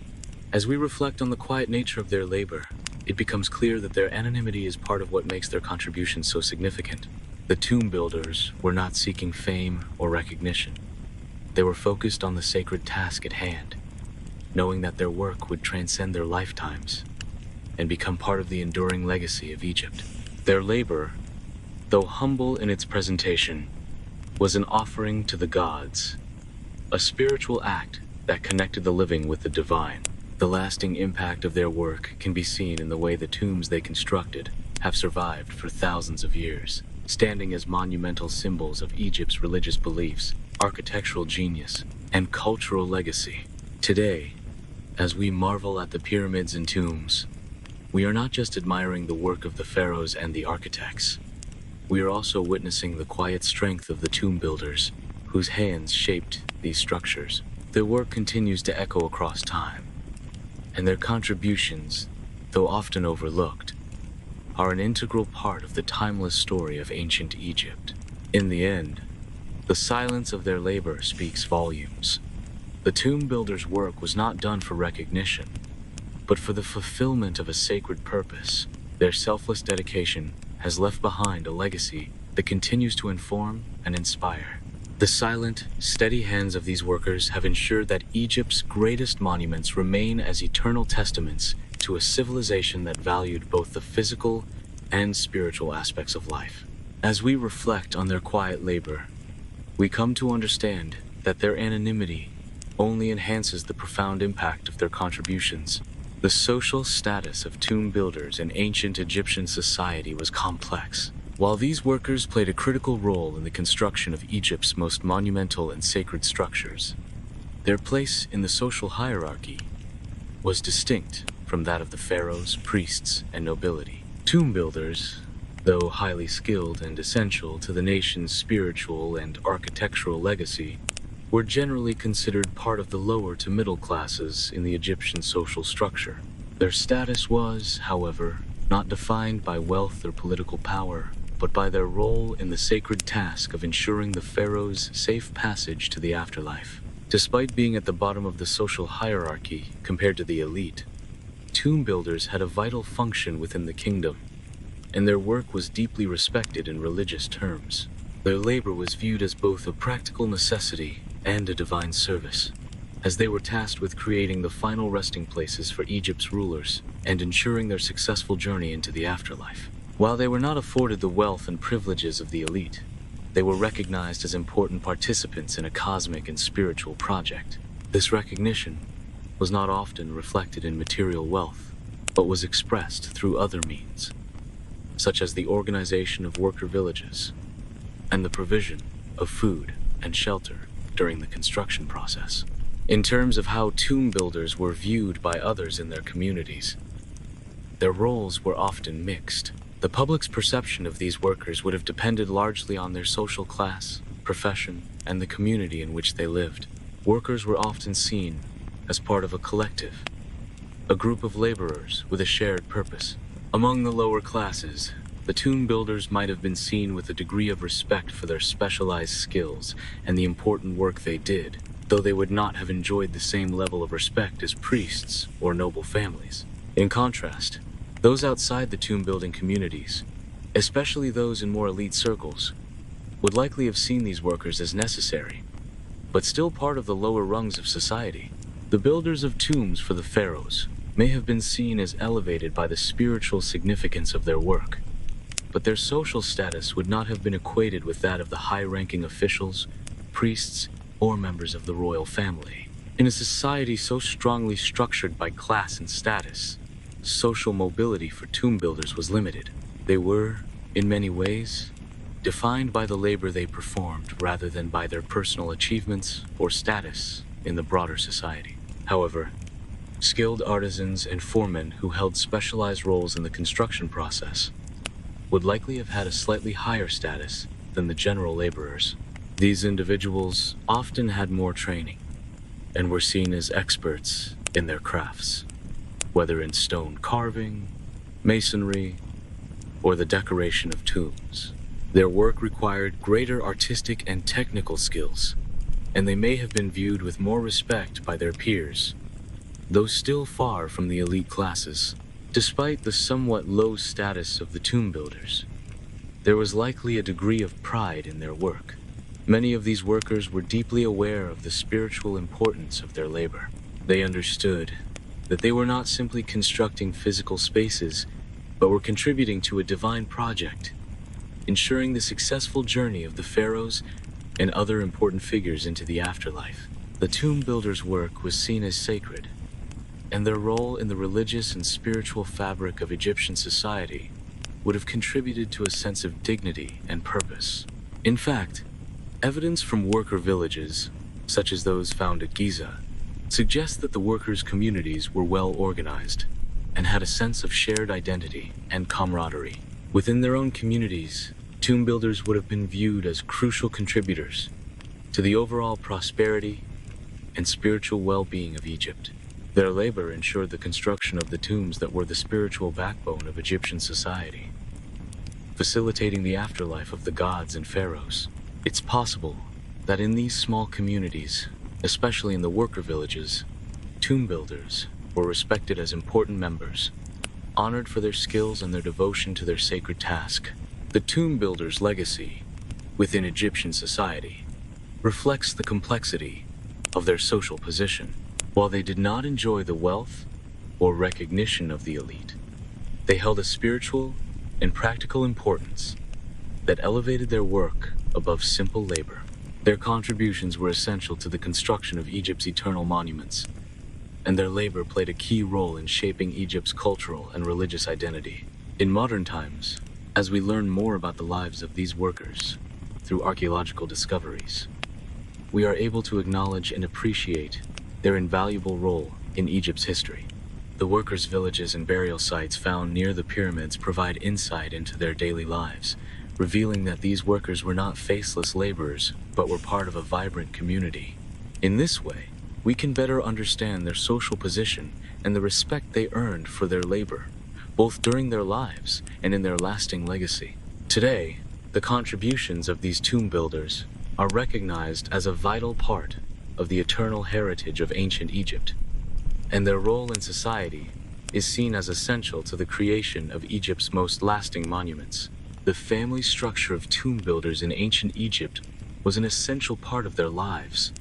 As we reflect on the quiet nature of their labor, it becomes clear that their anonymity is part of what makes their contributions so significant. The tomb builders were not seeking fame or recognition. They were focused on the sacred task at hand, knowing that their work would transcend their lifetimes and become part of the enduring legacy of Egypt. Their labor, though humble in its presentation, was an offering to the gods, a spiritual act that connected the living with the divine. The lasting impact of their work can be seen in the way the tombs they constructed have survived for thousands of years, standing as monumental symbols of Egypt's religious beliefs, architectural genius, and cultural legacy. Today, as we marvel at the pyramids and tombs, we are not just admiring the work of the pharaohs and the architects. We are also witnessing the quiet strength of the tomb builders, whose hands shaped these structures. Their work continues to echo across time, and their contributions, though often overlooked, are an integral part of the timeless story of ancient Egypt. In the end, the silence of their labor speaks volumes. The tomb builders' work was not done for recognition, but for the fulfillment of a sacred purpose. Their selfless dedication has left behind a legacy that continues to inform and inspire. The silent, steady hands of these workers have ensured that Egypt's greatest monuments remain as eternal testaments to a civilization that valued both the physical and spiritual aspects of life. As we reflect on their quiet labor, we come to understand that their anonymity only enhances the profound impact of their contributions. The social status of tomb builders in ancient Egyptian society was complex. While these workers played a critical role in the construction of Egypt's most monumental and sacred structures, their place in the social hierarchy was distinct from that of the pharaohs, priests, and nobility. Tomb builders, though highly skilled and essential to the nation's spiritual and architectural legacy, were generally considered part of the lower to middle classes in the Egyptian social structure. Their status was, however, not defined by wealth or political power, but by their role in the sacred task of ensuring the pharaoh's safe passage to the afterlife. Despite being at the bottom of the social hierarchy compared to the elite, tomb builders had a vital function within the kingdom, and their work was deeply respected in religious terms. Their labor was viewed as both a practical necessity and a divine service, as they were tasked with creating the final resting places for Egypt's rulers and ensuring their successful journey into the afterlife. While they were not afforded the wealth and privileges of the elite, they were recognized as important participants in a cosmic and spiritual project. This recognition was not often reflected in material wealth, but was expressed through other means, such as the organization of worker villages and the provision of food and shelter during the construction process. In terms of how tomb builders were viewed by others in their communities, their roles were often mixed. The public's perception of these workers would have depended largely on their social class, profession, and the community in which they lived. Workers were often seen as part of a collective, a group of laborers with a shared purpose. Among the lower classes, the tomb builders might have been seen with a degree of respect for their specialized skills and the important work they did, though they would not have enjoyed the same level of respect as priests or noble families. In contrast, those outside the tomb-building communities, especially those in more elite circles, would likely have seen these workers as necessary, but still part of the lower rungs of society. The builders of tombs for the pharaohs may have been seen as elevated by the spiritual significance of their work, but their social status would not have been equated with that of the high-ranking officials, priests, or members of the royal family. In a society so strongly structured by class and status, social mobility for tomb builders was limited. They were, in many ways, defined by the labor they performed rather than by their personal achievements or status in the broader society. However, skilled artisans and foremen who held specialized roles in the construction process would likely have had a slightly higher status than the general laborers. These individuals often had more training and were seen as experts in their crafts, whether in stone carving, masonry, or the decoration of tombs. Their work required greater artistic and technical skills, and they may have been viewed with more respect by their peers, though still far from the elite classes. Despite the somewhat low status of the tomb builders, there was likely a degree of pride in their work. Many of these workers were deeply aware of the spiritual importance of their labor. They understood that they were not simply constructing physical spaces, but were contributing to a divine project, ensuring the successful journey of the pharaohs and other important figures into the afterlife. The tomb builders' work was seen as sacred, and their role in the religious and spiritual fabric of Egyptian society would have contributed to a sense of dignity and purpose. In fact, evidence from worker villages, such as those found at Giza, suggests that the workers' communities were well organized and had a sense of shared identity and camaraderie. Within their own communities, tomb builders would have been viewed as crucial contributors to the overall prosperity and spiritual well-being of Egypt. Their labor ensured the construction of the tombs that were the spiritual backbone of Egyptian society, facilitating the afterlife of the gods and pharaohs. It's possible that in these small communities, especially in the worker villages, tomb builders were respected as important members, honored for their skills and their devotion to their sacred task. The tomb builder's legacy within Egyptian society reflects the complexity of their social position. While they did not enjoy the wealth or recognition of the elite, they held a spiritual and practical importance that elevated their work above simple labor. Their contributions were essential to the construction of Egypt's eternal monuments, and their labor played a key role in shaping Egypt's cultural and religious identity. In modern times, as we learn more about the lives of these workers through archaeological discoveries, we are able to acknowledge and appreciate their invaluable role in Egypt's history. The workers' villages and burial sites found near the pyramids provide insight into their daily lives, revealing that these workers were not faceless laborers, but were part of a vibrant community. In this way, we can better understand their social position and the respect they earned for their labor, both during their lives and in their lasting legacy. Today, the contributions of these tomb builders are recognized as a vital part of the eternal heritage of ancient Egypt, and their role in society is seen as essential to the creation of Egypt's most lasting monuments. The family structure of tomb builders in ancient Egypt was an essential part of their lives,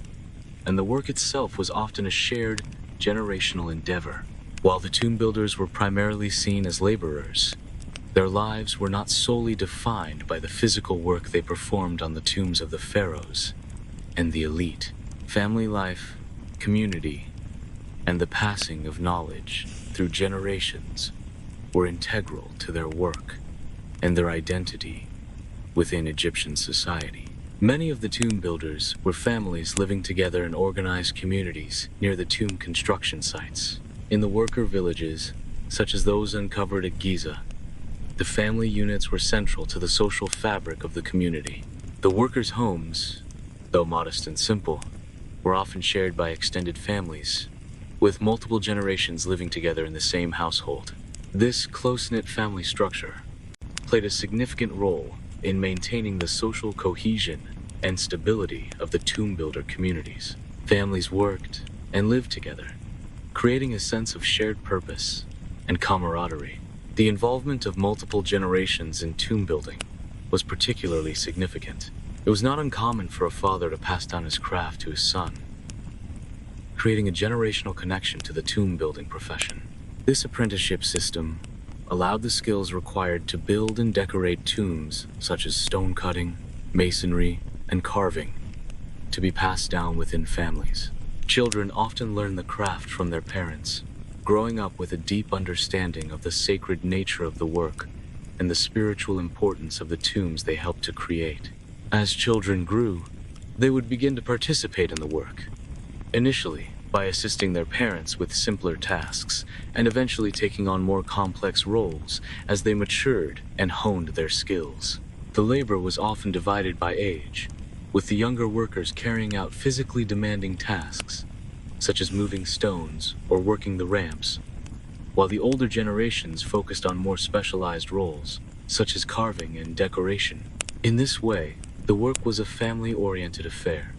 and the work itself was often a shared, generational endeavor. While the tomb builders were primarily seen as laborers, their lives were not solely defined by the physical work they performed on the tombs of the pharaohs and the elite. Family life, community, and the passing of knowledge through generations were integral to their work and their identity within Egyptian society. Many of the tomb builders were families living together in organized communities near the tomb construction sites. In the worker villages, such as those uncovered at Giza, the family units were central to the social fabric of the community. The workers' homes, though modest and simple, were often shared by extended families, with multiple generations living together in the same household. This close-knit family structure played a significant role in maintaining the social cohesion and stability of the tomb builder communities. Families worked and lived together, creating a sense of shared purpose and camaraderie. The involvement of multiple generations in tomb building was particularly significant. It was not uncommon for a father to pass down his craft to his son, creating a generational connection to the tomb building profession. This apprenticeship system allowed the skills required to build and decorate tombs, such as stone cutting, masonry, and carving, to be passed down within families. Children often learn the craft from their parents, growing up with a deep understanding of the sacred nature of the work and the spiritual importance of the tombs they helped to create. As children grew, they would begin to participate in the work, initially by assisting their parents with simpler tasks, and eventually taking on more complex roles as they matured and honed their skills. The labor was often divided by age, with the younger workers carrying out physically demanding tasks, such as moving stones or working the ramps, while the older generations focused on more specialized roles, such as carving and decoration. In this way, the work was a family-oriented affair,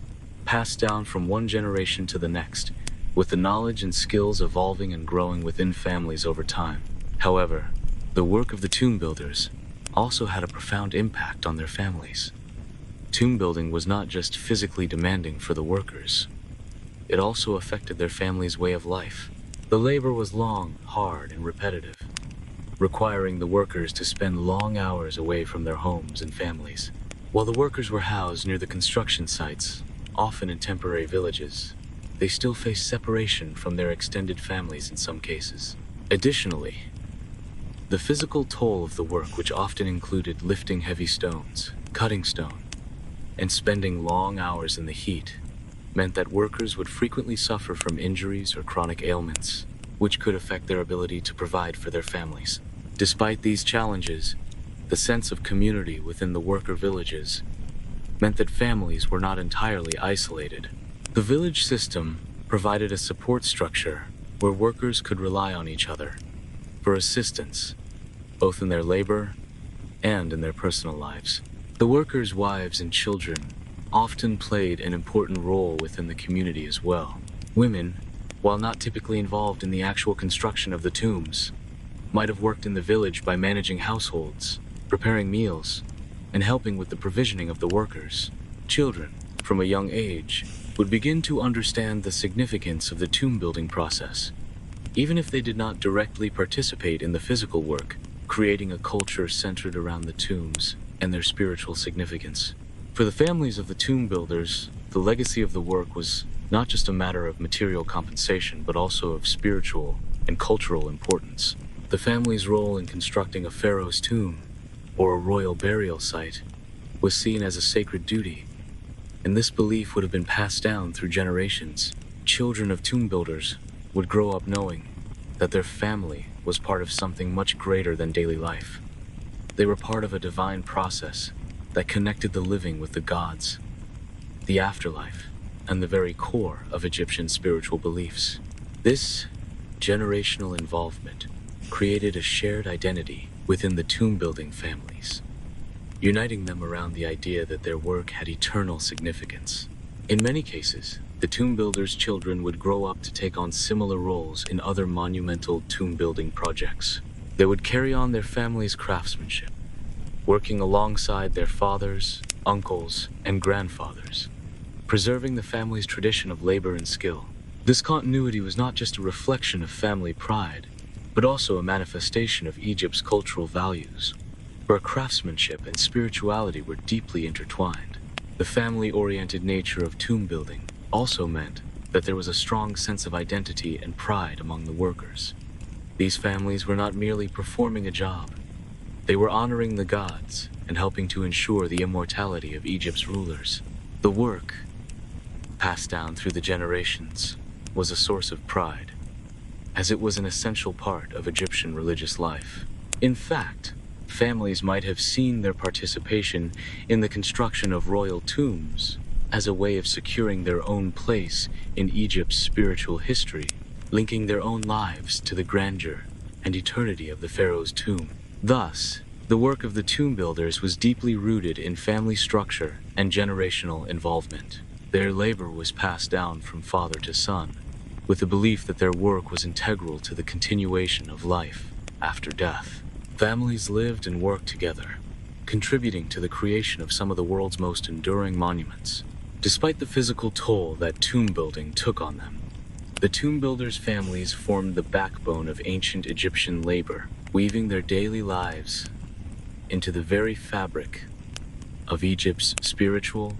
passed down from one generation to the next, with the knowledge and skills evolving and growing within families over time. However, the work of the tomb builders also had a profound impact on their families. Tomb building was not just physically demanding for the workers. It also affected their family's way of life. The labor was long, hard, and repetitive, requiring the workers to spend long hours away from their homes and families. While the workers were housed near the construction sites, often in temporary villages, they still faced separation from their extended families in some cases. Additionally, the physical toll of the work, which often included lifting heavy stones, cutting stone, and spending long hours in the heat, meant that workers would frequently suffer from injuries or chronic ailments, which could affect their ability to provide for their families. Despite these challenges, the sense of community within the worker villages meant that families were not entirely isolated. The village system provided a support structure where workers could rely on each other for assistance, both in their labor and in their personal lives. The workers' wives and children often played an important role within the community as well. Women, while not typically involved in the actual construction of the tombs, might have worked in the village by managing households, preparing meals, and helping with the provisioning of the workers. Children, from a young age, would begin to understand the significance of the tomb building process, even if they did not directly participate in the physical work, creating a culture centered around the tombs and their spiritual significance. For the families of the tomb builders, the legacy of the work was not just a matter of material compensation, but also of spiritual and cultural importance. The family's role in constructing a pharaoh's tomb, or a royal burial site, was seen as a sacred duty, and this belief would have been passed down through generations. Children of tomb builders would grow up knowing that their family was part of something much greater than daily life. They were part of a divine process that connected the living with the gods, the afterlife, and the very core of Egyptian spiritual beliefs. This generational involvement created a shared identity within the tomb-building families, uniting them around the idea that their work had eternal significance. In many cases, the tomb builders' children would grow up to take on similar roles in other monumental tomb-building projects. They would carry on their family's craftsmanship, working alongside their fathers, uncles, and grandfathers, preserving the family's tradition of labor and skill. This continuity was not just a reflection of family pride, but also a manifestation of Egypt's cultural values, where craftsmanship and spirituality were deeply intertwined. The family-oriented nature of tomb building also meant that there was a strong sense of identity and pride among the workers. These families were not merely performing a job. They were honoring the gods and helping to ensure the immortality of Egypt's rulers. The work, passed down through the generations, was a source of pride, as it was an essential part of Egyptian religious life. In fact, families might have seen their participation in the construction of royal tombs as a way of securing their own place in Egypt's spiritual history, linking their own lives to the grandeur and eternity of the pharaoh's tomb. Thus, the work of the tomb builders was deeply rooted in family structure and generational involvement. Their labor was passed down from father to son, with the belief that their work was integral to the continuation of life after death. Families lived and worked together, contributing to the creation of some of the world's most enduring monuments. Despite the physical toll that tomb building took on them, the tomb builders' families formed the backbone of ancient Egyptian labor, weaving their daily lives into the very fabric of Egypt's spiritual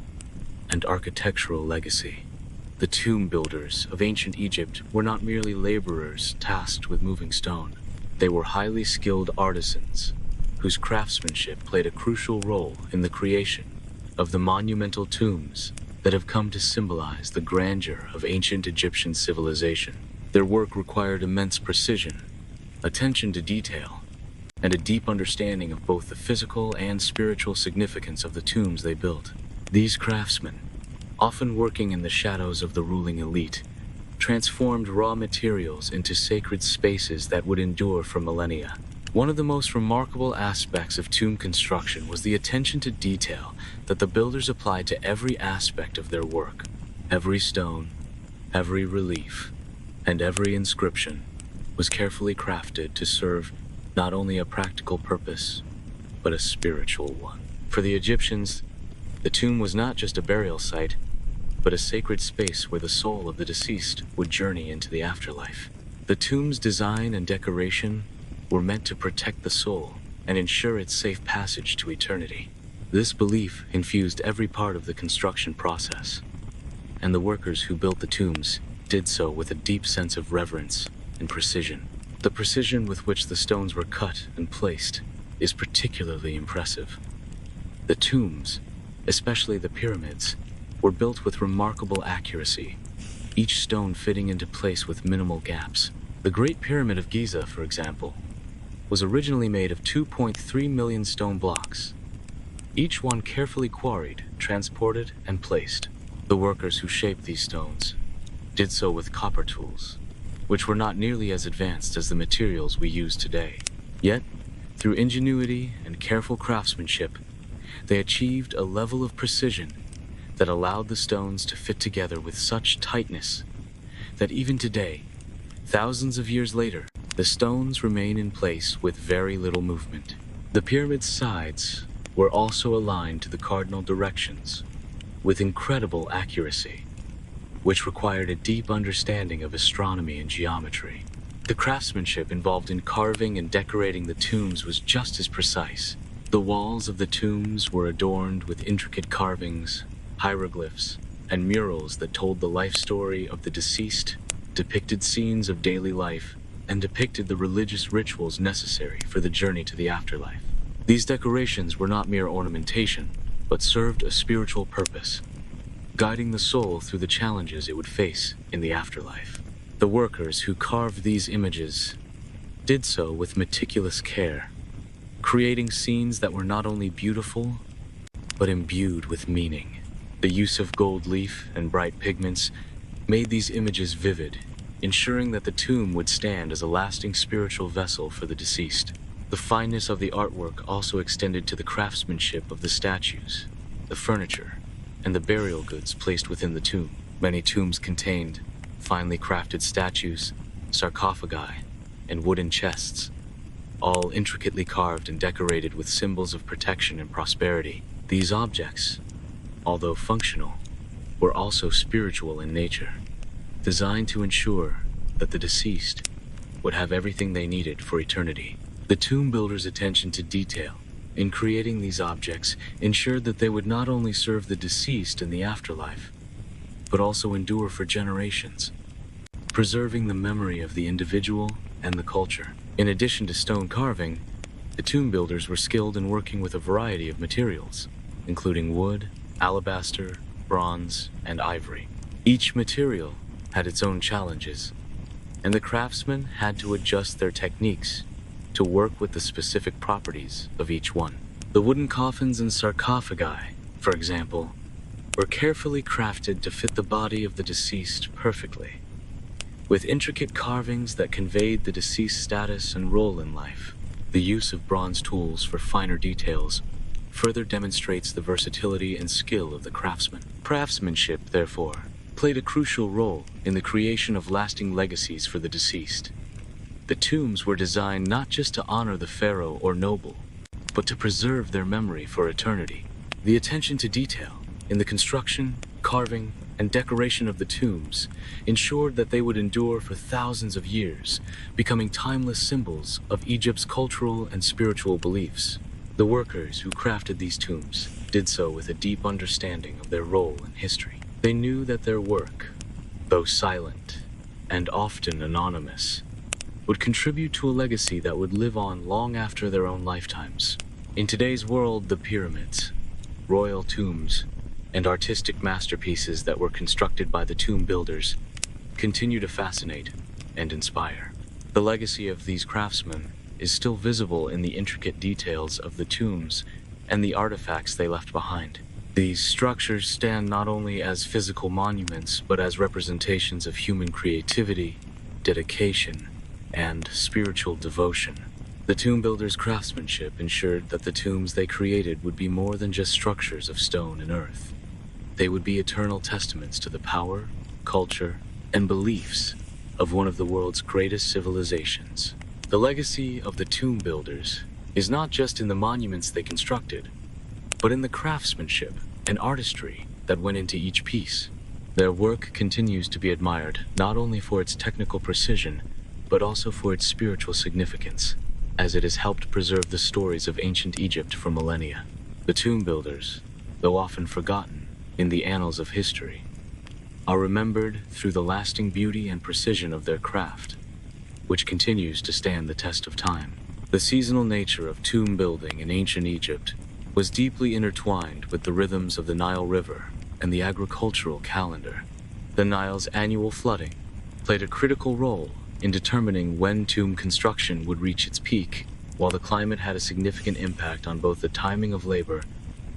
and architectural legacy. The tomb builders of ancient Egypt were not merely laborers tasked with moving stone. They were highly skilled artisans whose craftsmanship played a crucial role in the creation of the monumental tombs that have come to symbolize the grandeur of ancient Egyptian civilization. Their work required immense precision, attention to detail, and a deep understanding of both the physical and spiritual significance of the tombs they built. These craftsmen, often working in the shadows of the ruling elite, transformed raw materials into sacred spaces that would endure for millennia. One of the most remarkable aspects of tomb construction was the attention to detail that the builders applied to every aspect of their work. Every stone, every relief, and every inscription was carefully crafted to serve not only a practical purpose, but a spiritual one. For the Egyptians, the tomb was not just a burial site, but a sacred space where the soul of the deceased would journey into the afterlife. The tomb's design and decoration were meant to protect the soul and ensure its safe passage to eternity. This belief infused every part of the construction process, and the workers who built the tombs did so with a deep sense of reverence and precision. The precision with which the stones were cut and placed is particularly impressive. The tombs, especially the pyramids, were built with remarkable accuracy, each stone fitting into place with minimal gaps. The Great Pyramid of Giza, for example, was originally made of 2.3 million stone blocks, each one carefully quarried, transported, and placed. The workers who shaped these stones did so with copper tools, which were not nearly as advanced as the materials we use today. Yet, through ingenuity and careful craftsmanship, they achieved a level of precision that allowed the stones to fit together with such tightness that even today, thousands of years later, the stones remain in place with very little movement. The pyramid's sides were also aligned to the cardinal directions with incredible accuracy, which required a deep understanding of astronomy and geometry. The craftsmanship involved in carving and decorating the tombs was just as precise. The walls of the tombs were adorned with intricate carvings, hieroglyphs, and murals that told the life story of the deceased, depicted scenes of daily life, and depicted the religious rituals necessary for the journey to the afterlife. These decorations were not mere ornamentation, but served a spiritual purpose, guiding the soul through the challenges it would face in the afterlife. The workers who carved these images did so with meticulous care, creating scenes that were not only beautiful, but imbued with meaning. The use of gold leaf and bright pigments made these images vivid, ensuring that the tomb would stand as a lasting spiritual vessel for the deceased. The fineness of the artwork also extended to the craftsmanship of the statues, the furniture, and the burial goods placed within the tomb. Many tombs contained finely crafted statues, sarcophagi, and wooden chests, all intricately carved and decorated with symbols of protection and prosperity. These objects, although functional, were also spiritual in nature, designed to ensure that the deceased would have everything they needed for eternity. The tomb builders' attention to detail in creating these objects ensured that they would not only serve the deceased in the afterlife, but also endure for generations, preserving the memory of the individual and the culture. In addition to stone carving, the tomb builders were skilled in working with a variety of materials, including wood, alabaster, bronze, and ivory. Each material had its own challenges, and the craftsmen had to adjust their techniques to work with the specific properties of each one. The wooden coffins and sarcophagi, for example, were carefully crafted to fit the body of the deceased perfectly, with intricate carvings that conveyed the deceased's status and role in life. The use of bronze tools for finer details further demonstrates the versatility and skill of the craftsman. Craftsmanship, therefore, played a crucial role in the creation of lasting legacies for the deceased. The tombs were designed not just to honor the pharaoh or noble, but to preserve their memory for eternity. The attention to detail in the construction, carving, and decoration of the tombs ensured that they would endure for thousands of years, becoming timeless symbols of Egypt's cultural and spiritual beliefs. The workers who crafted these tombs did so with a deep understanding of their role in history. They knew that their work, though silent and often anonymous, would contribute to a legacy that would live on long after their own lifetimes. In today's world, the pyramids, royal tombs, and artistic masterpieces that were constructed by the tomb builders continue to fascinate and inspire. The legacy of these craftsmen is still visible in the intricate details of the tombs and the artifacts they left behind. These structures stand not only as physical monuments, but as representations of human creativity, dedication, and spiritual devotion. The tomb builders' craftsmanship ensured that the tombs they created would be more than just structures of stone and earth. They would be eternal testaments to the power, culture, and beliefs of one of the world's greatest civilizations. The legacy of the tomb builders is not just in the monuments they constructed, but in the craftsmanship and artistry that went into each piece. Their work continues to be admired not only for its technical precision, but also for its spiritual significance, as it has helped preserve the stories of ancient Egypt for millennia. The tomb builders, though often forgotten in the annals of history, are remembered through the lasting beauty and precision of their craft, which continues to stand the test of time. The seasonal nature of tomb building in ancient Egypt was deeply intertwined with the rhythms of the Nile River and the agricultural calendar. The Nile's annual flooding played a critical role in determining when tomb construction would reach its peak, while the climate had a significant impact on both the timing of labor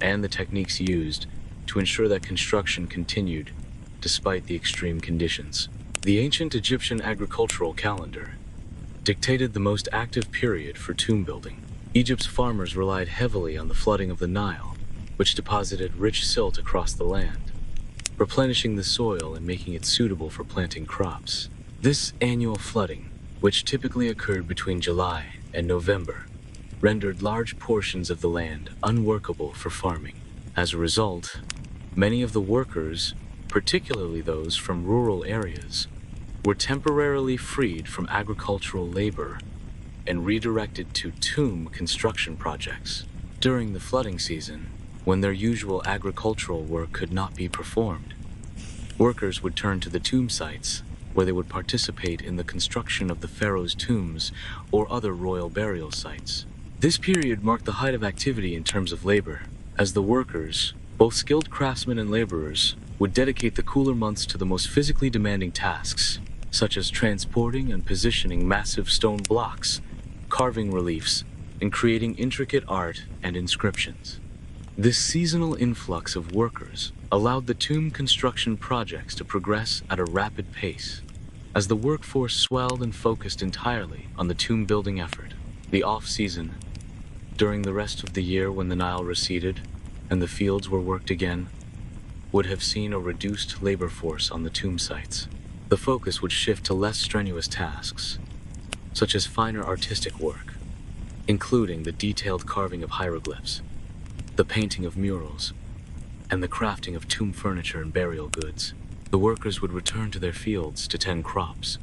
and the techniques used to ensure that construction continued despite the extreme conditions. The ancient Egyptian agricultural calendar dictated the most active period for tomb building. Egypt's farmers relied heavily on the flooding of the Nile, which deposited rich silt across the land, replenishing the soil and making it suitable for planting crops. This annual flooding, which typically occurred between July and November, rendered large portions of the land unworkable for farming. As a result, many of the workers, particularly those from rural areas, were temporarily freed from agricultural labor and redirected to tomb construction projects. During the flooding season, when their usual agricultural work could not be performed, workers would turn to the tomb sites, where they would participate in the construction of the pharaoh's tombs or other royal burial sites. This period marked the height of activity in terms of labor, as the workers, both skilled craftsmen and laborers, would dedicate the cooler months to the most physically demanding tasks, such as transporting and positioning massive stone blocks, carving reliefs, and creating intricate art and inscriptions. This seasonal influx of workers allowed the tomb construction projects to progress at a rapid pace, as the workforce swelled and focused entirely on the tomb building effort. The off-season, during the rest of the year when the Nile receded and the fields were worked again, would have seen a reduced labor force on the tomb sites. The focus would shift to less strenuous tasks, such as finer artistic work, including the detailed carving of hieroglyphs, the painting of murals, and the crafting of tomb furniture and burial goods. The workers would return to their fields to tend crops,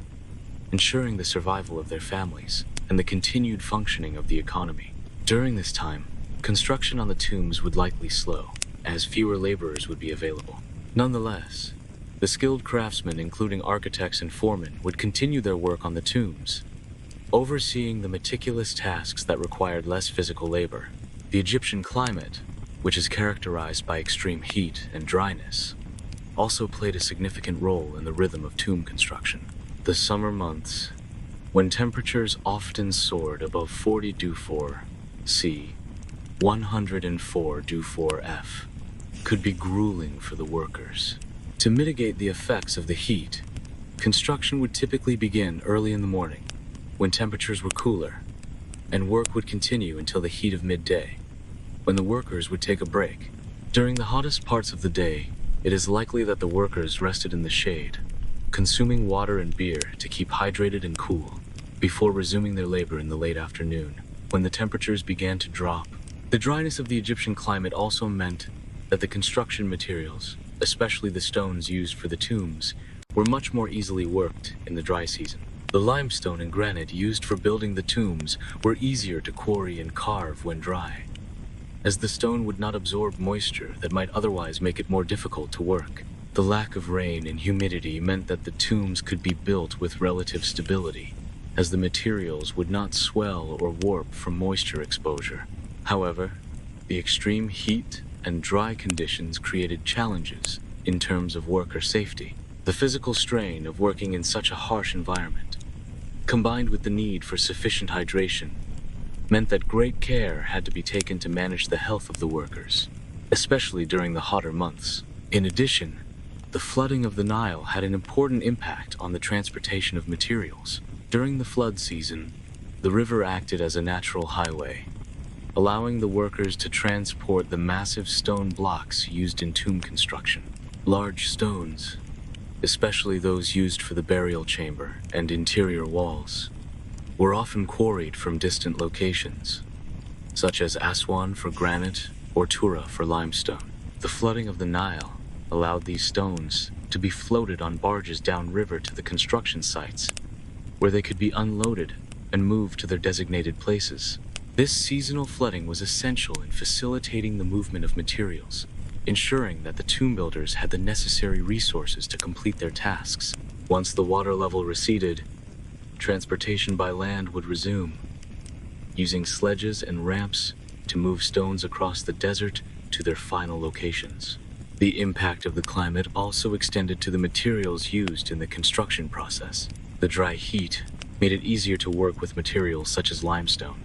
ensuring the survival of their families and the continued functioning of the economy. During this time, construction on the tombs would likely slow, as fewer laborers would be available. Nonetheless, the skilled craftsmen, including architects and foremen, would continue their work on the tombs, overseeing the meticulous tasks that required less physical labor. The Egyptian climate, which is characterized by extreme heat and dryness, also played a significant role in the rhythm of tomb construction. The summer months, when temperatures often soared above 40 Dufour C, 104 Dufour F, could be grueling for the workers. To mitigate the effects of the heat, construction would typically begin early in the morning, when temperatures were cooler, and work would continue until the heat of midday, when the workers would take a break. During the hottest parts of the day, it is likely that the workers rested in the shade, consuming water and beer to keep hydrated and cool, before resuming their labor in the late afternoon, when the temperatures began to drop. The dryness of the Egyptian climate also meant that the construction materials, especially the stones used for the tombs, were much more easily worked in the dry season. The limestone and granite used for building the tombs were easier to quarry and carve when dry, as the stone would not absorb moisture that might otherwise make it more difficult to work. The lack of rain and humidity meant that the tombs could be built with relative stability, as the materials would not swell or warp from moisture exposure. However, the extreme heat and dry conditions created challenges in terms of worker safety. The physical strain of working in such a harsh environment, combined with the need for sufficient hydration, meant that great care had to be taken to manage the health of the workers, especially during the hotter months. In addition, the flooding of the Nile had an important impact on the transportation of materials. During the flood season, the river acted as a natural highway, allowing the workers to transport the massive stone blocks used in tomb construction. Large stones, especially those used for the burial chamber and interior walls, were often quarried from distant locations, such as Aswan for granite or Tura for limestone. The flooding of the Nile allowed these stones to be floated on barges downriver to the construction sites, where they could be unloaded and moved to their designated places. This seasonal flooding was essential in facilitating the movement of materials, ensuring that the tomb builders had the necessary resources to complete their tasks. Once the water level receded, transportation by land would resume, using sledges and ramps to move stones across the desert to their final locations. The impact of the climate also extended to the materials used in the construction process. The dry heat made it easier to work with materials such as limestone,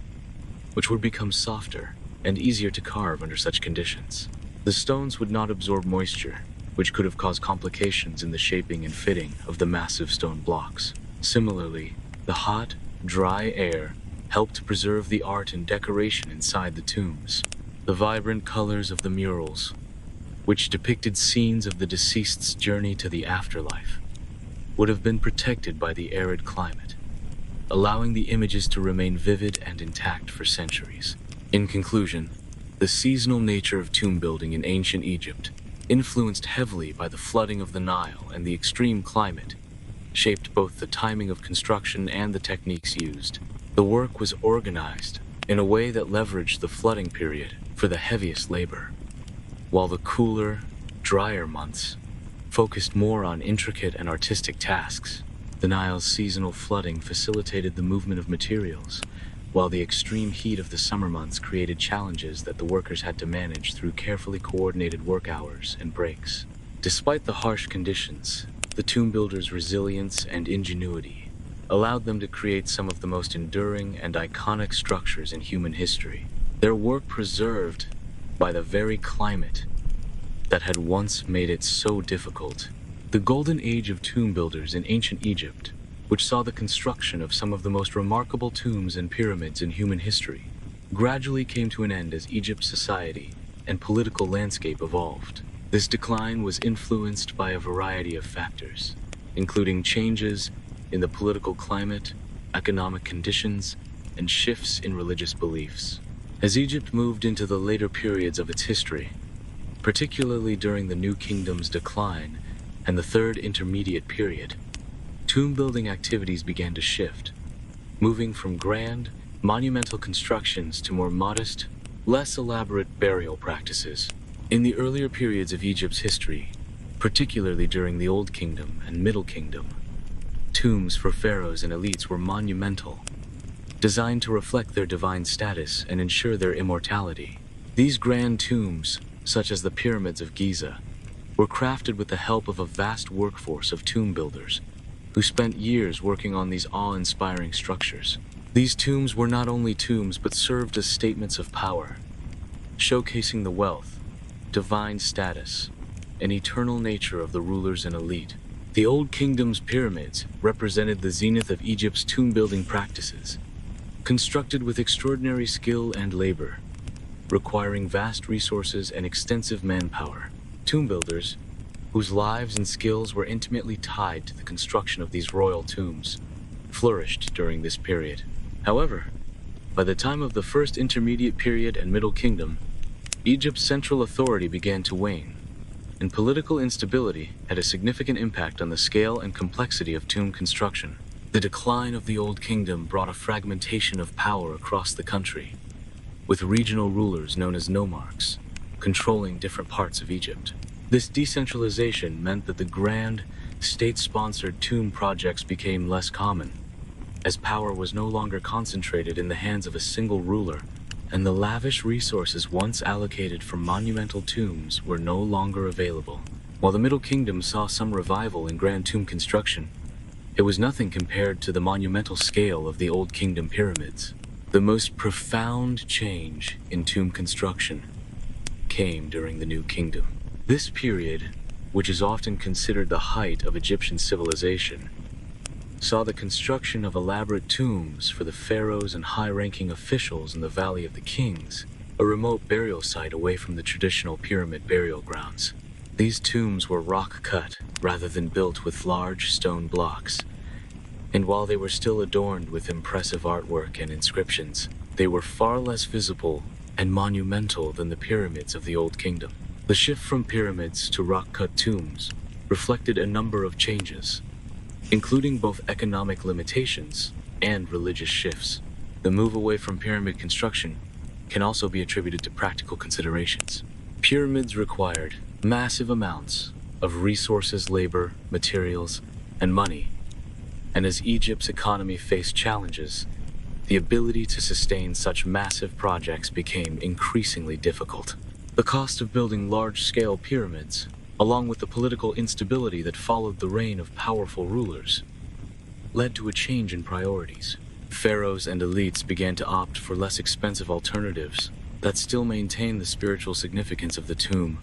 which would become softer and easier to carve under such conditions. The stones would not absorb moisture, which could have caused complications in the shaping and fitting of the massive stone blocks. Similarly, the hot, dry air helped preserve the art and decoration inside the tombs. The vibrant colors of the murals, which depicted scenes of the deceased's journey to the afterlife, would have been protected by the arid climate, allowing the images to remain vivid and intact for centuries. In conclusion, the seasonal nature of tomb building in ancient Egypt, influenced heavily by the flooding of the Nile and the extreme climate, shaped both the timing of construction and the techniques used. The work was organized in a way that leveraged the flooding period for the heaviest labor, while the cooler, drier months focused more on intricate and artistic tasks. The Nile's seasonal flooding facilitated the movement of materials, while the extreme heat of the summer months created challenges that the workers had to manage through carefully coordinated work hours and breaks. Despite the harsh conditions, the tomb builders' resilience and ingenuity allowed them to create some of the most enduring and iconic structures in human history. Their work preserved by the very climate that had once made it so difficult. The golden age of tomb builders in ancient Egypt, which saw the construction of some of the most remarkable tombs and pyramids in human history, gradually came to an end as Egypt's society and political landscape evolved. This decline was influenced by a variety of factors, including changes in the political climate, economic conditions, and shifts in religious beliefs. As Egypt moved into the later periods of its history, particularly during the New Kingdom's decline and the Third Intermediate Period, tomb-building activities began to shift, moving from grand, monumental constructions to more modest, less elaborate burial practices. In the earlier periods of Egypt's history, particularly during the Old Kingdom and Middle Kingdom, tombs for pharaohs and elites were monumental, designed to reflect their divine status and ensure their immortality. These grand tombs, such as the pyramids of Giza, were crafted with the help of a vast workforce of tomb builders who spent years working on these awe-inspiring structures. These tombs were not only tombs but served as statements of power, showcasing the wealth, divine status, and eternal nature of the rulers and elite. The Old Kingdom's pyramids represented the zenith of Egypt's tomb-building practices, constructed with extraordinary skill and labor, requiring vast resources and extensive manpower. Tomb builders, whose lives and skills were intimately tied to the construction of these royal tombs, flourished during this period. However, by the time of the First Intermediate Period and Middle Kingdom, Egypt's central authority began to wane, and political instability had a significant impact on the scale and complexity of tomb construction. The decline of the Old Kingdom brought a fragmentation of power across the country, with regional rulers known as nomarchs controlling different parts of Egypt. This decentralization meant that the grand, state-sponsored tomb projects became less common, as power was no longer concentrated in the hands of a single ruler, and the lavish resources once allocated for monumental tombs were no longer available. While the Middle Kingdom saw some revival in grand tomb construction, it was nothing compared to the monumental scale of the Old Kingdom pyramids. The most profound change in tomb construction came during the New Kingdom. This period, which is often considered the height of Egyptian civilization, saw the construction of elaborate tombs for the pharaohs and high-ranking officials in the Valley of the Kings, a remote burial site away from the traditional pyramid burial grounds. These tombs were rock-cut rather than built with large stone blocks, and while they were still adorned with impressive artwork and inscriptions, they were far less visible and monumental than the pyramids of the Old Kingdom. The shift from pyramids to rock-cut tombs reflected a number of changes, including both economic limitations and religious shifts. The move away from pyramid construction can also be attributed to practical considerations. Pyramids required massive amounts of resources, labor, materials, and money, and as Egypt's economy faced challenges, the ability to sustain such massive projects became increasingly difficult. The cost of building large-scale pyramids, along with the political instability that followed the reign of powerful rulers, led to a change in priorities. Pharaohs and elites began to opt for less expensive alternatives that still maintained the spiritual significance of the tomb,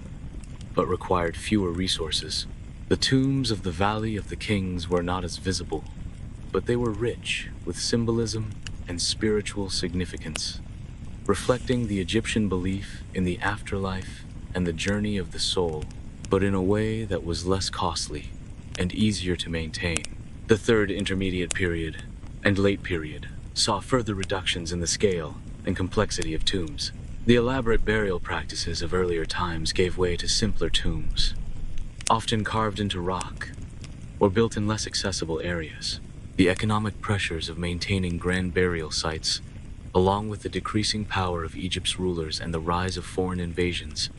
but required fewer resources. The tombs of the Valley of the Kings were not as visible, but they were rich with symbolism and spiritual significance, reflecting the Egyptian belief in the afterlife and the journey of the soul, but in a way that was less costly and easier to maintain. The Third Intermediate Period and Late Period saw further reductions in the scale and complexity of tombs. The elaborate burial practices of earlier times gave way to simpler tombs, often carved into rock or built in less accessible areas. The economic pressures of maintaining grand burial sites, along with the decreasing power of Egypt's rulers and the rise of foreign invasions,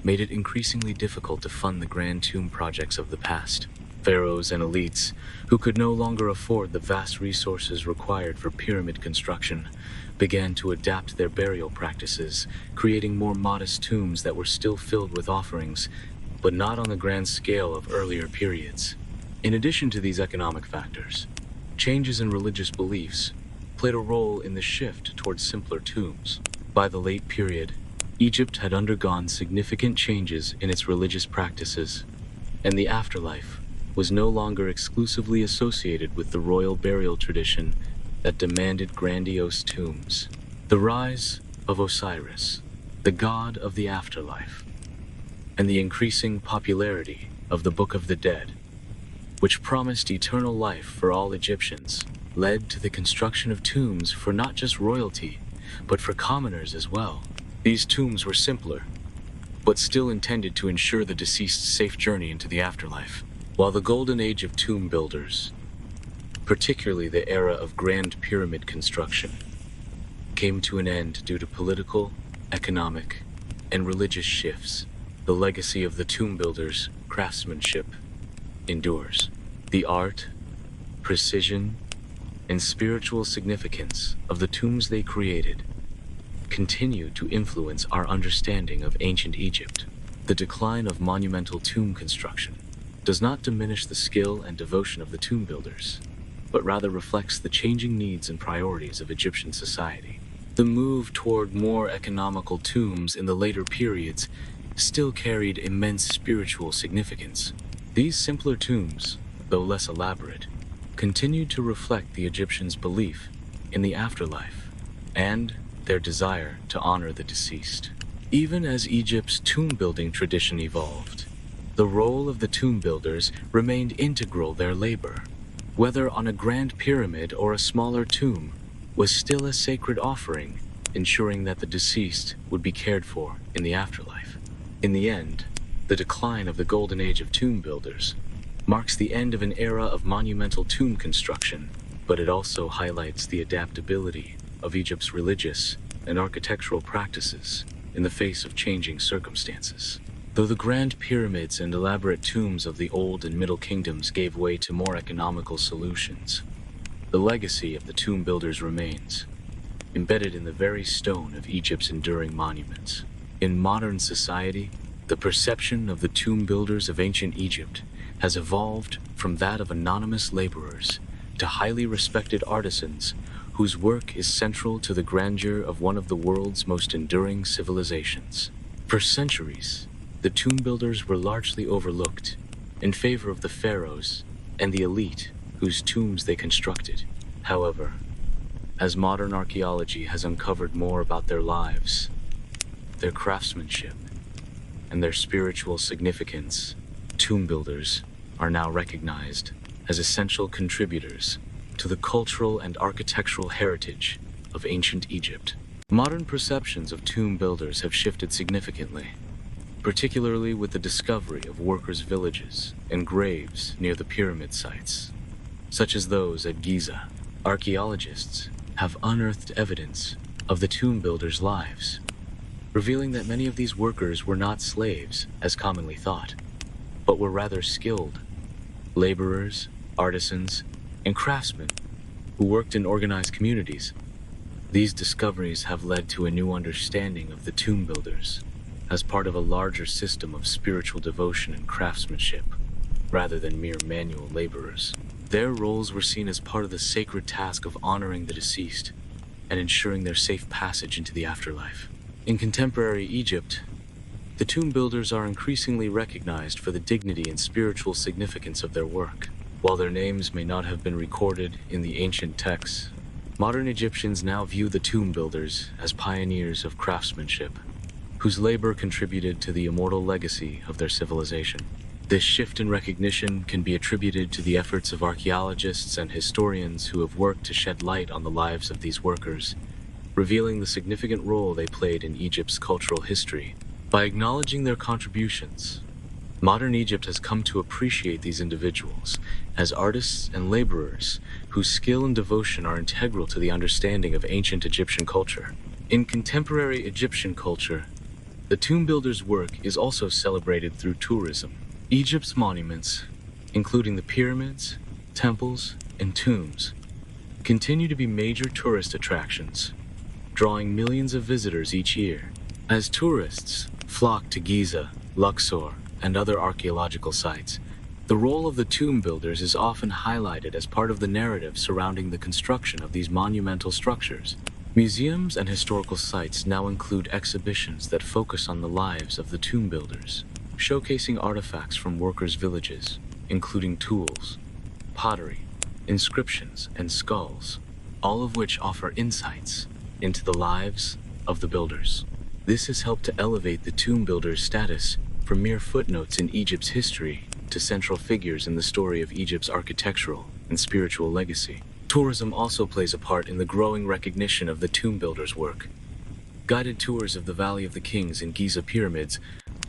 made it increasingly difficult to fund the grand tomb projects of the past. Pharaohs and elites, who could no longer afford the vast resources required for pyramid construction, began to adapt their burial practices, creating more modest tombs that were still filled with offerings, but not on the grand scale of earlier periods. In addition to these economic factors, changes in religious beliefs played a role in the shift towards simpler tombs. By the late period, Egypt had undergone significant changes in its religious practices, and the afterlife was no longer exclusively associated with the royal burial tradition that demanded grandiose tombs. The rise of Osiris, the god of the afterlife, and the increasing popularity of the Book of the Dead, which promised eternal life for all Egyptians, led to the construction of tombs for not just royalty, but for commoners as well. These tombs were simpler, but still intended to ensure the deceased's safe journey into the afterlife. While the golden age of tomb builders, particularly the era of Grand Pyramid construction, came to an end due to political, economic, and religious shifts, the legacy of the tomb builders' craftsmanship endures. The art, precision, and spiritual significance of the tombs they created continue to influence our understanding of ancient Egypt. The decline of monumental tomb construction does not diminish the skill and devotion of the tomb builders, but rather reflects the changing needs and priorities of Egyptian society. The move toward more economical tombs in the later periods still carried immense spiritual significance. These simpler tombs, though less elaborate, continued to reflect the Egyptians' belief in the afterlife and their desire to honor the deceased. Even as Egypt's tomb-building tradition evolved, the role of the tomb builders remained integral to their labor. Whether on a grand pyramid or a smaller tomb, was still a sacred offering, ensuring that the deceased would be cared for in the afterlife. In the end, the decline of the golden age of tomb builders marks the end of an era of monumental tomb construction, but it also highlights the adaptability of Egypt's religious and architectural practices in the face of changing circumstances. Though the grand pyramids and elaborate tombs of the Old and Middle Kingdoms gave way to more economical solutions, the legacy of the tomb builders remains, embedded in the very stone of Egypt's enduring monuments. In modern society, the perception of the tomb builders of ancient Egypt has evolved from that of anonymous laborers to highly respected artisans whose work is central to the grandeur of one of the world's most enduring civilizations. For centuries, the tomb builders were largely overlooked in favor of the pharaohs and the elite whose tombs they constructed. However, as modern archaeology has uncovered more about their lives, their craftsmanship, and their spiritual significance, tomb builders are now recognized as essential contributors to the cultural and architectural heritage of ancient Egypt. Modern perceptions of tomb builders have shifted significantly, particularly with the discovery of workers' villages and graves near the pyramid sites, such as those at Giza. Archaeologists have unearthed evidence of the tomb builders' lives, revealing that many of these workers were not slaves, as commonly thought, but were rather skilled laborers, artisans, and craftsmen who worked in organized communities. These discoveries have led to a new understanding of the tomb builders as part of a larger system of spiritual devotion and craftsmanship, rather than mere manual laborers. Their roles were seen as part of the sacred task of honoring the deceased and ensuring their safe passage into the afterlife. In contemporary Egypt, the tomb builders are increasingly recognized for the dignity and spiritual significance of their work. While their names may not have been recorded in the ancient texts, modern Egyptians now view the tomb builders as pioneers of craftsmanship, whose labor contributed to the immortal legacy of their civilization. This shift in recognition can be attributed to the efforts of archaeologists and historians who have worked to shed light on the lives of these workers, revealing the significant role they played in Egypt's cultural history. By acknowledging their contributions, modern Egypt has come to appreciate these individuals as artists and laborers whose skill and devotion are integral to the understanding of ancient Egyptian culture. In contemporary Egyptian culture, the tomb builders' work is also celebrated through tourism. Egypt's monuments, including the pyramids, temples, and tombs, continue to be major tourist attractions, drawing millions of visitors each year. As tourists flock to Giza, Luxor, and other archaeological sites, the role of the tomb builders is often highlighted as part of the narrative surrounding the construction of these monumental structures. Museums and historical sites now include exhibitions that focus on the lives of the tomb builders, showcasing artifacts from workers' villages, including tools, pottery, inscriptions, and skulls, all of which offer insights into the lives of the builders. This has helped to elevate the tomb builders' status from mere footnotes in Egypt's history to central figures in the story of Egypt's architectural and spiritual legacy. Tourism also plays a part in the growing recognition of the tomb builders' work. Guided tours of the Valley of the Kings and Giza pyramids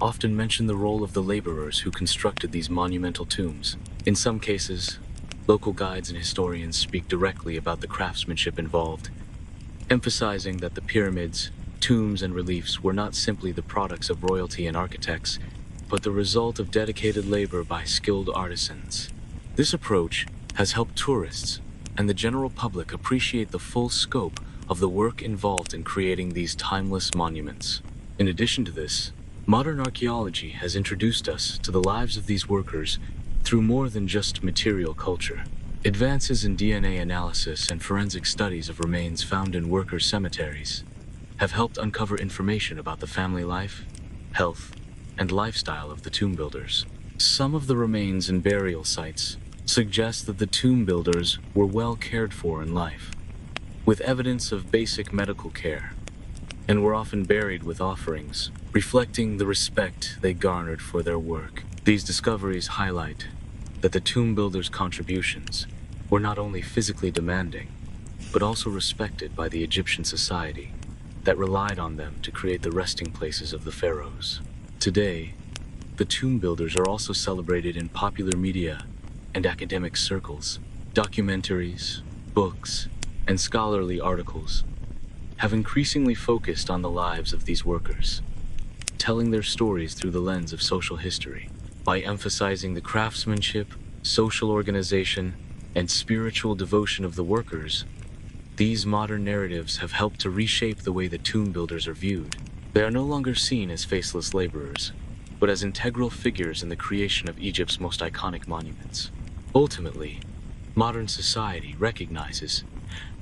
often mention the role of the laborers who constructed these monumental tombs. In some cases, local guides and historians speak directly about the craftsmanship involved, emphasizing that the pyramids, tombs, and reliefs were not simply the products of royalty and architects, but the result of dedicated labor by skilled artisans. This approach has helped tourists and the general public appreciate the full scope of the work involved in creating these timeless monuments. In addition to this, modern archaeology has introduced us to the lives of these workers through more than just material culture. Advances in DNA analysis and forensic studies of remains found in workers' cemeteries have helped uncover information about the family life, health, and lifestyle of the tomb builders. Some of the remains and burial sites suggest that the tomb builders were well cared for in life, with evidence of basic medical care, and were often buried with offerings, reflecting the respect they garnered for their work. These discoveries highlight that the tomb builders' contributions were not only physically demanding, but also respected by the Egyptian society that relied on them to create the resting places of the pharaohs. Today, the tomb builders are also celebrated in popular media and academic circles. Documentaries, books, and scholarly articles have increasingly focused on the lives of these workers, telling their stories through the lens of social history. By emphasizing the craftsmanship, social organization, and spiritual devotion of the workers, these modern narratives have helped to reshape the way the tomb builders are viewed. They are no longer seen as faceless laborers, but as integral figures in the creation of Egypt's most iconic monuments. Ultimately, modern society recognizes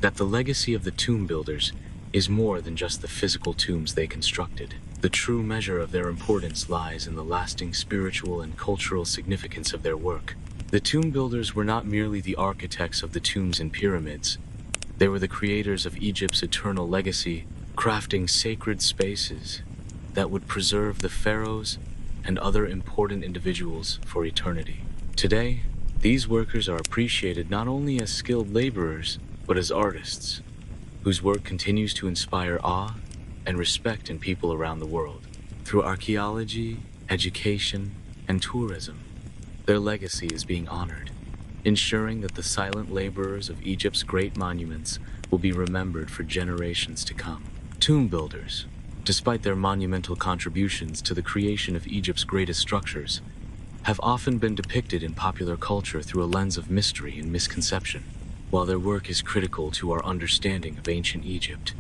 that the legacy of the tomb builders is more than just the physical tombs they constructed. The true measure of their importance lies in the lasting spiritual and cultural significance of their work. The tomb builders were not merely the architects of the tombs and pyramids. They were the creators of Egypt's eternal legacy, crafting sacred spaces that would preserve the pharaohs and other important individuals for eternity. Today, these workers are appreciated not only as skilled laborers, but as artists, whose work continues to inspire awe and respect in people around the world. Through archaeology, education, and tourism, their legacy is being honored, ensuring that the silent laborers of Egypt's great monuments will be remembered for generations to come. Tomb builders, despite their monumental contributions to the creation of Egypt's greatest structures, have often been depicted in popular culture through a lens of mystery and misconception. While their work is critical to our understanding of ancient Egypt,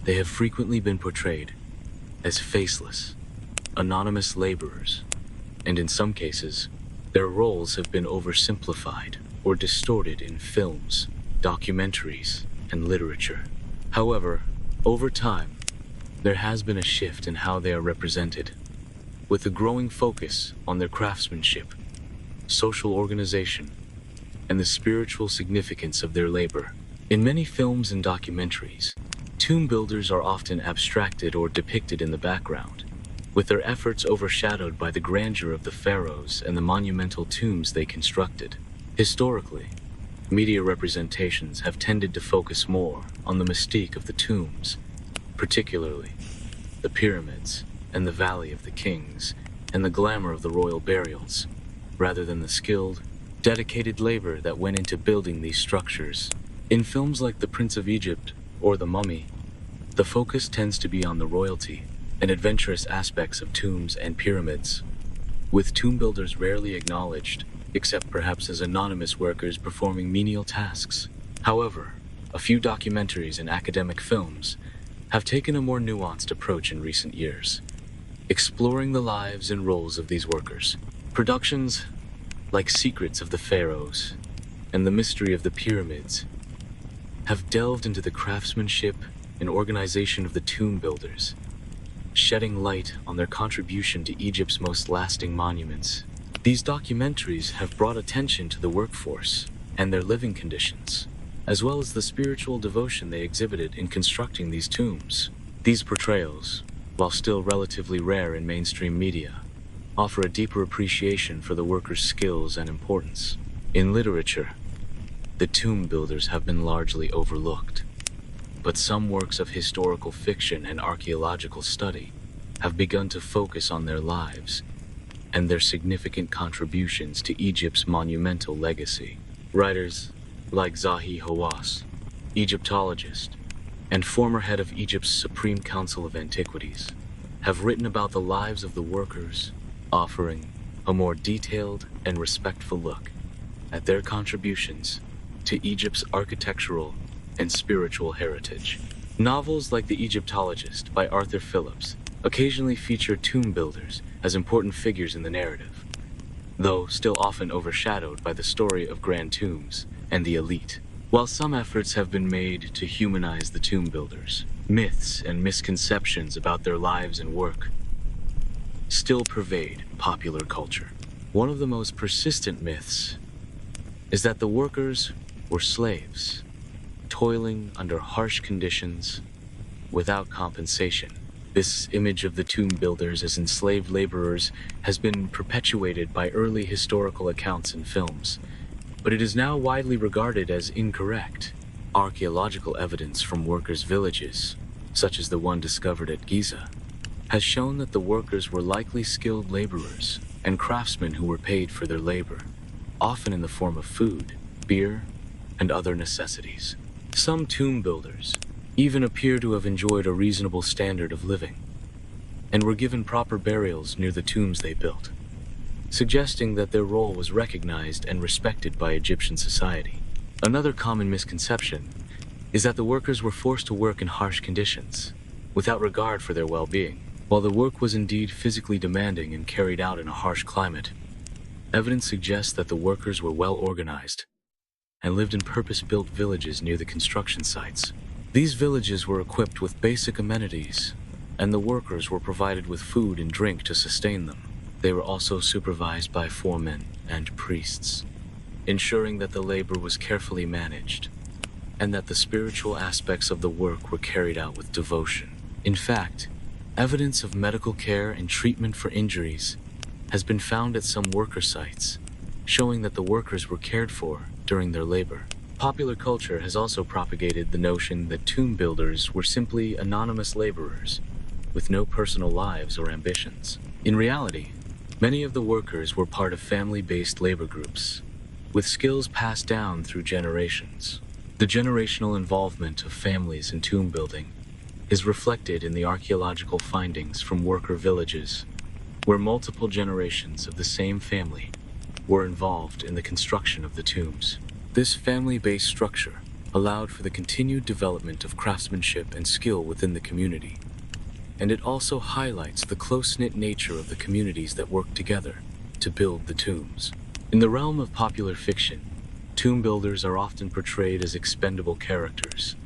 they have frequently been portrayed as faceless, anonymous laborers, and in some cases, their roles have been oversimplified or distorted in films, documentaries, and literature. However, over time, there has been a shift in how they are represented, with a growing focus on their craftsmanship, social organization, and the spiritual significance of their labor. In many films and documentaries, tomb builders are often abstracted or depicted in the background, with their efforts overshadowed by the grandeur of the pharaohs and the monumental tombs they constructed. Historically, media representations have tended to focus more on the mystique of the tombs, particularly the pyramids and the Valley of the Kings, and the glamour of the royal burials, rather than the skilled, dedicated labor that went into building these structures. In films like The Prince of Egypt or The Mummy, the focus tends to be on the royalty and adventurous aspects of tombs and pyramids, with tomb builders rarely acknowledged, except perhaps as anonymous workers performing menial tasks. However, a few documentaries and academic films have taken a more nuanced approach in recent years, exploring the lives and roles of these workers. Productions like Secrets of the Pharaohs and The Mystery of the Pyramids have delved into the craftsmanship and organization of the tomb builders, shedding light on their contribution to Egypt's most lasting monuments. These documentaries have brought attention to the workforce and their living conditions, as well as the spiritual devotion they exhibited in constructing these tombs. These portrayals, while still relatively rare in mainstream media, offer a deeper appreciation for the workers' skills and importance. In literature, the tomb builders have been largely overlooked. But some works of historical fiction and archaeological study have begun to focus on their lives and their significant contributions to Egypt's monumental legacy. Writers like Zahi Hawass, Egyptologist and former head of Egypt's Supreme Council of Antiquities, have written about the lives of the workers, offering a more detailed and respectful look at their contributions to Egypt's architectural and spiritual heritage. Novels like The Egyptologist by Arthur Phillips occasionally feature tomb builders as important figures in the narrative, though still often overshadowed by the story of grand tombs and the elite. While some efforts have been made to humanize the tomb builders, myths and misconceptions about their lives and work still pervade popular culture. One of the most persistent myths is that the workers were slaves, toiling under harsh conditions without compensation. This image of the tomb builders as enslaved laborers has been perpetuated by early historical accounts and films, but it is now widely regarded as incorrect. Archaeological evidence from workers' villages, such as the one discovered at Giza, has shown that the workers were likely skilled laborers and craftsmen who were paid for their labor, often in the form of food, beer, and other necessities. Some tomb builders even appear to have enjoyed a reasonable standard of living and were given proper burials near the tombs they built, suggesting that their role was recognized and respected by Egyptian society. Another common misconception is that the workers were forced to work in harsh conditions, without regard for their well-being. While the work was indeed physically demanding and carried out in a harsh climate, evidence suggests that the workers were well organized and lived in purpose-built villages near the construction sites. These villages were equipped with basic amenities, and the workers were provided with food and drink to sustain them. They were also supervised by foremen and priests, ensuring that the labor was carefully managed and that the spiritual aspects of the work were carried out with devotion. In fact, evidence of medical care and treatment for injuries has been found at some worker sites, showing that the workers were cared for during their labor. Popular culture has also propagated the notion that tomb builders were simply anonymous laborers with no personal lives or ambitions. In reality, many of the workers were part of family-based labor groups, with skills passed down through generations. The generational involvement of families in tomb building is reflected in the archaeological findings from worker villages, where multiple generations of the same family were involved in the construction of the tombs. This family-based structure allowed for the continued development of craftsmanship and skill within the community, and it also highlights the close-knit nature of the communities that worked together to build the tombs. In the realm of popular fiction, tomb builders are often portrayed as expendable characters,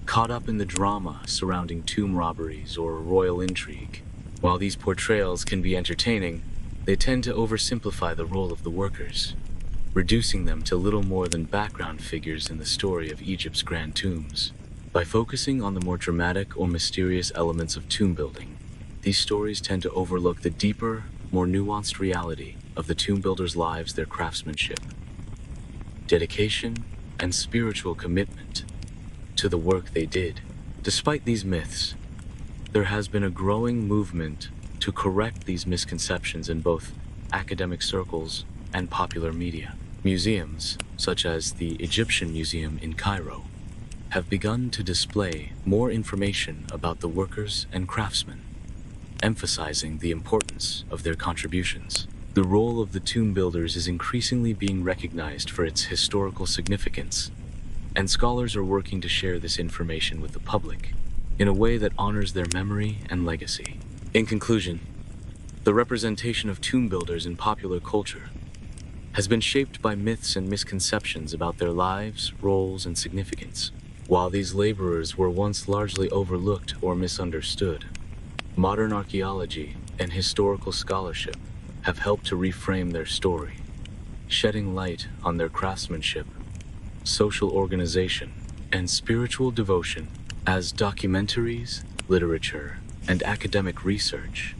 caught up in the drama surrounding tomb robberies or royal intrigue. While these portrayals can be entertaining, they tend to oversimplify the role of the workers, reducing them to little more than background figures in the story of Egypt's grand tombs. By focusing on the more dramatic or mysterious elements of tomb building, these stories tend to overlook the deeper, more nuanced reality of the tomb builders' lives, their craftsmanship, dedication, and spiritual commitment to the work they did. Despite these myths, there has been a growing movement to correct these misconceptions in both academic circles and popular media. Museums, such as the Egyptian Museum in Cairo, have begun to display more information about the workers and craftsmen, emphasizing the importance of their contributions. The role of the tomb builders is increasingly being recognized for its historical significance, and scholars are working to share this information with the public in a way that honors their memory and legacy. In conclusion, the representation of tomb builders in popular culture has been shaped by myths and misconceptions about their lives, roles, and significance. While these laborers were once largely overlooked or misunderstood, modern archaeology and historical scholarship have helped to reframe their story, shedding light on their craftsmanship, social organization, and spiritual devotion. As documentaries, literature, and academic research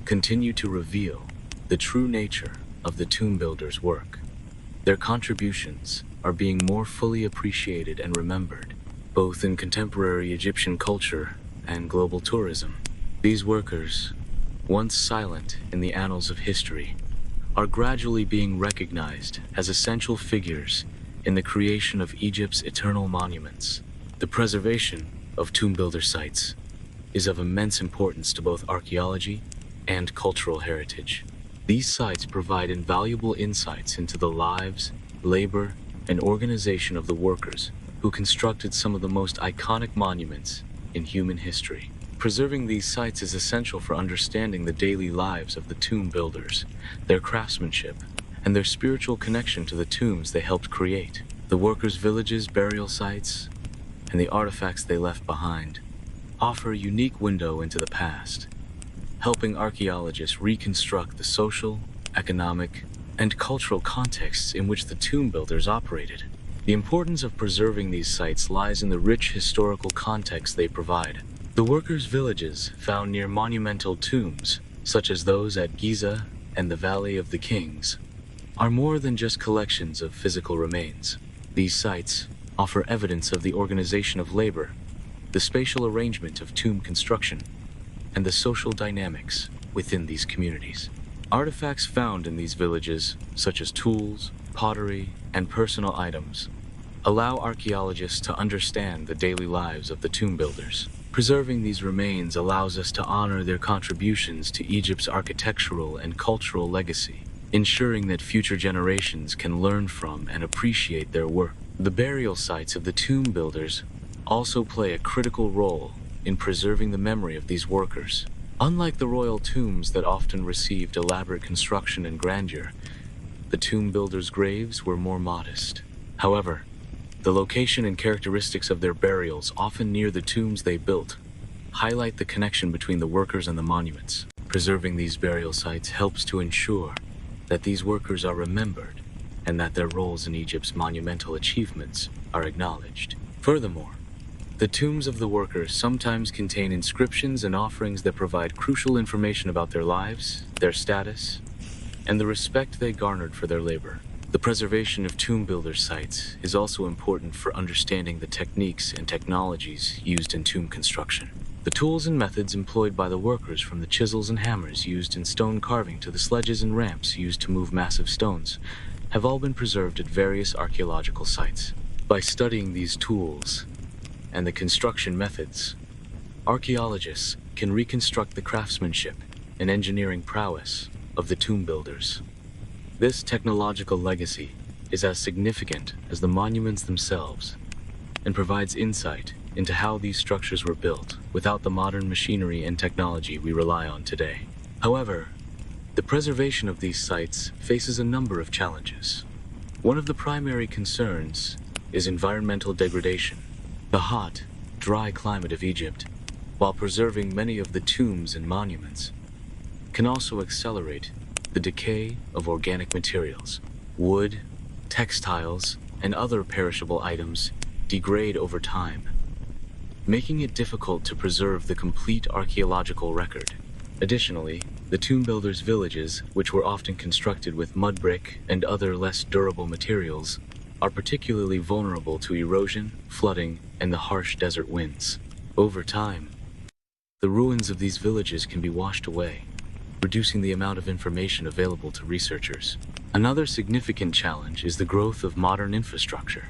continue to reveal the true nature of the tomb builders' work, their contributions are are being more fully appreciated and remembered, both in contemporary Egyptian culture and global tourism. These workers, once silent in the annals of history, are gradually being recognized as essential figures in the creation of Egypt's eternal monuments. The preservation of tomb builder sites is of immense importance to both archaeology and cultural heritage. These sites provide invaluable insights into the lives, labor, and organization of the workers who constructed some of the most iconic monuments in human history. Preserving these sites is essential for understanding the daily lives of the tomb builders, their craftsmanship, and their spiritual connection to the tombs they helped create. The workers' villages, burial sites, and the artifacts they left behind offer a unique window into the past, helping archaeologists reconstruct the social, economic, and cultural contexts in which the tomb builders operated. The importance of preserving these sites lies in the rich historical context they provide. The workers' villages found near monumental tombs, such as those at Giza and the Valley of the Kings, are more than just collections of physical remains. These sites offer evidence of the organization of labor, the spatial arrangement of tomb construction, and the social dynamics within these communities. Artifacts found in these villages, such as tools, pottery, and personal items, allow archaeologists to understand the daily lives of the tomb builders. Preserving these remains allows us to honor their contributions to Egypt's architectural and cultural legacy, ensuring that future generations can learn from and appreciate their work. The burial sites of the tomb builders also play a critical role in preserving the memory of these workers. Unlike the royal tombs that often received elaborate construction and grandeur, the tomb builders' graves were more modest. However, the location and characteristics of their burials, often near the tombs they built, highlight the connection between the workers and the monuments. Preserving these burial sites helps to ensure that these workers are remembered and that their roles in Egypt's monumental achievements are acknowledged. Furthermore, the tombs of the workers sometimes contain inscriptions and offerings that provide crucial information about their lives, their status, and the respect they garnered for their labor. The preservation of tomb builder sites is also important for understanding the techniques and technologies used in tomb construction. The tools and methods employed by the workers, from the chisels and hammers used in stone carving to the sledges and ramps used to move massive stones, have all been preserved at various archaeological sites. By studying these tools and the construction methods, archaeologists can reconstruct the craftsmanship and engineering prowess of the tomb builders. This technological legacy is as significant as the monuments themselves and provides insight into how these structures were built without the modern machinery and technology we rely on today. However, the preservation of these sites faces a number of challenges. One of the primary concerns is environmental degradation. The hot, dry climate of Egypt, while preserving many of the tombs and monuments, can also accelerate the decay of organic materials. Wood, textiles, and other perishable items degrade over time, making it difficult to preserve the complete archaeological record. Additionally, the tomb builders' villages, which were often constructed with mud brick and other less durable materials, are particularly vulnerable to erosion, flooding, and the harsh desert winds. Over time, the ruins of these villages can be washed away, reducing the amount of information available to researchers. Another significant challenge is the growth of modern infrastructure.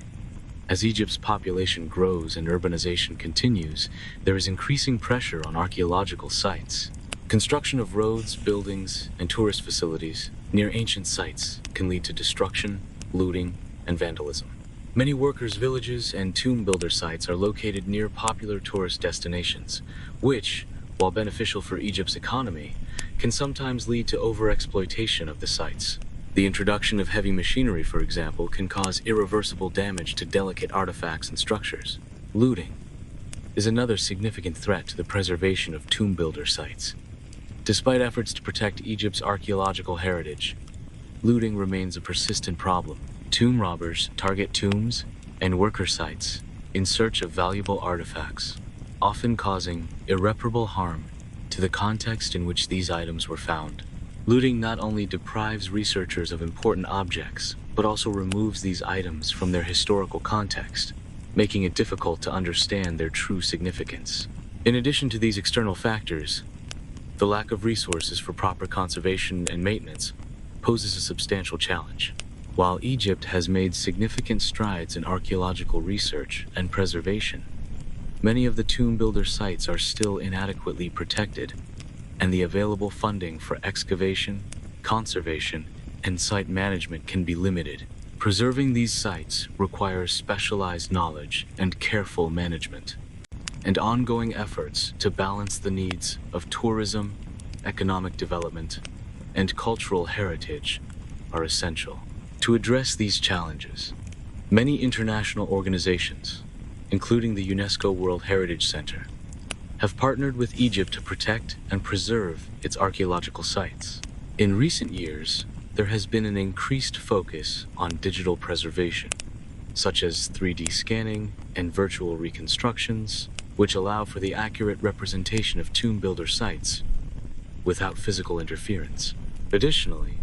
As Egypt's population grows and urbanization continues, there is increasing pressure on archaeological sites. Construction of roads, buildings, and tourist facilities near ancient sites can lead to destruction, looting, and vandalism. Many workers' villages and tomb builder sites are located near popular tourist destinations, which, while beneficial for Egypt's economy, can sometimes lead to overexploitation of the sites. The introduction of heavy machinery, for example, can cause irreversible damage to delicate artifacts and structures. Looting is another significant threat to the preservation of tomb builder sites. Despite efforts to protect Egypt's archaeological heritage, looting remains a persistent problem. Tomb robbers target tombs and worker sites in search of valuable artifacts, often causing irreparable harm to the context in which these items were found. Looting not only deprives researchers of important objects, but also removes these items from their historical context, making it difficult to understand their true significance. In addition to these external factors, the lack of resources for proper conservation and maintenance poses a substantial challenge. While Egypt has made significant strides in archaeological research and preservation, many of the tomb builder sites are still inadequately protected, and the available funding for excavation, conservation, and site management can be limited. Preserving these sites requires specialized knowledge and careful management, and ongoing efforts to balance the needs of tourism, economic development, and cultural heritage are essential. To address these challenges, many international organizations, including the UNESCO World Heritage Center, have partnered with Egypt to protect and preserve its archaeological sites. In recent years, there has been an increased focus on digital preservation, such as 3D scanning and virtual reconstructions, which allow for the accurate representation of tomb builder sites without physical interference. Additionally,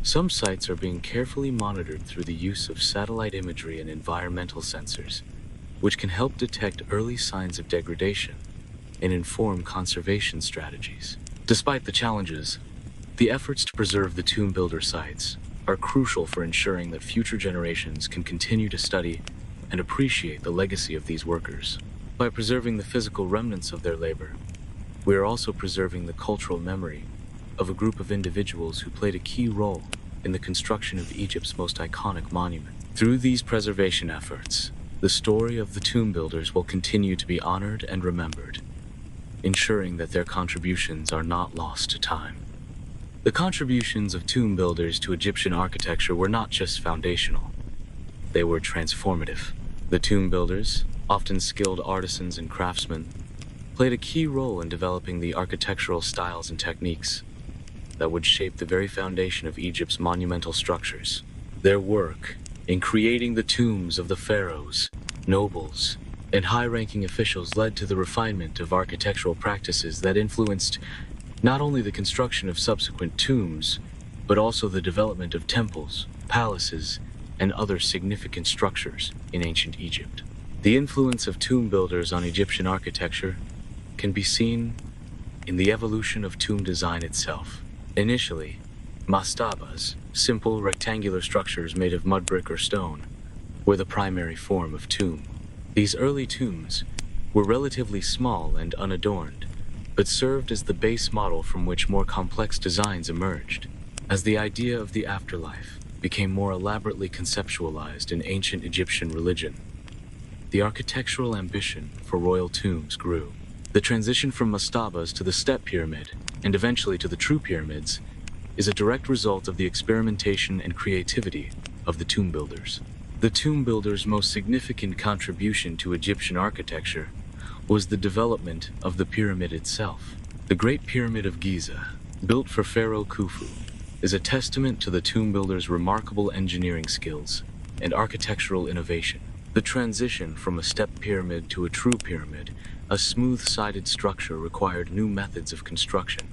some sites are being carefully monitored through the use of satellite imagery and environmental sensors, which can help detect early signs of degradation and inform conservation strategies. Despite the challenges, the efforts to preserve the tomb builder sites are crucial for ensuring that future generations can continue to study and appreciate the legacy of these workers. By preserving the physical remnants of their labor, we are also preserving the cultural memory of a group of individuals who played a key role in the construction of Egypt's most iconic monument. Through these preservation efforts, the story of the tomb builders will continue to be honored and remembered, ensuring that their contributions are not lost to time. The contributions of tomb builders to Egyptian architecture were not just foundational, they were transformative. The tomb builders, often skilled artisans and craftsmen, played a key role in developing the architectural styles and techniques that would shape the very foundation of Egypt's monumental structures. Their work in creating the tombs of the pharaohs, nobles, and high-ranking officials led to the refinement of architectural practices that influenced not only the construction of subsequent tombs, but also the development of temples, palaces, and other significant structures in ancient Egypt. The influence of tomb builders on Egyptian architecture can be seen in the evolution of tomb design itself. Initially, mastabas, simple rectangular structures made of mud brick or stone, were the primary form of tomb. These early tombs were relatively small and unadorned, but served as the base model from which more complex designs emerged. As the idea of the afterlife became more elaborately conceptualized in ancient Egyptian religion, the architectural ambition for royal tombs grew. The transition from mastabas to the step pyramid, and eventually to the true pyramids, is a direct result of the experimentation and creativity of the tomb builders. The tomb builders' most significant contribution to Egyptian architecture was the development of the pyramid itself. The Great Pyramid of Giza, built for Pharaoh Khufu, is a testament to the tomb builders' remarkable engineering skills and architectural innovation. The transition from a step pyramid to a true pyramid, a smooth-sided structure, required new methods of construction,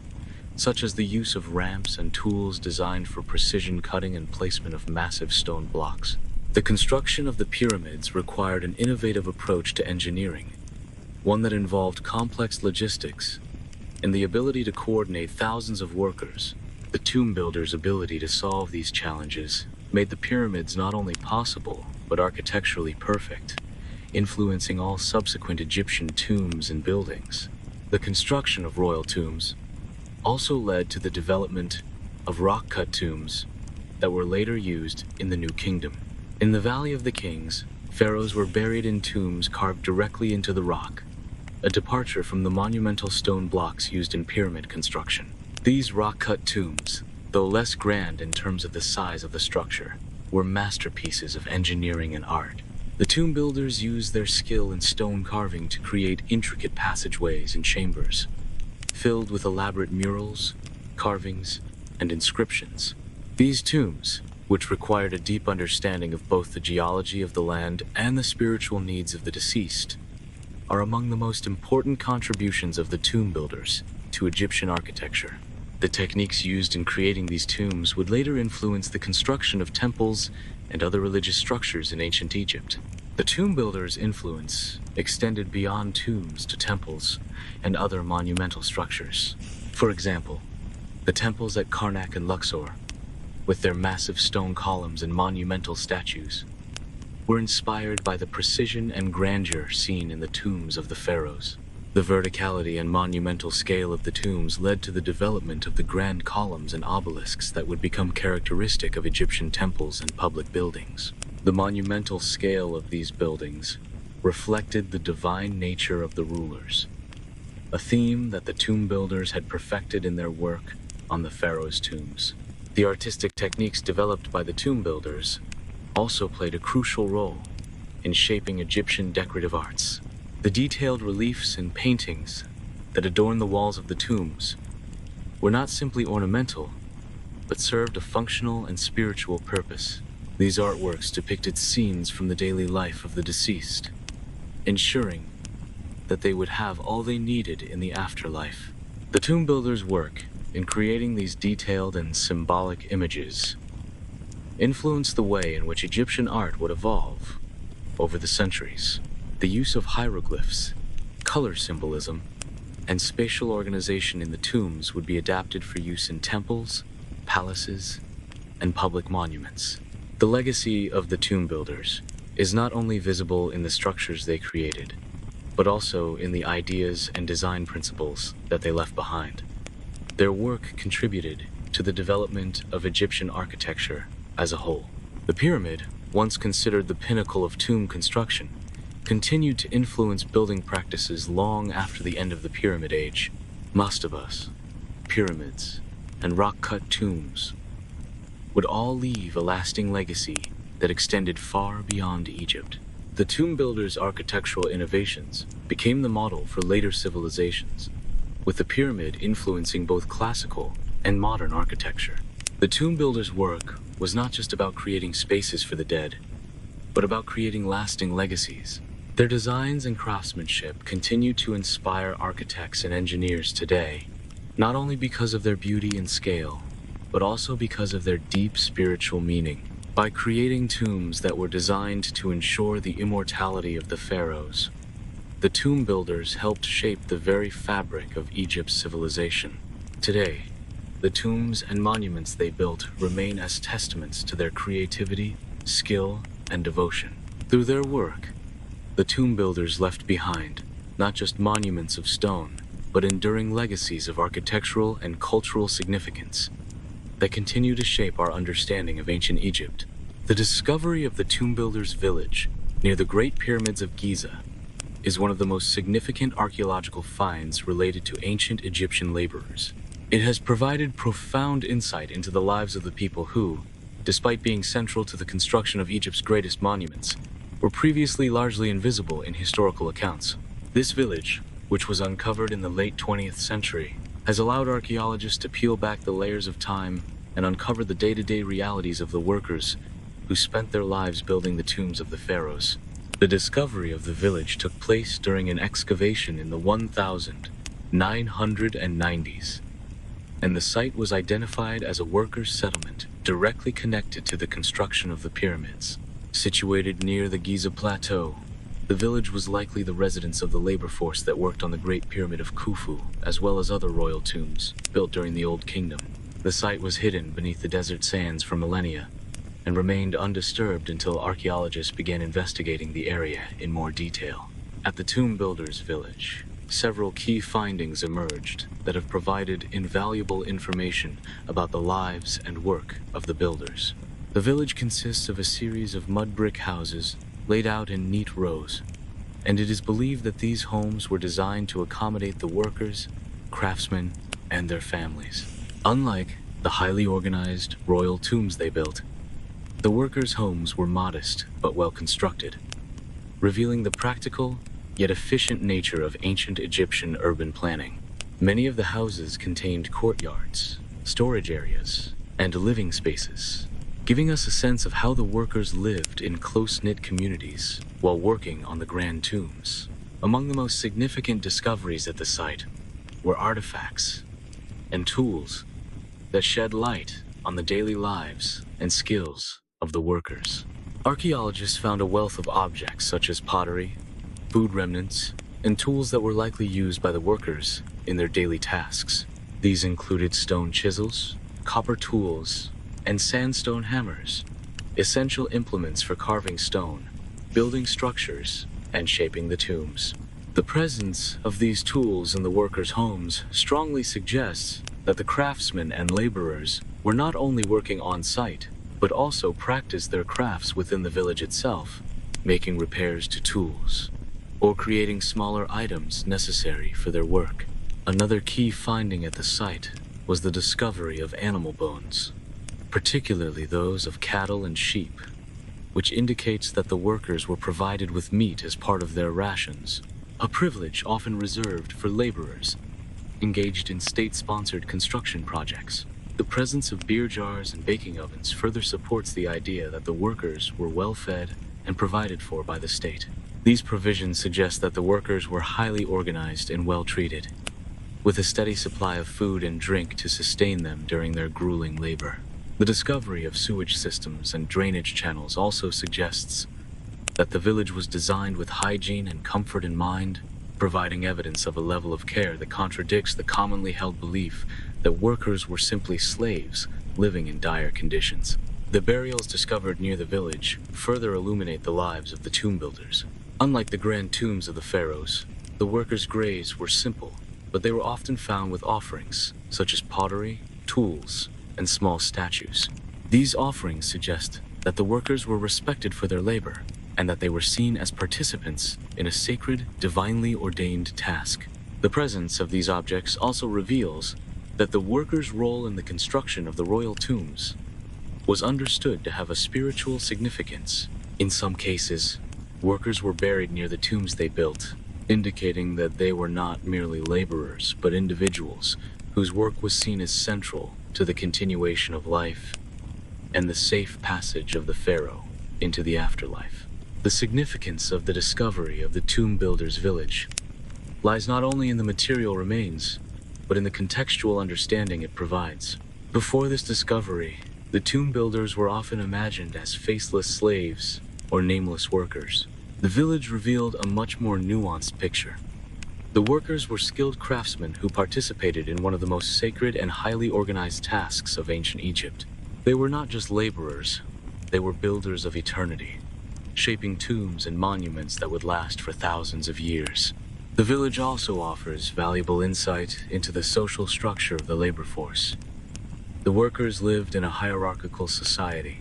such as the use of ramps and tools designed for precision cutting and placement of massive stone blocks. The construction of the pyramids required an innovative approach to engineering, one that involved complex logistics and the ability to coordinate thousands of workers. The tomb builders' ability to solve these challenges made the pyramids not only possible, but architecturally perfect, influencing all subsequent Egyptian tombs and buildings. The construction of royal tombs also led to the development of rock-cut tombs that were later used in the New Kingdom. In the Valley of the Kings, pharaohs were buried in tombs carved directly into the rock, a departure from the monumental stone blocks used in pyramid construction. These rock-cut tombs, though less grand in terms of the size of the structure, were masterpieces of engineering and art. The tomb builders used their skill in stone carving to create intricate passageways and chambers, filled with elaborate murals, carvings, and inscriptions. These tombs, which required a deep understanding of both the geology of the land and the spiritual needs of the deceased, are among the most important contributions of the tomb builders to Egyptian architecture. The techniques used in creating these tombs would later influence the construction of temples and other religious structures in ancient Egypt. The tomb builders' influence extended beyond tombs to temples and other monumental structures. For example, the temples at Karnak and Luxor, with their massive stone columns and monumental statues, were inspired by the precision and grandeur seen in the tombs of the pharaohs. The verticality and monumental scale of the tombs led to the development of the grand columns and obelisks that would become characteristic of Egyptian temples and public buildings. The monumental scale of these buildings reflected the divine nature of the rulers, a theme that the tomb builders had perfected in their work on the pharaohs' tombs. The artistic techniques developed by the tomb builders also played a crucial role in shaping Egyptian decorative arts. The detailed reliefs and paintings that adorn the walls of the tombs were not simply ornamental, but served a functional and spiritual purpose. These artworks depicted scenes from the daily life of the deceased, ensuring that they would have all they needed in the afterlife. The tomb builders' work in creating these detailed and symbolic images influenced the way in which Egyptian art would evolve over the centuries. The use of hieroglyphs, color symbolism, and spatial organization in the tombs would be adapted for use in temples, palaces, and public monuments. The legacy of the tomb builders is not only visible in the structures they created, but also in the ideas and design principles that they left behind. Their work contributed to the development of Egyptian architecture as a whole. The pyramid, once considered the pinnacle of tomb construction, continued to influence building practices long after the end of the Pyramid Age. Mastabas, pyramids, and rock-cut tombs would all leave a lasting legacy that extended far beyond Egypt. The tomb builders' architectural innovations became the model for later civilizations, with the pyramid influencing both classical and modern architecture. The tomb builders' work was not just about creating spaces for the dead, but about creating lasting legacies. Their designs and craftsmanship continue to inspire architects and engineers today, not only because of their beauty and scale, but also because of their deep spiritual meaning. By creating tombs that were designed to ensure the immortality of the pharaohs, the tomb builders helped shape the very fabric of Egypt's civilization. Today, the tombs and monuments they built remain as testaments to their creativity, skill, and devotion. Through their work, the tomb builders left behind not just monuments of stone, but enduring legacies of architectural and cultural significance that continue to shape our understanding of ancient Egypt. The discovery of the tomb builders' village near the Great Pyramids of Giza is one of the most significant archaeological finds related to ancient Egyptian laborers. It has provided profound insight into the lives of the people who, despite being central to the construction of Egypt's greatest monuments, were previously largely invisible in historical accounts. This village, which was uncovered in the late 20th century, has allowed archaeologists to peel back the layers of time and uncover the day-to-day realities of the workers who spent their lives building the tombs of the pharaohs. The discovery of the village took place during an excavation in the 1990s, and the site was identified as a workers' settlement directly connected to the construction of the pyramids. Situated near the Giza Plateau, the village was likely the residence of the labor force that worked on the Great Pyramid of Khufu, as well as other royal tombs built during the Old Kingdom. The site was hidden beneath the desert sands for millennia and remained undisturbed until archaeologists began investigating the area in more detail. At the tomb builders' village, several key findings emerged that have provided invaluable information about the lives and work of the builders. The village consists of a series of mud brick houses laid out in neat rows, and it is believed that these homes were designed to accommodate the workers, craftsmen, and their families. Unlike the highly organized royal tombs they built, the workers' homes were modest but well constructed, revealing the practical yet efficient nature of ancient Egyptian urban planning. Many of the houses contained courtyards, storage areas, and living spaces, giving us a sense of how the workers lived in close-knit communities while working on the grand tombs. Among the most significant discoveries at the site were artifacts and tools that shed light on the daily lives and skills of the workers. Archaeologists found a wealth of objects such as pottery, food remnants, and tools that were likely used by the workers in their daily tasks. These included stone chisels, copper tools, and sandstone hammers, essential implements for carving stone, building structures, and shaping the tombs. The presence of these tools in the workers' homes strongly suggests that the craftsmen and laborers were not only working on site, but also practiced their crafts within the village itself, making repairs to tools, or creating smaller items necessary for their work. Another key finding at the site was the discovery of animal bones, particularly those of cattle and sheep, which indicates that the workers were provided with meat as part of their rations, a privilege often reserved for laborers engaged in state-sponsored construction projects. The presence of beer jars and baking ovens further supports the idea that the workers were well-fed and provided for by the state. These provisions suggest that the workers were highly organized and well-treated, with a steady supply of food and drink to sustain them during their grueling labor. The discovery of sewage systems and drainage channels also suggests that the village was designed with hygiene and comfort in mind, providing evidence of a level of care that contradicts the commonly held belief that workers were simply slaves living in dire conditions. The burials discovered near the village further illuminate the lives of the tomb builders. Unlike the grand tombs of the pharaohs, the workers' graves were simple, but they were often found with offerings, such as pottery, tools, and small statues. These offerings suggest that the workers were respected for their labor, and that they were seen as participants in a sacred, divinely ordained task. The presence of these objects also reveals that the workers' role in the construction of the royal tombs was understood to have a spiritual significance. In some cases, workers were buried near the tombs they built, indicating that they were not merely laborers, but individuals whose work was seen as central to the continuation of life and the safe passage of the pharaoh into the afterlife. The significance of the discovery of the tomb builders' village lies not only in the material remains, but in the contextual understanding it provides. Before this discovery, the tomb builders were often imagined as faceless slaves or nameless workers. The village revealed a much more nuanced picture. The workers were skilled craftsmen who participated in one of the most sacred and highly organized tasks of ancient Egypt. They were not just laborers, they were builders of eternity, shaping tombs and monuments that would last for thousands of years. The village also offers valuable insight into the social structure of the labor force. The workers lived in a hierarchical society,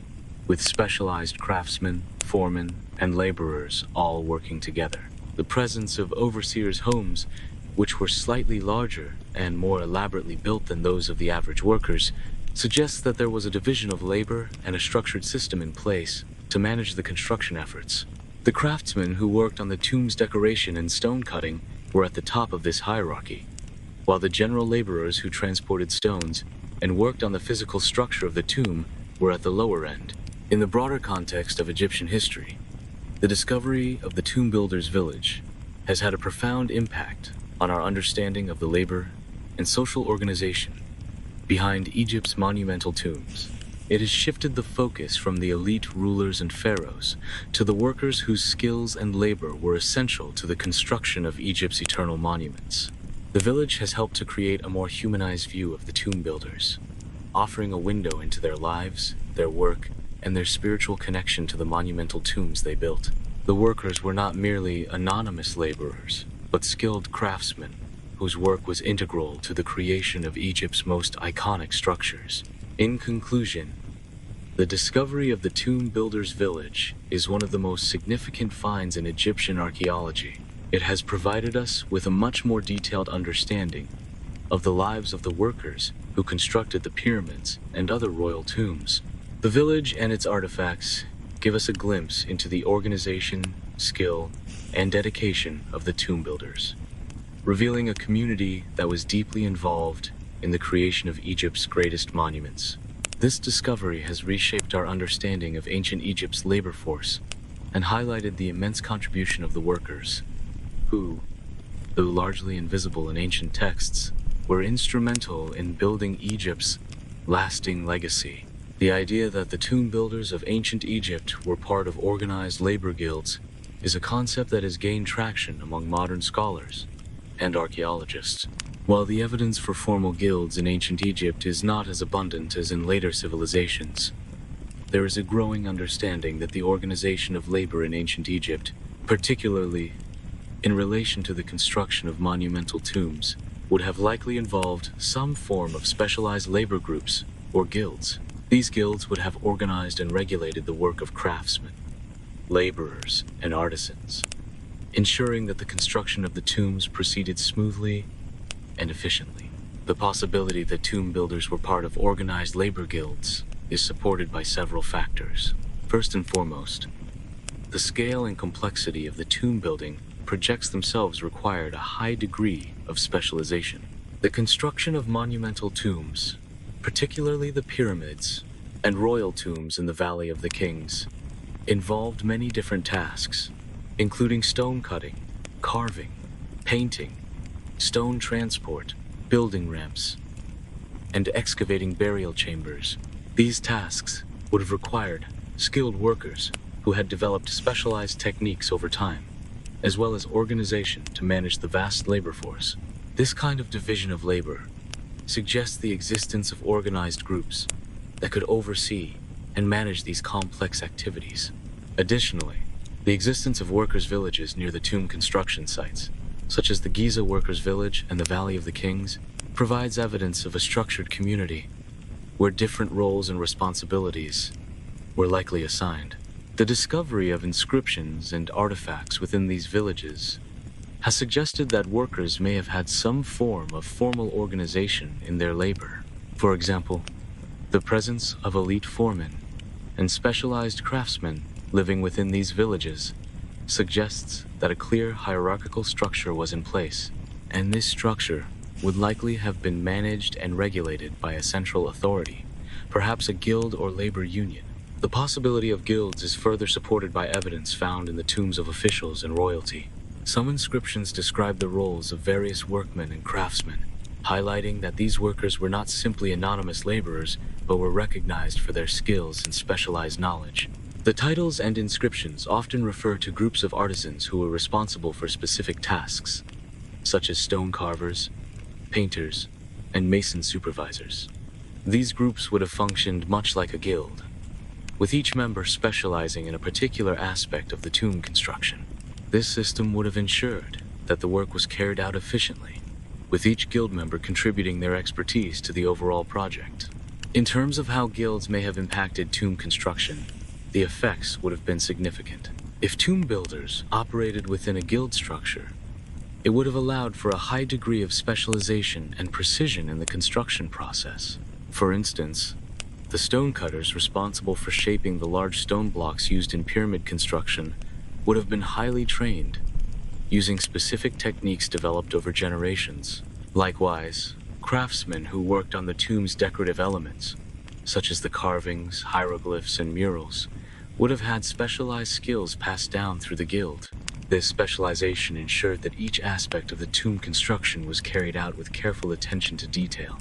with specialized craftsmen, foremen, and laborers all working together. The presence of overseers' homes, which were slightly larger and more elaborately built than those of the average workers, suggests that there was a division of labor and a structured system in place to manage the construction efforts. The craftsmen who worked on the tomb's decoration and stone cutting were at the top of this hierarchy, while the general laborers who transported stones and worked on the physical structure of the tomb were at the lower end. In the broader context of Egyptian history, the discovery of the tomb builders' village has had a profound impact on our understanding of the labor and social organization behind Egypt's monumental tombs. It has shifted the focus from the elite rulers and pharaohs to the workers whose skills and labor were essential to the construction of Egypt's eternal monuments. The village has helped to create a more humanized view of the tomb builders, offering a window into their lives, their work, and their spiritual connection to the monumental tombs they built. The workers were not merely anonymous laborers, but skilled craftsmen whose work was integral to the creation of Egypt's most iconic structures. In conclusion, the discovery of the tomb builders' village is one of the most significant finds in Egyptian archaeology. It has provided us with a much more detailed understanding of the lives of the workers who constructed the pyramids and other royal tombs. The village and its artifacts give us a glimpse into the organization, skill, and dedication of the tomb builders, revealing a community that was deeply involved in the creation of Egypt's greatest monuments. This discovery has reshaped our understanding of ancient Egypt's labor force and highlighted the immense contribution of the workers, who, though largely invisible in ancient texts, were instrumental in building Egypt's lasting legacy. The idea that the tomb builders of ancient Egypt were part of organized labor guilds is a concept that has gained traction among modern scholars and archaeologists. While the evidence for formal guilds in ancient Egypt is not as abundant as in later civilizations, there is a growing understanding that the organization of labor in ancient Egypt, particularly in relation to the construction of monumental tombs, would have likely involved some form of specialized labor groups or guilds. These guilds would have organized and regulated the work of craftsmen, laborers, and artisans, ensuring that the construction of the tombs proceeded smoothly and efficiently. The possibility that tomb builders were part of organized labor guilds is supported by several factors. First and foremost, the scale and complexity of the tomb building projects themselves required a high degree of specialization. The construction of monumental tombs, particularly the pyramids and royal tombs in the Valley of the Kings, involved many different tasks, including stone cutting, carving, painting, stone transport, building ramps, and excavating burial chambers. These tasks would have required skilled workers who had developed specialized techniques over time, as well as organization to manage the vast labor force. This kind of division of labor suggests the existence of organized groups that could oversee and manage these complex activities. Additionally, the existence of workers' villages near the tomb construction sites, such as the Giza Workers' Village and the Valley of the Kings, provides evidence of a structured community where different roles and responsibilities were likely assigned. The discovery of inscriptions and artifacts within these villages has suggested that workers may have had some form of formal organization in their labor. For example, the presence of elite foremen and specialized craftsmen living within these villages suggests that a clear hierarchical structure was in place, and this structure would likely have been managed and regulated by a central authority, perhaps a guild or labor union. The possibility of guilds is further supported by evidence found in the tombs of officials and royalty. Some inscriptions describe the roles of various workmen and craftsmen, highlighting that these workers were not simply anonymous laborers, but were recognized for their skills and specialized knowledge. The titles and inscriptions often refer to groups of artisans who were responsible for specific tasks, such as stone carvers, painters, and mason supervisors. These groups would have functioned much like a guild, with each member specializing in a particular aspect of the tomb construction. This system would have ensured that the work was carried out efficiently, with each guild member contributing their expertise to the overall project. In terms of how guilds may have impacted tomb construction, the effects would have been significant. If tomb builders operated within a guild structure, it would have allowed for a high degree of specialization and precision in the construction process. For instance, the stonecutters responsible for shaping the large stone blocks used in pyramid construction would have been highly trained, using specific techniques developed over generations. Likewise, craftsmen who worked on the tomb's decorative elements, such as the carvings, hieroglyphs, and murals, would have had specialized skills passed down through the guild. This specialization ensured that each aspect of the tomb construction was carried out with careful attention to detail,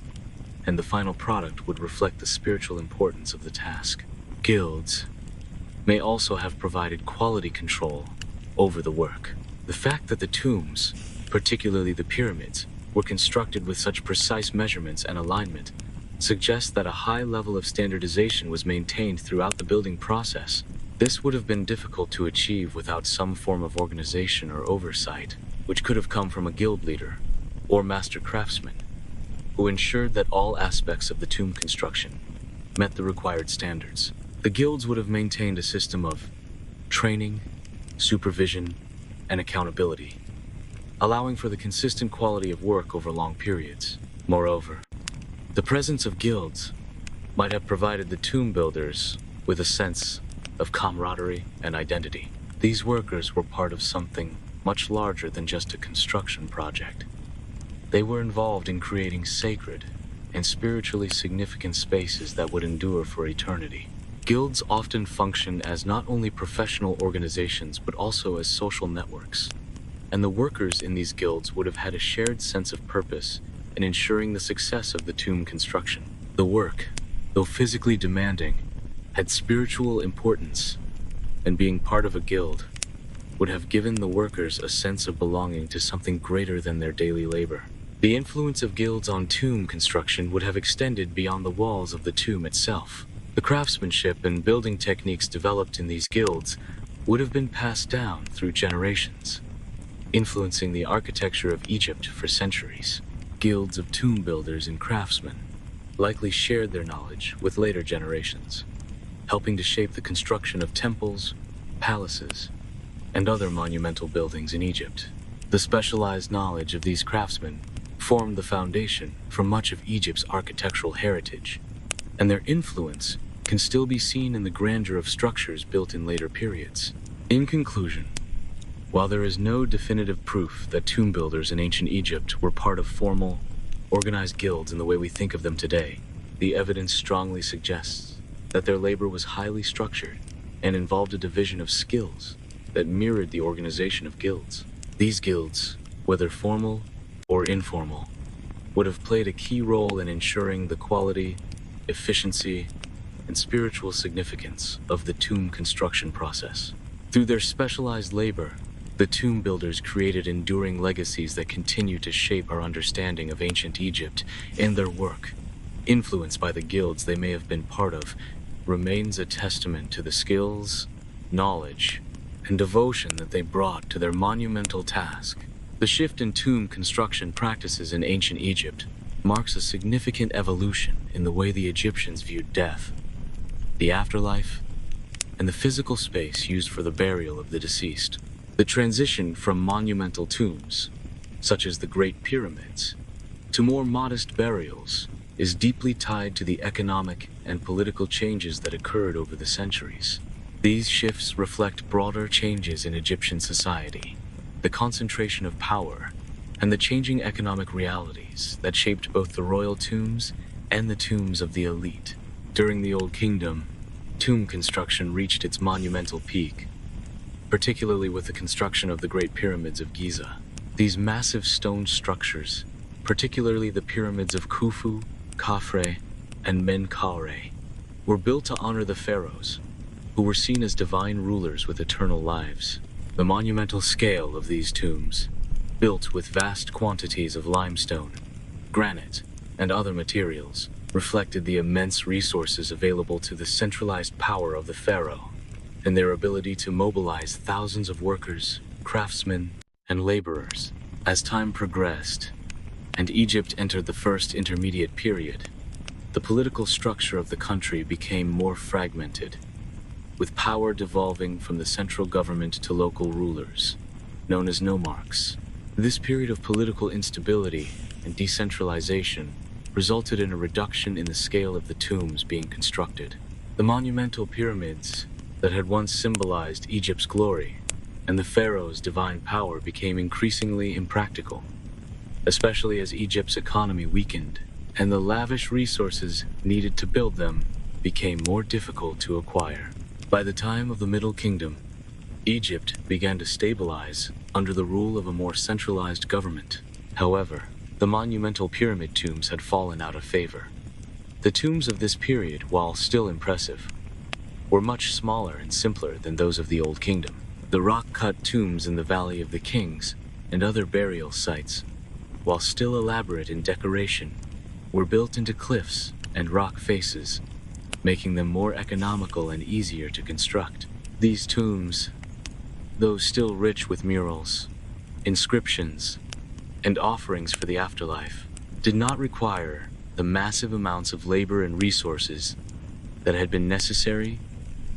and the final product would reflect the spiritual importance of the task. Guilds may also have provided quality control over the work. The fact that the tombs, particularly the pyramids, were constructed with such precise measurements and alignment suggests that a high level of standardization was maintained throughout the building process. This would have been difficult to achieve without some form of organization or oversight, which could have come from a guild leader or master craftsman, who ensured that all aspects of the tomb construction met the required standards. The guilds would have maintained a system of training, supervision, and accountability, allowing for the consistent quality of work over long periods. Moreover, the presence of guilds might have provided the tomb builders with a sense of camaraderie and identity. These workers were part of something much larger than just a construction project. They were involved in creating sacred and spiritually significant spaces that would endure for eternity. Guilds often function as not only professional organizations but also as social networks, and the workers in these guilds would have had a shared sense of purpose in ensuring the success of the tomb construction. The work though physically demanding, had spiritual importance, and being part of a guild would have given the workers a sense of belonging to something greater than their daily labor. The influence of guilds on tomb construction would have extended beyond the walls of the tomb itself. The craftsmanship and building techniques developed in these guilds would have been passed down through generations, influencing the architecture of Egypt for centuries. Guilds of tomb builders and craftsmen likely shared their knowledge with later generations, helping to shape the construction of temples, palaces, and other monumental buildings in Egypt. The specialized knowledge of these craftsmen formed the foundation for much of Egypt's architectural heritage, and their influence can still be seen in the grandeur of structures built in later periods. In conclusion, while there is no definitive proof that tomb builders in ancient Egypt were part of formal, organized guilds in the way we think of them today, the evidence strongly suggests that their labor was highly structured and involved a division of skills that mirrored the organization of guilds. These guilds, whether formal or informal, would have played a key role in ensuring the quality, efficiency, and spiritual significance of the tomb construction process. Through their specialized labor, the tomb builders created enduring legacies that continue to shape our understanding of ancient Egypt, and their work, influenced by the guilds they may have been part of, remains a testament to the skills, knowledge, and devotion that they brought to their monumental task. The shift in tomb construction practices in ancient Egypt marks a significant evolution in the way the Egyptians viewed death, the afterlife, and the physical space used for the burial of the deceased. The transition from monumental tombs, such as the Great Pyramids, to more modest burials is deeply tied to the economic and political changes that occurred over the centuries. These shifts reflect broader changes in Egyptian society, the concentration of power, and the changing economic realities that shaped both the royal tombs and the tombs of the elite. During the Old Kingdom, tomb construction reached its monumental peak, particularly with the construction of the Great Pyramids of Giza. These massive stone structures, particularly the pyramids of Khufu, Khafre, and Menkaure, were built to honor the pharaohs, who were seen as divine rulers with eternal lives. The monumental scale of these tombs, built with vast quantities of limestone, granite, and other materials, reflected the immense resources available to the centralized power of the pharaoh, and their ability to mobilize thousands of workers, craftsmen, and laborers. As time progressed, and Egypt entered the first intermediate period, the political structure of the country became more fragmented, with power devolving from the central government to local rulers, known as nomarchs. This period of political instability and decentralization resulted in a reduction in the scale of the tombs being constructed. The monumental pyramids that had once symbolized Egypt's glory and the pharaoh's divine power became increasingly impractical, especially as Egypt's economy weakened, and the lavish resources needed to build them became more difficult to acquire. By the time of the Middle Kingdom, Egypt began to stabilize under the rule of a more centralized government. However, the monumental pyramid tombs had fallen out of favor. The tombs of this period, while still impressive, were much smaller and simpler than those of the Old Kingdom. The rock-cut tombs in the Valley of the Kings and other burial sites, while still elaborate in decoration, were built into cliffs and rock faces, making them more economical and easier to construct. These tombs, though still rich with murals, inscriptions, and offerings for the afterlife, did not require the massive amounts of labor and resources that had been necessary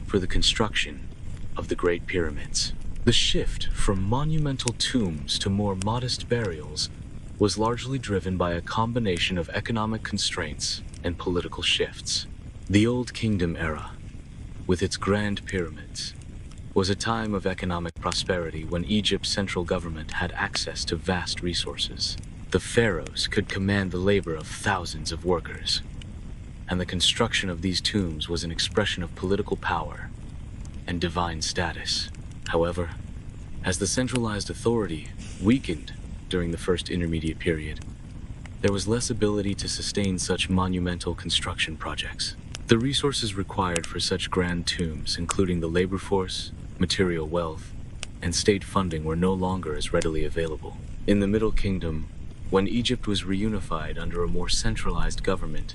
for the construction of the Great Pyramids. The shift from monumental tombs to more modest burials was largely driven by a combination of economic constraints and political shifts. The Old Kingdom era, with its grand pyramids, was a time of economic prosperity when Egypt's central government had access to vast resources. The pharaohs could command the labor of thousands of workers, and the construction of these tombs was an expression of political power and divine status. However, as the centralized authority weakened during the first intermediate period, there was less ability to sustain such monumental construction projects. The resources required for such grand tombs, including the labor force, material wealth, and state funding, were no longer as readily available. In the Middle Kingdom, when Egypt was reunified under a more centralized government,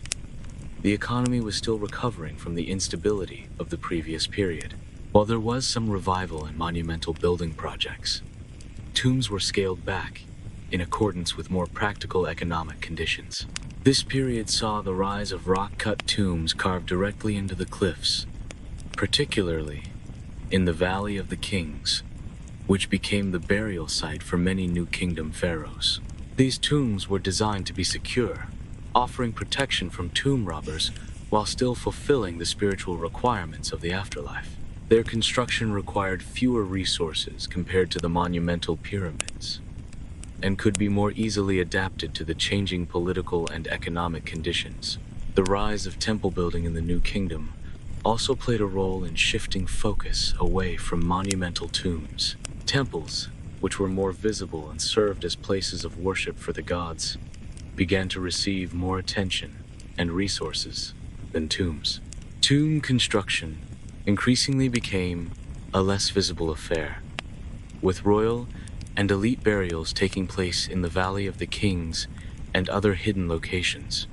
the economy was still recovering from the instability of the previous period. While there was some revival in monumental building projects, tombs were scaled back in accordance with more practical economic conditions. This period saw the rise of rock-cut tombs carved directly into the cliffs, particularly in the Valley of the Kings, which became the burial site for many New Kingdom pharaohs. These tombs were designed to be secure, offering protection from tomb robbers while still fulfilling the spiritual requirements of the afterlife. Their construction required fewer resources compared to the monumental pyramids, and could be more easily adapted to the changing political and economic conditions. The rise of temple building in the New Kingdom also played a role in shifting focus away from monumental tombs. Temples, which were more visible and served as places of worship for the gods, began to receive more attention and resources than tombs. Tomb construction increasingly became a less visible affair, with royal and elite burials taking place in the Valley of the Kings and other hidden locations.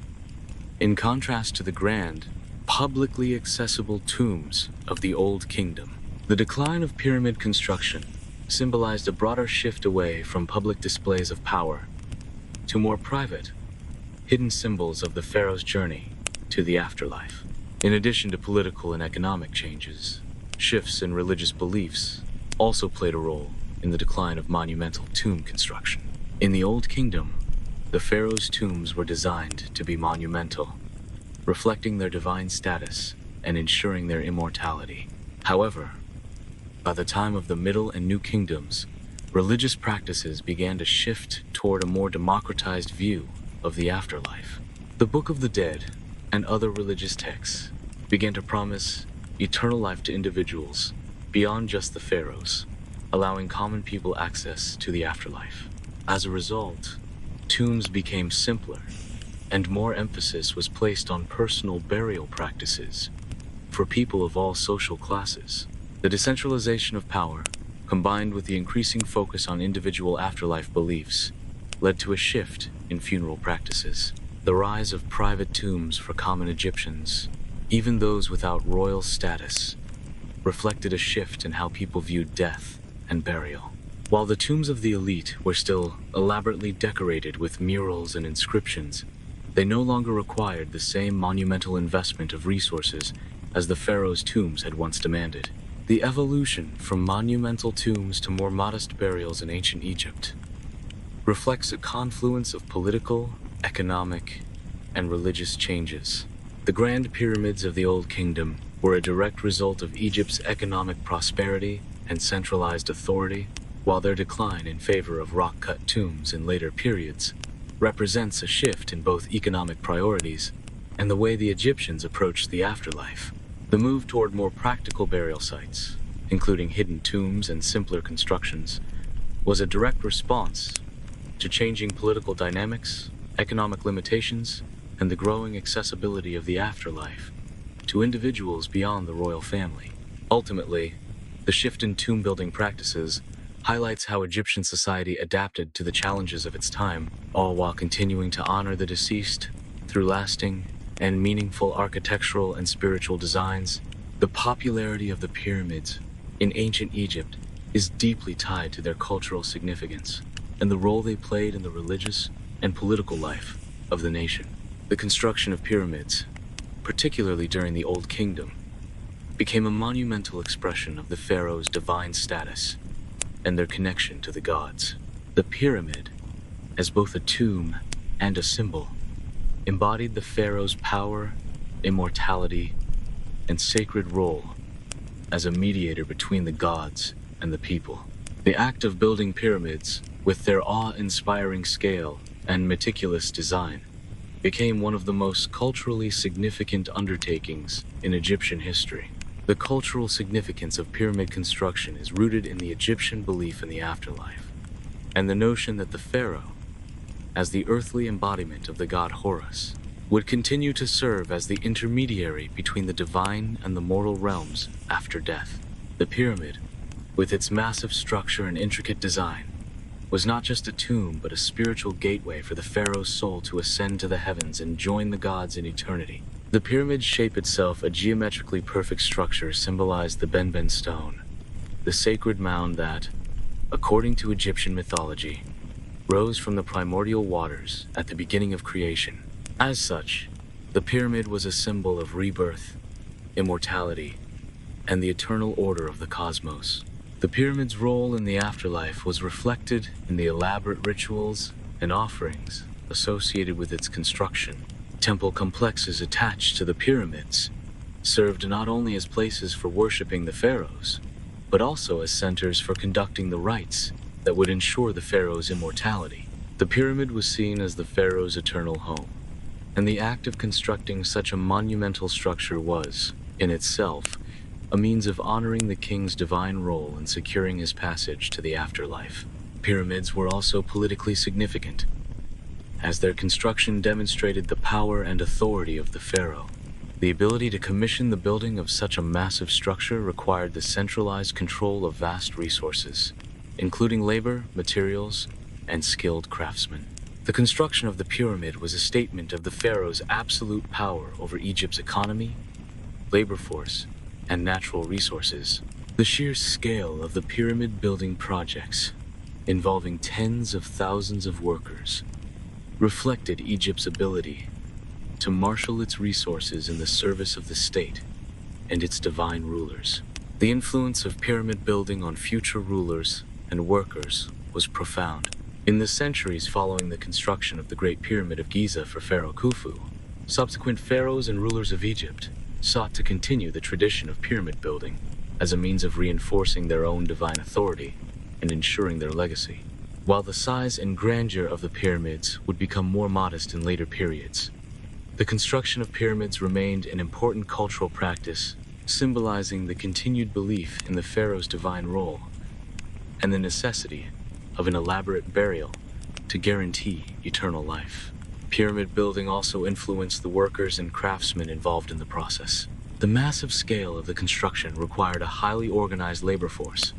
In contrast to the grand, publicly accessible tombs of the Old Kingdom, the decline of pyramid construction symbolized a broader shift away from public displays of power to more private, hidden symbols of the pharaoh's journey to the afterlife. In addition to political and economic changes, shifts in religious beliefs also played a role in the decline of monumental tomb construction. In the Old Kingdom, the pharaoh's tombs were designed to be monumental, reflecting their divine status and ensuring their immortality. However, by the time of the Middle and New Kingdoms, religious practices began to shift toward a more democratized view of the afterlife. The Book of the Dead and other religious texts began to promise eternal life to individuals beyond just the pharaohs, allowing common people access to the afterlife. As a result, tombs became simpler, and more emphasis was placed on personal burial practices for people of all social classes. The decentralization of power, combined with the increasing focus on individual afterlife beliefs, led to a shift in funeral practices. The rise of private tombs for common Egyptians, even those without royal status, reflected a shift in how people viewed death and burial. While the tombs of the elite were still elaborately decorated with murals and inscriptions, they no longer required the same monumental investment of resources as the pharaoh's tombs had once demanded. The evolution from monumental tombs to more modest burials in ancient Egypt reflects a confluence of political, economic, and religious changes. The grand pyramids of the Old Kingdom were a direct result of Egypt's economic prosperity and centralized authority, while their decline in favor of rock-cut tombs in later periods represents a shift in both economic priorities and the way the Egyptians approached the afterlife. The move toward more practical burial sites, including hidden tombs and simpler constructions, was a direct response to changing political dynamics, economic limitations, and the growing accessibility of the afterlife to individuals beyond the royal family. Ultimately, the shift in tomb building practices highlights how Egyptian society adapted to the challenges of its time, all while continuing to honor the deceased through lasting and meaningful architectural and spiritual designs. The popularity of the pyramids in ancient Egypt is deeply tied to their cultural significance and the role they played in the religious and political life of the nation. The construction of pyramids, particularly during the Old Kingdom, became a monumental expression of the pharaoh's divine status and their connection to the gods. The pyramid, as both a tomb and a symbol, embodied the pharaoh's power, immortality, and sacred role as a mediator between the gods and the people. The act of building pyramids, with their awe-inspiring scale and meticulous design, became one of the most culturally significant undertakings in Egyptian history. The cultural significance of pyramid construction is rooted in the Egyptian belief in the afterlife, and the notion that the pharaoh, as the earthly embodiment of the god Horus, would continue to serve as the intermediary between the divine and the mortal realms after death. The pyramid, with its massive structure and intricate design, was not just a tomb but a spiritual gateway for the pharaoh's soul to ascend to the heavens and join the gods in eternity. The pyramid's shape itself, a geometrically perfect structure, symbolized the Benben stone, the sacred mound that, according to Egyptian mythology, rose from the primordial waters at the beginning of creation. As such, the pyramid was a symbol of rebirth, immortality, and the eternal order of the cosmos. The pyramid's role in the afterlife was reflected in the elaborate rituals and offerings associated with its construction. Temple complexes attached to the pyramids served not only as places for worshiping the pharaohs, but also as centers for conducting the rites that would ensure the pharaoh's immortality. The pyramid was seen as the pharaoh's eternal home, and the act of constructing such a monumental structure was, in itself, a means of honoring the king's divine role in securing his passage to the afterlife. Pyramids were also politically significant, as their construction demonstrated the power and authority of the pharaoh. The ability to commission the building of such a massive structure required the centralized control of vast resources, including labor, materials, and skilled craftsmen. The construction of the pyramid was a statement of the pharaoh's absolute power over Egypt's economy, labor force, and natural resources. The sheer scale of the pyramid building projects, involving tens of thousands of workers, reflected Egypt's ability to marshal its resources in the service of the state and its divine rulers. The influence of pyramid building on future rulers and workers was profound. In the centuries following the construction of the Great Pyramid of Giza for Pharaoh Khufu, subsequent pharaohs and rulers of Egypt sought to continue the tradition of pyramid building as a means of reinforcing their own divine authority and ensuring their legacy. While the size and grandeur of the pyramids would become more modest in later periods, the construction of pyramids remained an important cultural practice, symbolizing the continued belief in the pharaoh's divine role and the necessity of an elaborate burial to guarantee eternal life. Pyramid building also influenced the workers and craftsmen involved in the process. The massive scale of the construction required a highly organized labor force,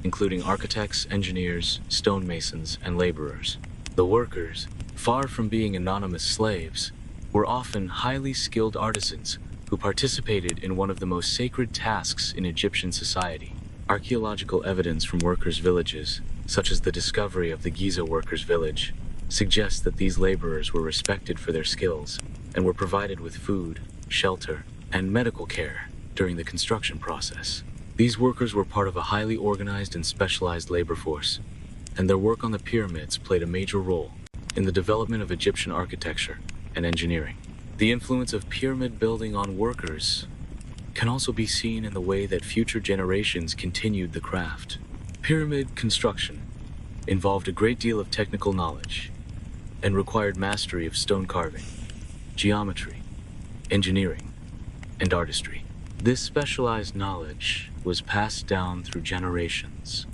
including architects, engineers, stonemasons, and laborers. The workers, far from being anonymous slaves, were often highly skilled artisans who participated in one of the most sacred tasks in Egyptian society. Archaeological evidence from workers' villages, such as the discovery of the Giza workers' village, suggests that these laborers were respected for their skills and were provided with food, shelter, and medical care during the construction process. These workers were part of a highly organized and specialized labor force, and their work on the pyramids played a major role in the development of Egyptian architecture and engineering. The influence of pyramid building on workers can also be seen in the way that future generations continued the craft. Pyramid construction involved a great deal of technical knowledge and required mastery of stone carving, geometry, engineering, and artistry. This specialized knowledge was passed down through generations,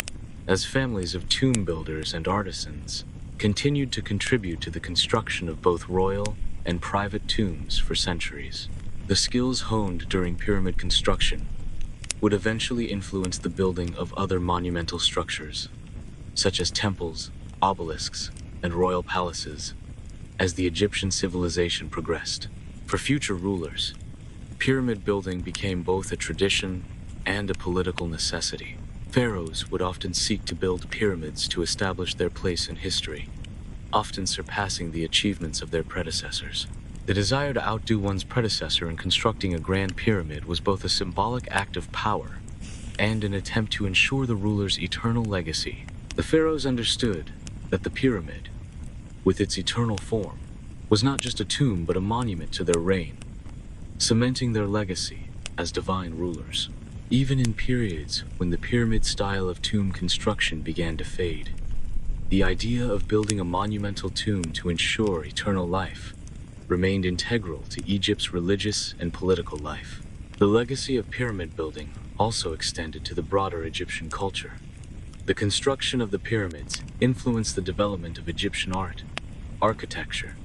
as families of tomb builders and artisans continued to contribute to the construction of both royal and private tombs for centuries. The skills honed during pyramid construction would eventually influence the building of other monumental structures, such as temples, obelisks, and royal palaces, as the Egyptian civilization progressed. For future rulers, pyramid building became both a tradition and a political necessity. Pharaohs would often seek to build pyramids to establish their place in history, often surpassing the achievements of their predecessors. The desire to outdo one's predecessor in constructing a grand pyramid was both a symbolic act of power and an attempt to ensure the ruler's eternal legacy. The pharaohs understood that the pyramid, with its eternal form, was not just a tomb but a monument to their reign, cementing their legacy as divine rulers. Even in periods when the pyramid style of tomb construction began to fade, the idea of building a monumental tomb to ensure eternal life remained integral to Egypt's religious and political life. The legacy of pyramid building also extended to the broader Egyptian culture. The construction of the pyramids influenced the development of Egyptian art, architecture,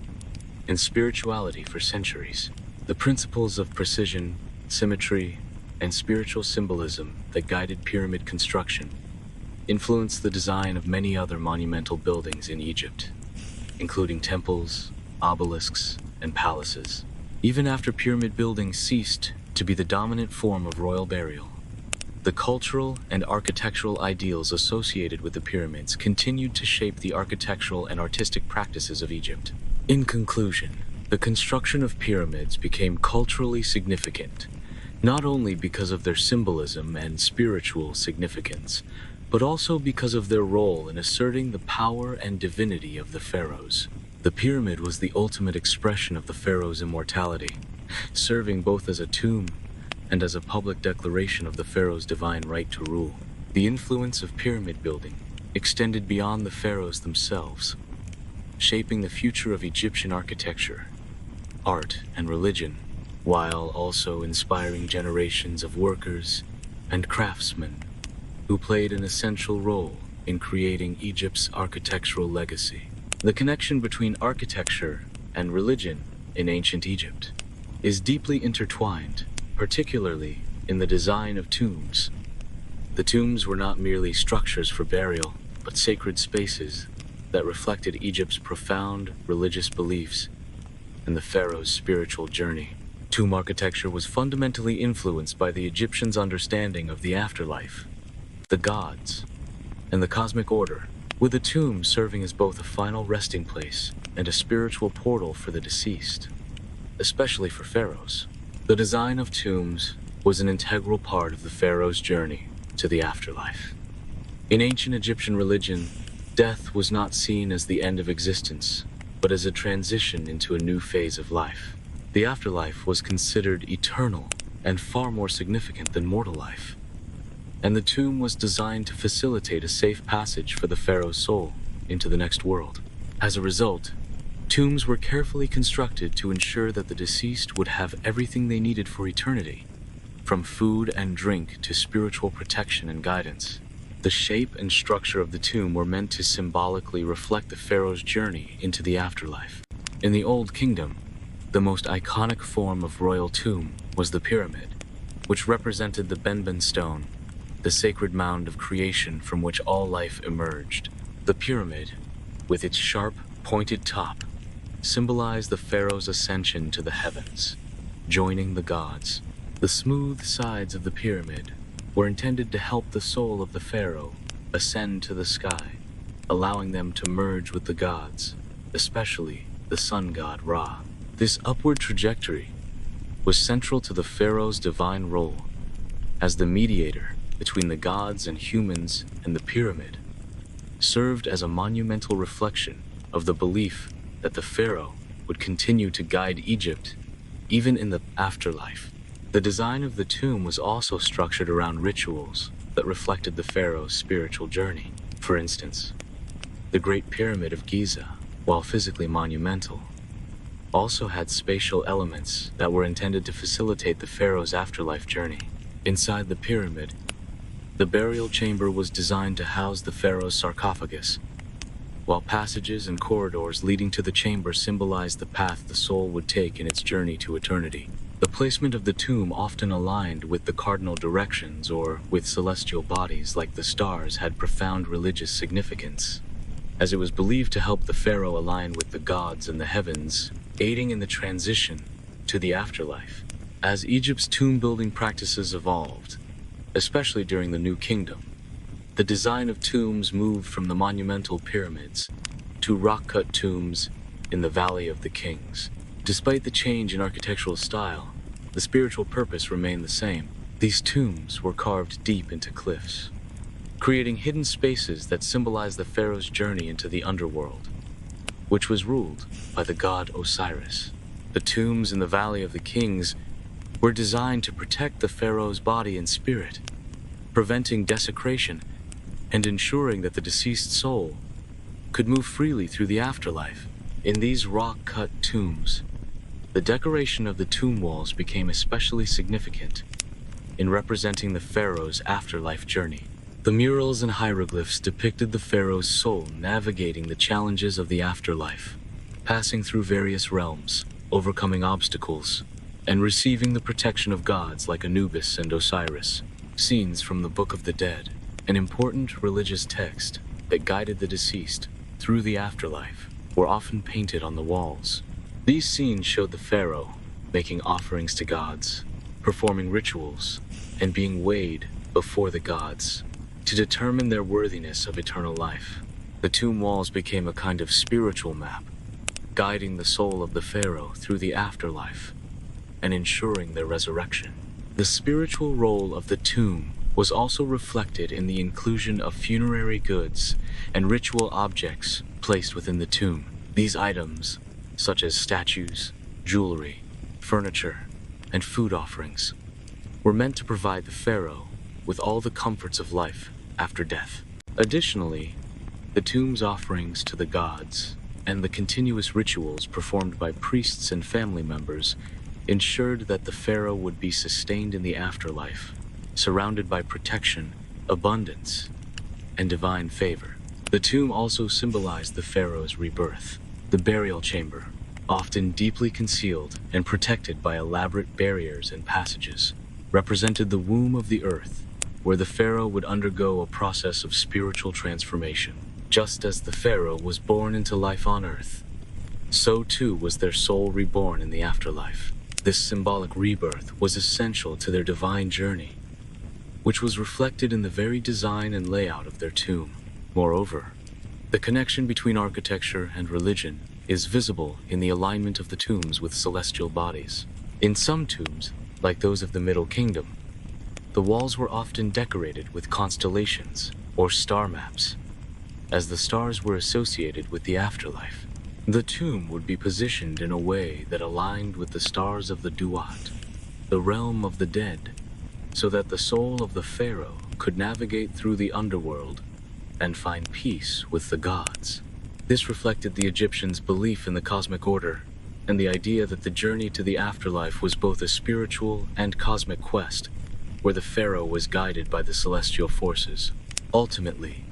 and spirituality for centuries. The principles of precision, symmetry, and spiritual symbolism that guided pyramid construction influenced the design of many other monumental buildings in Egypt, including temples, obelisks, and palaces. Even after pyramid building ceased to be the dominant form of royal burial, the cultural and architectural ideals associated with the pyramids continued to shape the architectural and artistic practices of Egypt. In conclusion, the construction of pyramids became culturally significant, not only because of their symbolism and spiritual significance, but also because of their role in asserting the power and divinity of the pharaohs. The pyramid was the ultimate expression of the pharaoh's immortality, serving both as a tomb and as a public declaration of the pharaoh's divine right to rule. The influence of pyramid building extended beyond the pharaohs themselves, shaping the future of Egyptian architecture, art, and religion, while also inspiring generations of workers and craftsmen who played an essential role in creating Egypt's architectural legacy. The connection between architecture and religion in ancient Egypt is deeply intertwined, particularly in the design of tombs. The tombs were not merely structures for burial, but sacred spaces that reflected Egypt's profound religious beliefs and the pharaoh's spiritual journey. Tomb architecture was fundamentally influenced by the Egyptians' understanding of the afterlife, the gods, and the cosmic order, with the tomb serving as both a final resting place and a spiritual portal for the deceased. Especially for pharaohs, the design of tombs was an integral part of the pharaoh's journey to the afterlife. In ancient Egyptian religion, death was not seen as the end of existence, but as a transition into a new phase of life. The afterlife was considered eternal and far more significant than mortal life, and the tomb was designed to facilitate a safe passage for the pharaoh's soul into the next world. As a result, tombs were carefully constructed to ensure that the deceased would have everything they needed for eternity, from food and drink to spiritual protection and guidance. The shape and structure of the tomb were meant to symbolically reflect the pharaoh's journey into the afterlife. In the Old Kingdom, the most iconic form of royal tomb was the pyramid, which represented the Benben stone, the sacred mound of creation from which all life emerged. The pyramid, with its sharp, pointed top, symbolized the pharaoh's ascension to the heavens, joining the gods. The smooth sides of the pyramid were intended to help the soul of the pharaoh ascend to the sky, allowing them to merge with the gods, especially the sun god Ra. This upward trajectory was central to the pharaoh's divine role as the mediator between the gods and humans, and the pyramid served as a monumental reflection of the belief that the pharaoh would continue to guide Egypt even in the afterlife. The design of the tomb was also structured around rituals that reflected the pharaoh's spiritual journey. For instance, the Great Pyramid of Giza, while physically monumental, also had spatial elements that were intended to facilitate the pharaoh's afterlife journey. Inside the pyramid, the burial chamber was designed to house the pharaoh's sarcophagus, while passages and corridors leading to the chamber symbolized the path the soul would take in its journey to eternity. The placement of the tomb often aligned with the cardinal directions or with celestial bodies like the stars had profound religious significance, as it was believed to help the pharaoh align with the gods and the heavens, aiding in the transition to the afterlife. As Egypt's tomb-building practices evolved, especially during the New Kingdom, the design of tombs moved from the monumental pyramids to rock-cut tombs in the Valley of the Kings. Despite the change in architectural style, the spiritual purpose remained the same. These tombs were carved deep into cliffs, creating hidden spaces that symbolized the pharaoh's journey into the underworld, which was ruled by the god Osiris. The tombs in the Valley of the Kings were designed to protect the pharaoh's body and spirit, preventing desecration and ensuring that the deceased soul could move freely through the afterlife. In these rock-cut tombs, the decoration of the tomb walls became especially significant in representing the pharaoh's afterlife journey. The murals and hieroglyphs depicted the pharaoh's soul navigating the challenges of the afterlife, passing through various realms, overcoming obstacles, and receiving the protection of gods like Anubis and Osiris. Scenes from the Book of the Dead, an important religious text that guided the deceased through the afterlife, were often painted on the walls. These scenes showed the pharaoh making offerings to gods, performing rituals, and being weighed before the gods to determine their worthiness of eternal life. The tomb walls became a kind of spiritual map, guiding the soul of the pharaoh through the afterlife and ensuring their resurrection. The spiritual role of the tomb was also reflected in the inclusion of funerary goods and ritual objects placed within the tomb. These items, such as statues, jewelry, furniture, and food offerings, were meant to provide the pharaoh with all the comforts of life after death. Additionally, the tomb's offerings to the gods and the continuous rituals performed by priests and family members ensured that the pharaoh would be sustained in the afterlife, surrounded by protection, abundance, and divine favor. The tomb also symbolized the pharaoh's rebirth. The burial chamber, often deeply concealed and protected by elaborate barriers and passages, represented the womb of the earth, where the pharaoh would undergo a process of spiritual transformation. Just as the pharaoh was born into life on earth, so too was their soul reborn in the afterlife. This symbolic rebirth was essential to their divine journey, which was reflected in the very design and layout of their tomb. Moreover, the connection between architecture and religion is visible in the alignment of the tombs with celestial bodies. In some tombs, like those of the Middle Kingdom, the walls were often decorated with constellations or star maps, as the stars were associated with the afterlife. The tomb would be positioned in a way that aligned with the stars of the Duat, the realm of the dead, so that the soul of the pharaoh could navigate through the underworld and find peace with the gods. This reflected the Egyptians' belief in the cosmic order and the idea that the journey to the afterlife was both a spiritual and cosmic quest, where the pharaoh was guided by the celestial forces. Ultimately,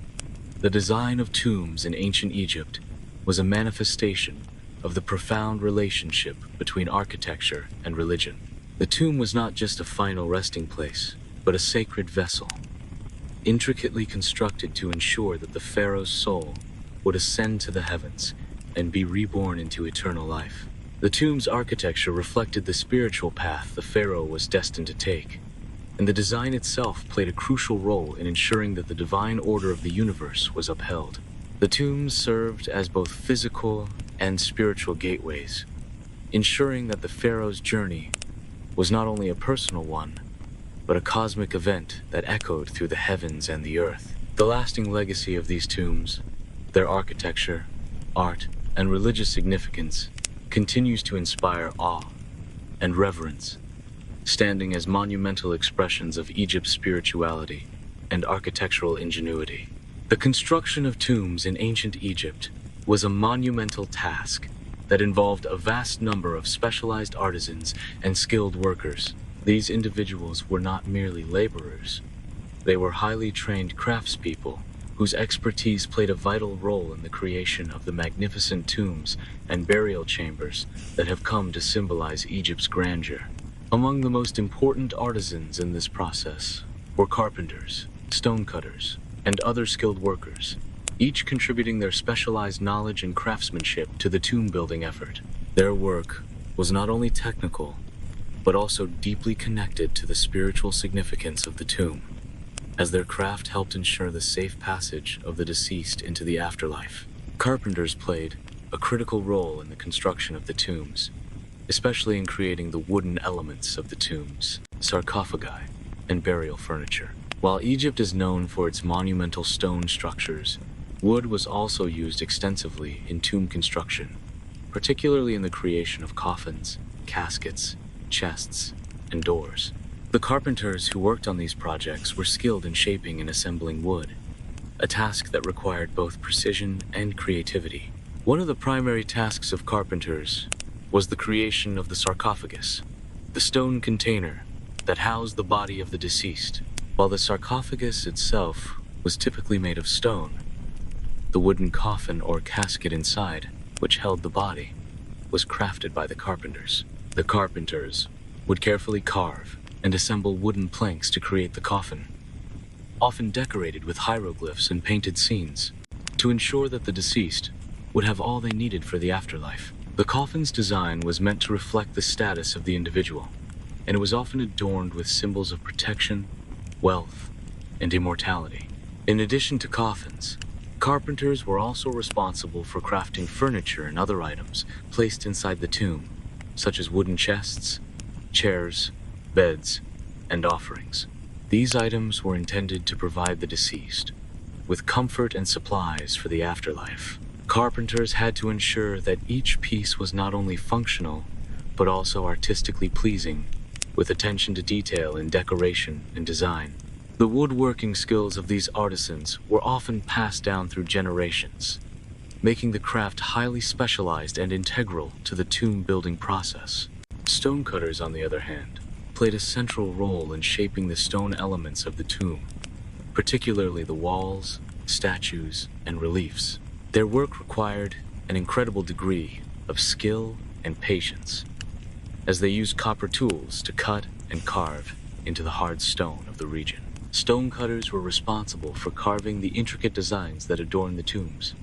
the design of tombs in ancient Egypt was a manifestation of the profound relationship between architecture and religion. The tomb was not just a final resting place, but a sacred vessel, intricately constructed to ensure that the pharaoh's soul would ascend to the heavens and be reborn into eternal life. The tomb's architecture reflected the spiritual path the pharaoh was destined to take, and the design itself played a crucial role in ensuring that the divine order of the universe was upheld. The tombs served as both physical and spiritual gateways, ensuring that the pharaoh's journey was not only a personal one, but a cosmic event that echoed through the heavens and the earth. The lasting legacy of these tombs, their architecture, art, and religious significance, continues to inspire awe and reverence, standing as monumental expressions of Egypt's spirituality and architectural ingenuity. The construction of tombs in ancient Egypt was a monumental task that involved a vast number of specialized artisans and skilled workers. These individuals were not merely laborers. They were highly trained craftspeople whose expertise played a vital role in the creation of the magnificent tombs and burial chambers that have come to symbolize Egypt's grandeur. Among the most important artisans in this process were carpenters, stonecutters, and other skilled workers, each contributing their specialized knowledge and craftsmanship to the tomb-building effort. Their work was not only technical, but also deeply connected to the spiritual significance of the tomb, as their craft helped ensure the safe passage of the deceased into the afterlife. Carpenters played a critical role in the construction of the tombs, especially in creating the wooden elements of the tombs, sarcophagi, and burial furniture. While Egypt is known for its monumental stone structures, wood was also used extensively in tomb construction, particularly in the creation of coffins, caskets, chests, and doors. The carpenters who worked on these projects were skilled in shaping and assembling wood, a task that required both precision and creativity. One of the primary tasks of carpenters was the creation of the sarcophagus, the stone container that housed the body of the deceased. While the sarcophagus itself was typically made of stone, the wooden coffin or casket inside which held the body, was crafted by the carpenters. The carpenters would carefully carve and assemble wooden planks to create the coffin, often decorated with hieroglyphs and painted scenes, to ensure that the deceased would have all they needed for the afterlife. The coffin's design was meant to reflect the status of the individual, and it was often adorned with symbols of protection, wealth, and immortality. In addition to coffins, carpenters were also responsible for crafting furniture and other items placed inside the tomb, such as wooden chests, chairs, beds, and offerings. These items were intended to provide the deceased with comfort and supplies for the afterlife. Carpenters had to ensure that each piece was not only functional, but also artistically pleasing, with attention to detail in decoration and design. The woodworking skills of these artisans were often passed down through generations, making the craft highly specialized and integral to the tomb building process. Stonecutters, on the other hand, played a central role in shaping the stone elements of the tomb, particularly the walls, statues, and reliefs. Their work required an incredible degree of skill and patience, as they used copper tools to cut and carve into the hard stone of the region. Stonecutters were responsible for carving the intricate designs that adorned the tombs,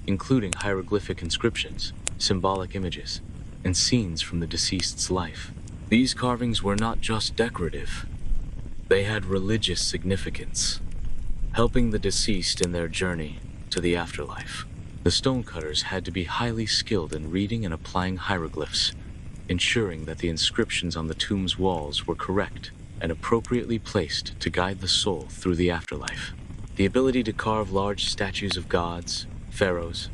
including hieroglyphic inscriptions, symbolic images, and scenes from the deceased's life. These carvings were not just decorative, they had religious significance, helping the deceased in their journey to the afterlife. The stonecutters had to be highly skilled in reading and applying hieroglyphs, ensuring that the inscriptions on the tomb's walls were correct and appropriately placed to guide the soul through the afterlife. The ability to carve large statues of gods, pharaohs,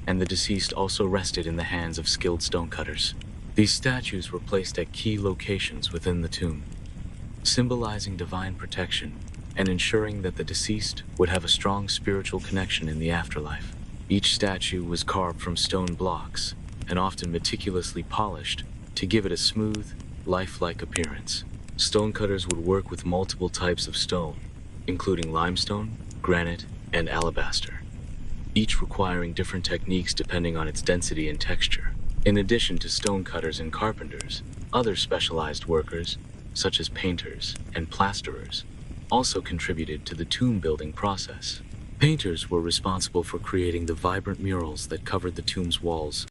and the deceased also rested in the hands of skilled stonecutters. These statues were placed at key locations within the tomb, symbolizing divine protection and ensuring that the deceased would have a strong spiritual connection in the afterlife. Each statue was carved from stone blocks and often meticulously polished to give it a smooth, lifelike appearance. Stonecutters would work with multiple types of stone, including limestone, granite, and alabaster, each requiring different techniques depending on its density and texture. In addition to stonecutters and carpenters, other specialized workers, such as painters and plasterers, also contributed to the tomb building process. Painters were responsible for creating the vibrant murals that covered the tomb's walls,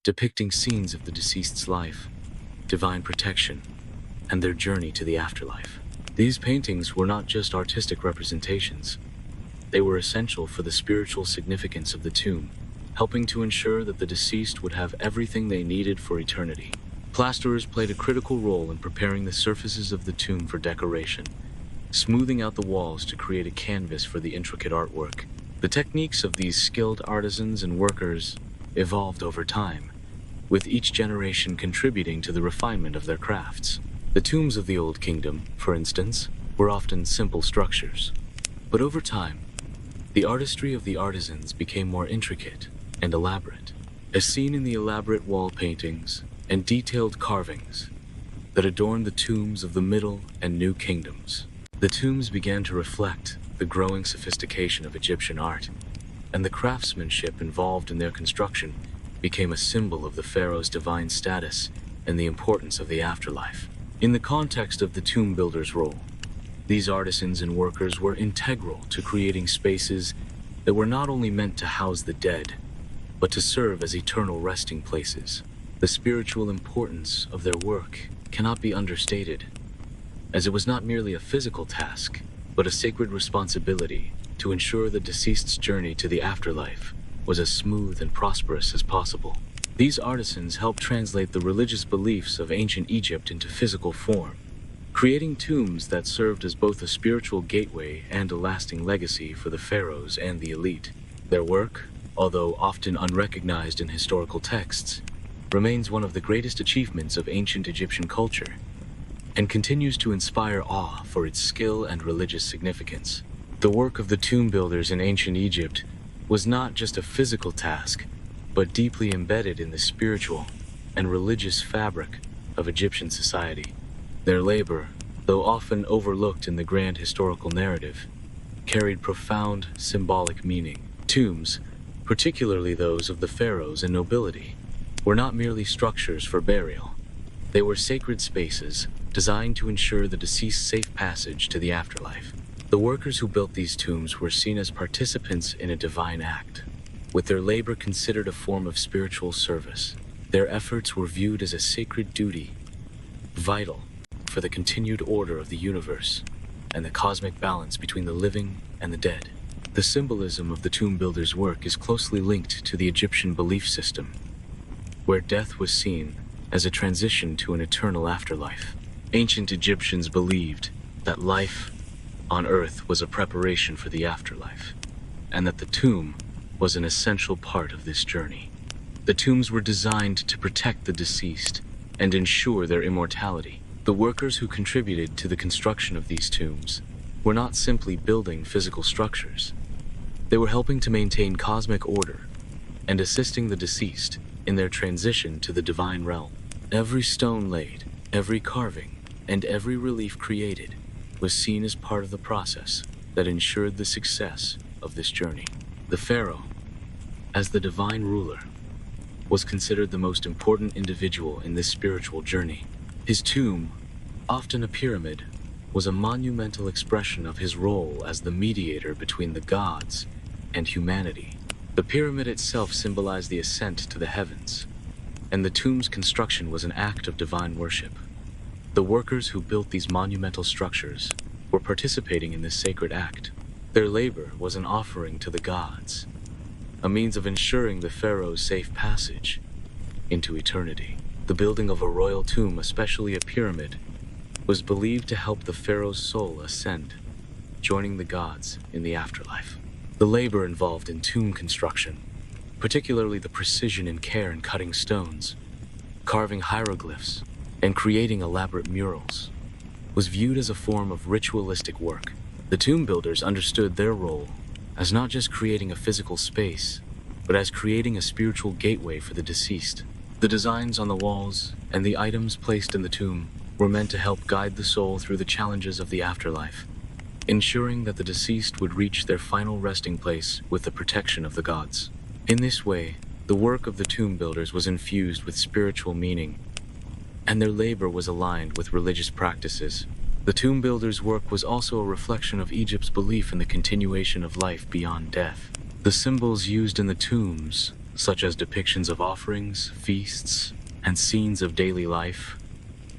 depicting scenes of the deceased's life, divine protection, and their journey to the afterlife. These paintings were not just artistic representations, they were essential for the spiritual significance of the tomb, helping to ensure that the deceased would have everything they needed for eternity. Plasterers played a critical role in preparing the surfaces of the tomb for decoration, smoothing out the walls to create a canvas for the intricate artwork. The techniques of these skilled artisans and workers evolved over time, with each generation contributing to the refinement of their crafts. The tombs of the Old Kingdom, for instance, were often simple structures, but over time, the artistry of the artisans became more intricate and elaborate, as seen in the elaborate wall paintings and detailed carvings that adorned the tombs of the Middle and New Kingdoms. The tombs began to reflect the growing sophistication of Egyptian art, and the craftsmanship involved in their construction became a symbol of the pharaoh's divine status and the importance of the afterlife. In the context of the tomb builder's role, these artisans and workers were integral to creating spaces that were not only meant to house the dead, but to serve as eternal resting places. The spiritual importance of their work cannot be understated, as it was not merely a physical task, but a sacred responsibility to ensure the deceased's journey to the afterlife was as smooth and prosperous as possible. These artisans helped translate the religious beliefs of ancient Egypt into physical form, creating tombs that served as both a spiritual gateway and a lasting legacy for the pharaohs and the elite. Their work, although often unrecognized in historical texts, remains one of the greatest achievements of ancient Egyptian culture, and continues to inspire awe for its skill and religious significance. The work of the tomb builders in ancient Egypt was not just a physical task, but deeply embedded in the spiritual and religious fabric of Egyptian society. Their labor, though often overlooked in the grand historical narrative, carried profound symbolic meaning. Tombs, particularly those of the pharaohs and nobility, were not merely structures for burial. They were sacred spaces designed to ensure the deceased's safe passage to the afterlife. The workers who built these tombs were seen as participants in a divine act, with their labor considered a form of spiritual service. Their efforts were viewed as a sacred duty, vital for the continued order of the universe and the cosmic balance between the living and the dead. The symbolism of the tomb builder's work is closely linked to the Egyptian belief system, where death was seen as a transition to an eternal afterlife. Ancient Egyptians believed that life on earth was a preparation for the afterlife, and that the tomb was an essential part of this journey. The tombs were designed to protect the deceased and ensure their immortality. The workers who contributed to the construction of these tombs were not simply building physical structures. They were helping to maintain cosmic order and assisting the deceased in their transition to the divine realm. Every stone laid, every carving, and every relief created was seen as part of the process that ensured the success of this journey. The pharaoh, as the divine ruler, was considered the most important individual in this spiritual journey. His tomb, often a pyramid, was a monumental expression of his role as the mediator between the gods and humanity. The pyramid itself symbolized the ascent to the heavens, and the tomb's construction was an act of divine worship. The workers who built these monumental structures were participating in this sacred act. Their labor was an offering to the gods, a means of ensuring the pharaoh's safe passage into eternity. The building of a royal tomb, especially a pyramid, was believed to help the pharaoh's soul ascend, joining the gods in the afterlife. The labor involved in tomb construction, particularly the precision and care in cutting stones, carving hieroglyphs, and creating elaborate murals, was viewed as a form of ritualistic work. The tomb builders understood their role as not just creating a physical space, but as creating a spiritual gateway for the deceased. The designs on the walls and the items placed in the tomb were meant to help guide the soul through the challenges of the afterlife, ensuring that the deceased would reach their final resting place with the protection of the gods. In this way, the work of the tomb builders was infused with spiritual meaning, and their labor was aligned with religious practices. The tomb builders' work was also a reflection of Egypt's belief in the continuation of life beyond death. The symbols used in the tombs, such as depictions of offerings, feasts, and scenes of daily life,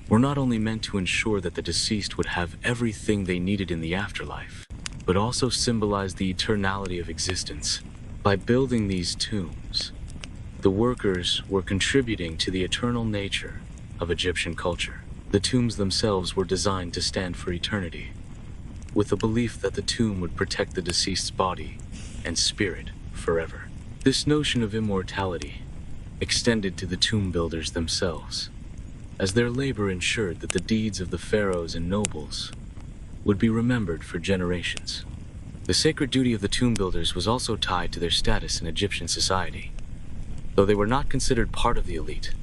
were not only meant to ensure that the deceased would have everything they needed in the afterlife, but also symbolized the eternality of existence. By building these tombs, the workers were contributing to the eternal nature of Egyptian culture. The tombs themselves were designed to stand for eternity, with the belief that the tomb would protect the deceased's body and spirit forever. This notion of immortality extended to the tomb builders themselves, as their labor ensured that the deeds of the pharaohs and nobles would be remembered for generations. The sacred duty of the tomb builders was also tied to their status in Egyptian society. Though they were not considered part of the elite,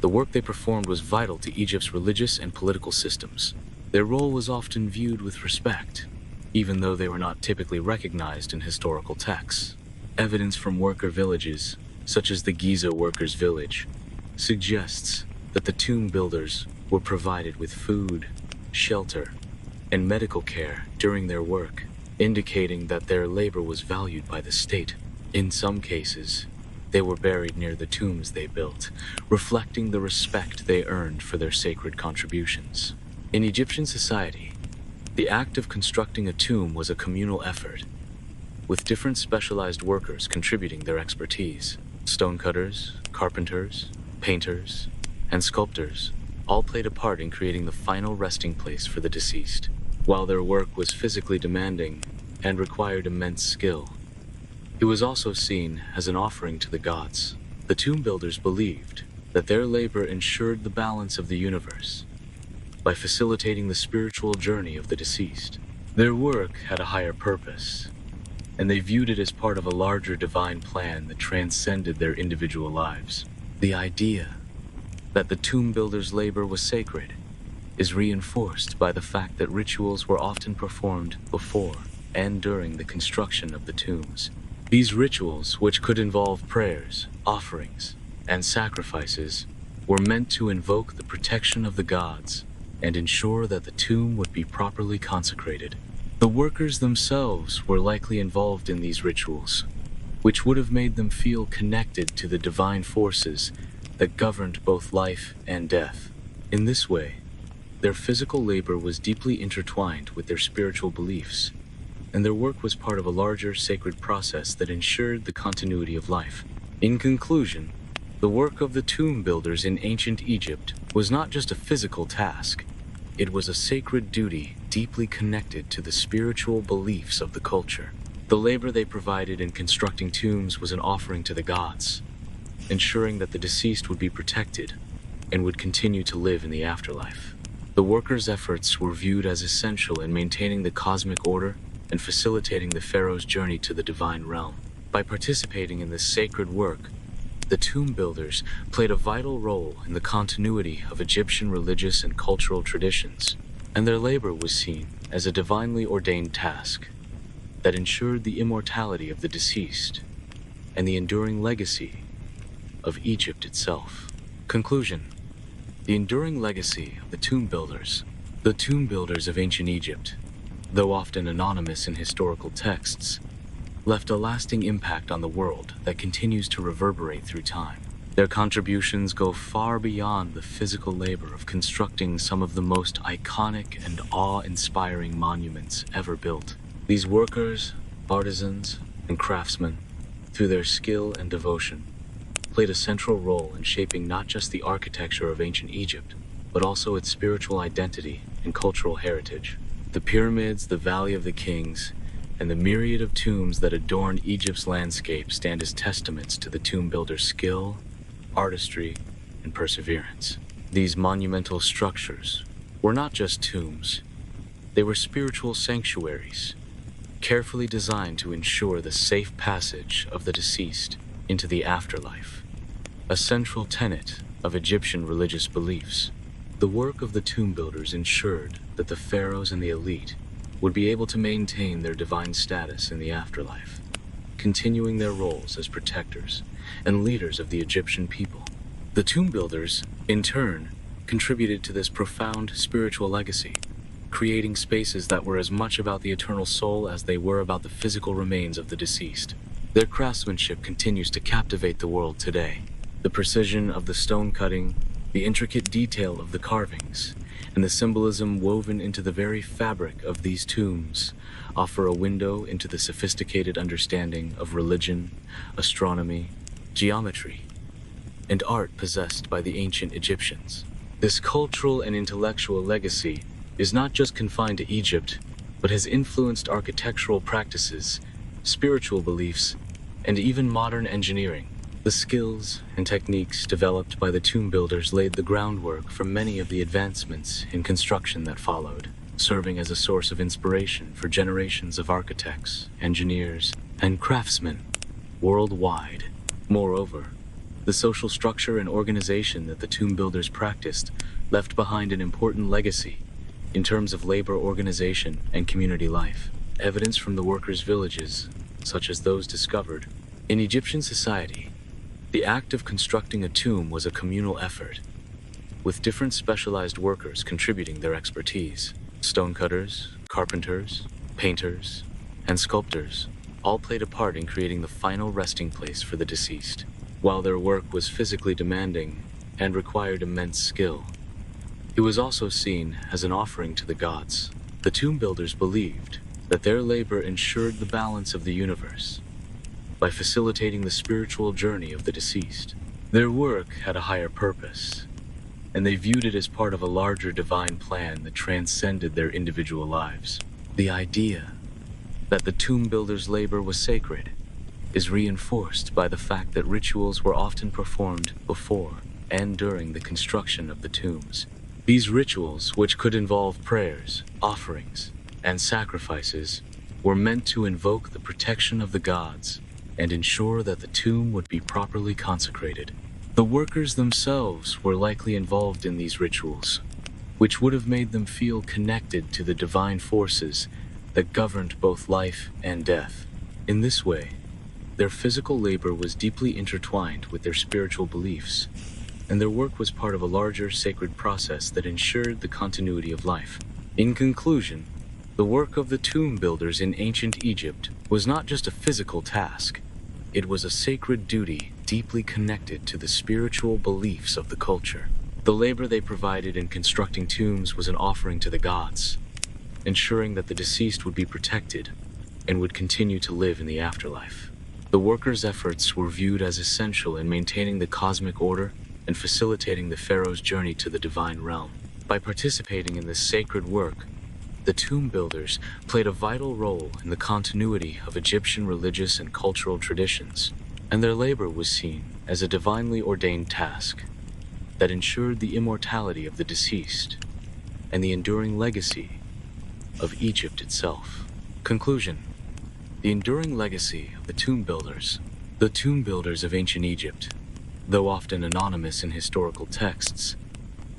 the work they performed was vital to Egypt's religious and political systems. Their role was often viewed with respect, even though they were not typically recognized in historical texts. Evidence from worker villages, such as the Giza workers' village, suggests that the tomb builders were provided with food, shelter, and medical care during their work, indicating that their labor was valued by the state. In some cases, they were buried near the tombs they built, reflecting the respect they earned for their sacred contributions. In Egyptian society, the act of constructing a tomb was a communal effort, with different specialized workers contributing their expertise. Stonecutters, carpenters, painters, and sculptors all played a part in creating the final resting place for the deceased. While their work was physically demanding and required immense skill, it was also seen as an offering to the gods. The tomb builders believed that their labor ensured the balance of the universe by facilitating the spiritual journey of the deceased. Their work had a higher purpose, and they viewed it as part of a larger divine plan that transcended their individual lives. The idea that the tomb builders' labor was sacred is reinforced by the fact that rituals were often performed before and during the construction of the tombs. These rituals, which could involve prayers, offerings, and sacrifices, were meant to invoke the protection of the gods and ensure that the tomb would be properly consecrated. The workers themselves were likely involved in these rituals, which would have made them feel connected to the divine forces that governed both life and death. In this way, their physical labor was deeply intertwined with their spiritual beliefs, and their work was part of a larger sacred process that ensured the continuity of life. In conclusion, the work of the tomb builders in ancient Egypt was not just a physical task. It was a sacred duty deeply connected to the spiritual beliefs of the culture. The labor they provided in constructing tombs was an offering to the gods, ensuring that the deceased would be protected and would continue to live in the afterlife. The workers' efforts were viewed as essential in maintaining the cosmic order and facilitating the pharaoh's journey to the divine realm. By participating in this sacred work, the tomb builders played a vital role in the continuity of Egyptian religious and cultural traditions, and their labor was seen as a divinely ordained task that ensured the immortality of the deceased and the enduring legacy of Egypt itself. Conclusion: the enduring legacy of the tomb builders. The tomb builders of ancient Egypt, though often anonymous in historical texts, left a lasting impact on the world that continues to reverberate through time. Their contributions go far beyond the physical labor of constructing some of the most iconic and awe-inspiring monuments ever built. These workers, artisans, and craftsmen, through their skill and devotion, played a central role in shaping not just the architecture of ancient Egypt, but also its spiritual identity and cultural heritage. The pyramids, the Valley of the Kings, and the myriad of tombs that adorn Egypt's landscape stand as testaments to the tomb builders' skill, artistry, and perseverance. These monumental structures were not just tombs, they were spiritual sanctuaries, carefully designed to ensure the safe passage of the deceased into the afterlife, a central tenet of Egyptian religious beliefs. The work of the tomb builders ensured that the pharaohs and the elite would be able to maintain their divine status in the afterlife, continuing their roles as protectors and leaders of the Egyptian people. The tomb builders, in turn, contributed to this profound spiritual legacy, creating spaces that were as much about the eternal soul as they were about the physical remains of the deceased. Their craftsmanship continues to captivate the world today. The precision of the stone cutting, the intricate detail of the carvings, and the symbolism woven into the very fabric of these tombs offer a window into the sophisticated understanding of religion, astronomy, geometry, and art possessed by the ancient Egyptians. This cultural and intellectual legacy is not just confined to Egypt, but has influenced architectural practices, spiritual beliefs, and even modern engineering. The skills and techniques developed by the tomb builders laid the groundwork for many of the advancements in construction that followed, serving as a source of inspiration for generations of architects, engineers, and craftsmen worldwide. Moreover, the social structure and organization that the tomb builders practiced left behind an important legacy in terms of labor organization and community life. Evidence from the workers' villages, such as those discovered in Egyptian society, the act of constructing a tomb was a communal effort, with different specialized workers contributing their expertise. Stonecutters, carpenters, painters, and sculptors all played a part in creating the final resting place for the deceased. While their work was physically demanding and required immense skill, it was also seen as an offering to the gods. The tomb builders believed that their labor ensured the balance of the universe by facilitating the spiritual journey of the deceased. Their work had a higher purpose, and they viewed it as part of a larger divine plan that transcended their individual lives. The idea that the tomb builders' labor was sacred is reinforced by the fact that rituals were often performed before and during the construction of the tombs. These rituals, which could involve prayers, offerings, and sacrifices, were meant to invoke the protection of the gods and ensure that the tomb would be properly consecrated. The workers themselves were likely involved in these rituals, which would have made them feel connected to the divine forces that governed both life and death. In this way, Their physical labor was deeply intertwined with their spiritual beliefs, and their work was part of a larger sacred process that ensured the continuity of life. In conclusion, the work of the tomb builders in ancient Egypt was not just a physical task. It was a sacred duty deeply connected to the spiritual beliefs of the culture. The labor they provided in constructing tombs was an offering to the gods, ensuring that the deceased would be protected and would continue to live in the afterlife. The workers' efforts were viewed as essential in maintaining the cosmic order and facilitating the pharaoh's journey to the divine realm. By participating in this sacred work, the tomb builders played a vital role in the continuity of Egyptian religious and cultural traditions, and their labor was seen as a divinely ordained task that ensured the immortality of the deceased and the enduring legacy of Egypt itself. Conclusion: the enduring legacy of the tomb builders. The tomb builders of ancient Egypt, though often anonymous in historical texts,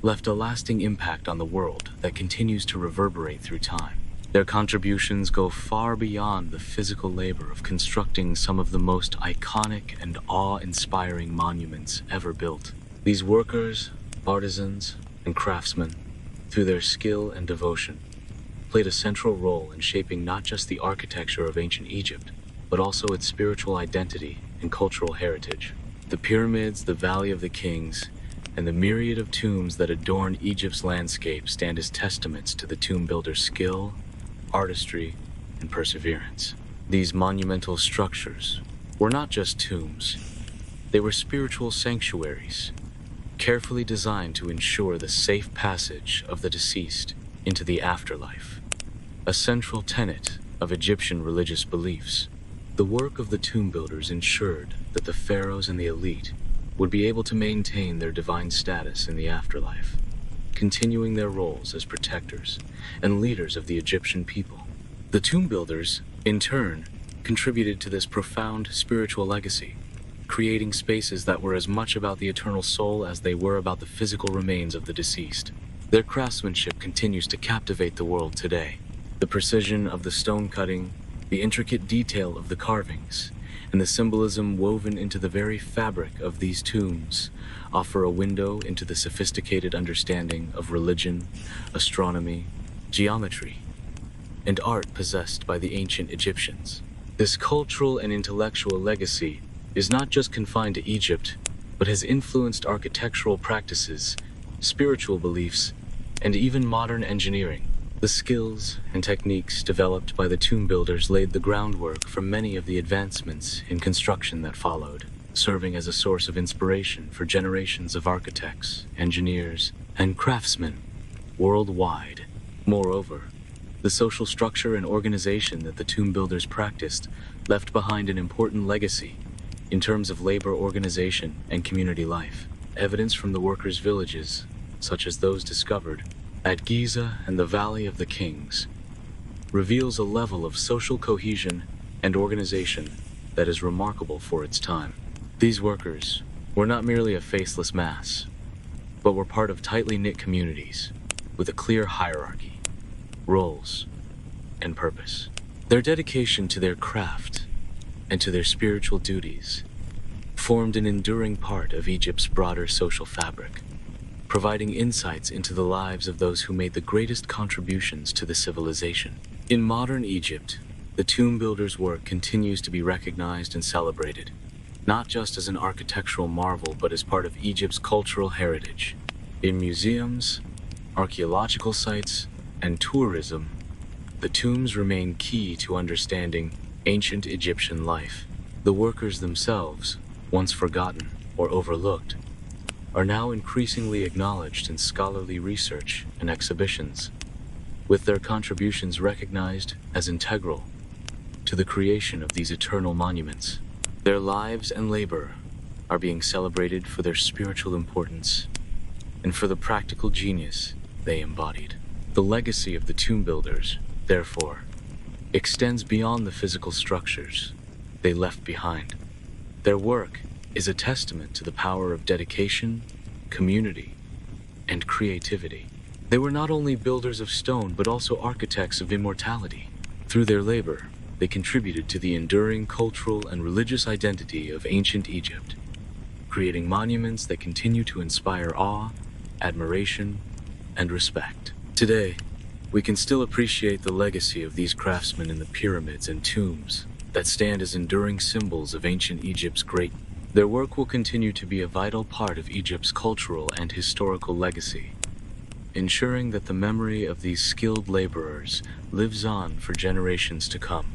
left a lasting impact on the world that continues to reverberate through time. Their contributions go far beyond the physical labor of constructing some of the most iconic and awe-inspiring monuments ever built. These workers, artisans, and craftsmen, through their skill and devotion, played a central role in shaping not just the architecture of ancient Egypt, but also its spiritual identity and cultural heritage. The pyramids, the Valley of the Kings, and the myriad of tombs that adorn Egypt's landscape stand as testaments to the tomb builder's skill, artistry, and perseverance. These monumental structures were not just tombs. They were spiritual sanctuaries, carefully designed to ensure the safe passage of the deceased into the afterlife, a central tenet of Egyptian religious beliefs. The work of the tomb builders ensured that the pharaohs and the elite would be able to maintain their divine status in the afterlife, continuing their roles as protectors and leaders of the Egyptian people. The tomb builders, in turn, contributed to this profound spiritual legacy, creating spaces that were as much about the eternal soul as they were about the physical remains of the deceased. Their craftsmanship continues to captivate the world today. The precision of the stone cutting, the intricate detail of the carvings, and the symbolism woven into the very fabric of these tombs offer a window into the sophisticated understanding of religion, astronomy, geometry, and art possessed by the ancient Egyptians. This cultural and intellectual legacy is not just confined to Egypt, but has influenced architectural practices, spiritual beliefs, and even modern engineering. The skills and techniques developed by the tomb builders laid the groundwork for many of the advancements in construction that followed, serving as a source of inspiration for generations of architects, engineers, and craftsmen worldwide. Moreover, the social structure and organization that the tomb builders practiced left behind an important legacy in terms of labor organization and community life. Evidence from the workers' villages, such as those discovered at Giza and the Valley of the Kings, reveals a level of social cohesion and organization that is remarkable for its time. These workers were not merely a faceless mass, but were part of tightly knit communities with a clear hierarchy, roles, and purpose. Their dedication to their craft and to their spiritual duties formed an enduring part of Egypt's broader social fabric, providing insights into the lives of those who made the greatest contributions to the civilization. In modern Egypt, the tomb builders' work continues to be recognized and celebrated, not just as an architectural marvel, but as part of Egypt's cultural heritage. In museums, archaeological sites, and tourism, the tombs remain key to understanding ancient Egyptian life. The workers themselves, once forgotten or overlooked, are now increasingly acknowledged in scholarly research and exhibitions, with their contributions recognized as integral to the creation of these eternal monuments. Their lives and labor are being celebrated for their spiritual importance and for the practical genius they embodied. The legacy of the tomb builders, therefore, extends beyond the physical structures they left behind. Their work is a testament to the power of dedication, community, and creativity. They were not only builders of stone, but also architects of immortality. Through their labor, they contributed to the enduring cultural and religious identity of ancient Egypt, creating monuments that continue to inspire awe, admiration, and respect. Today, we can still appreciate the legacy of these craftsmen in the pyramids and tombs that stand as enduring symbols of ancient Egypt's greatness. Their work will continue to be a vital part of Egypt's cultural and historical legacy, ensuring that the memory of these skilled laborers lives on for generations to come.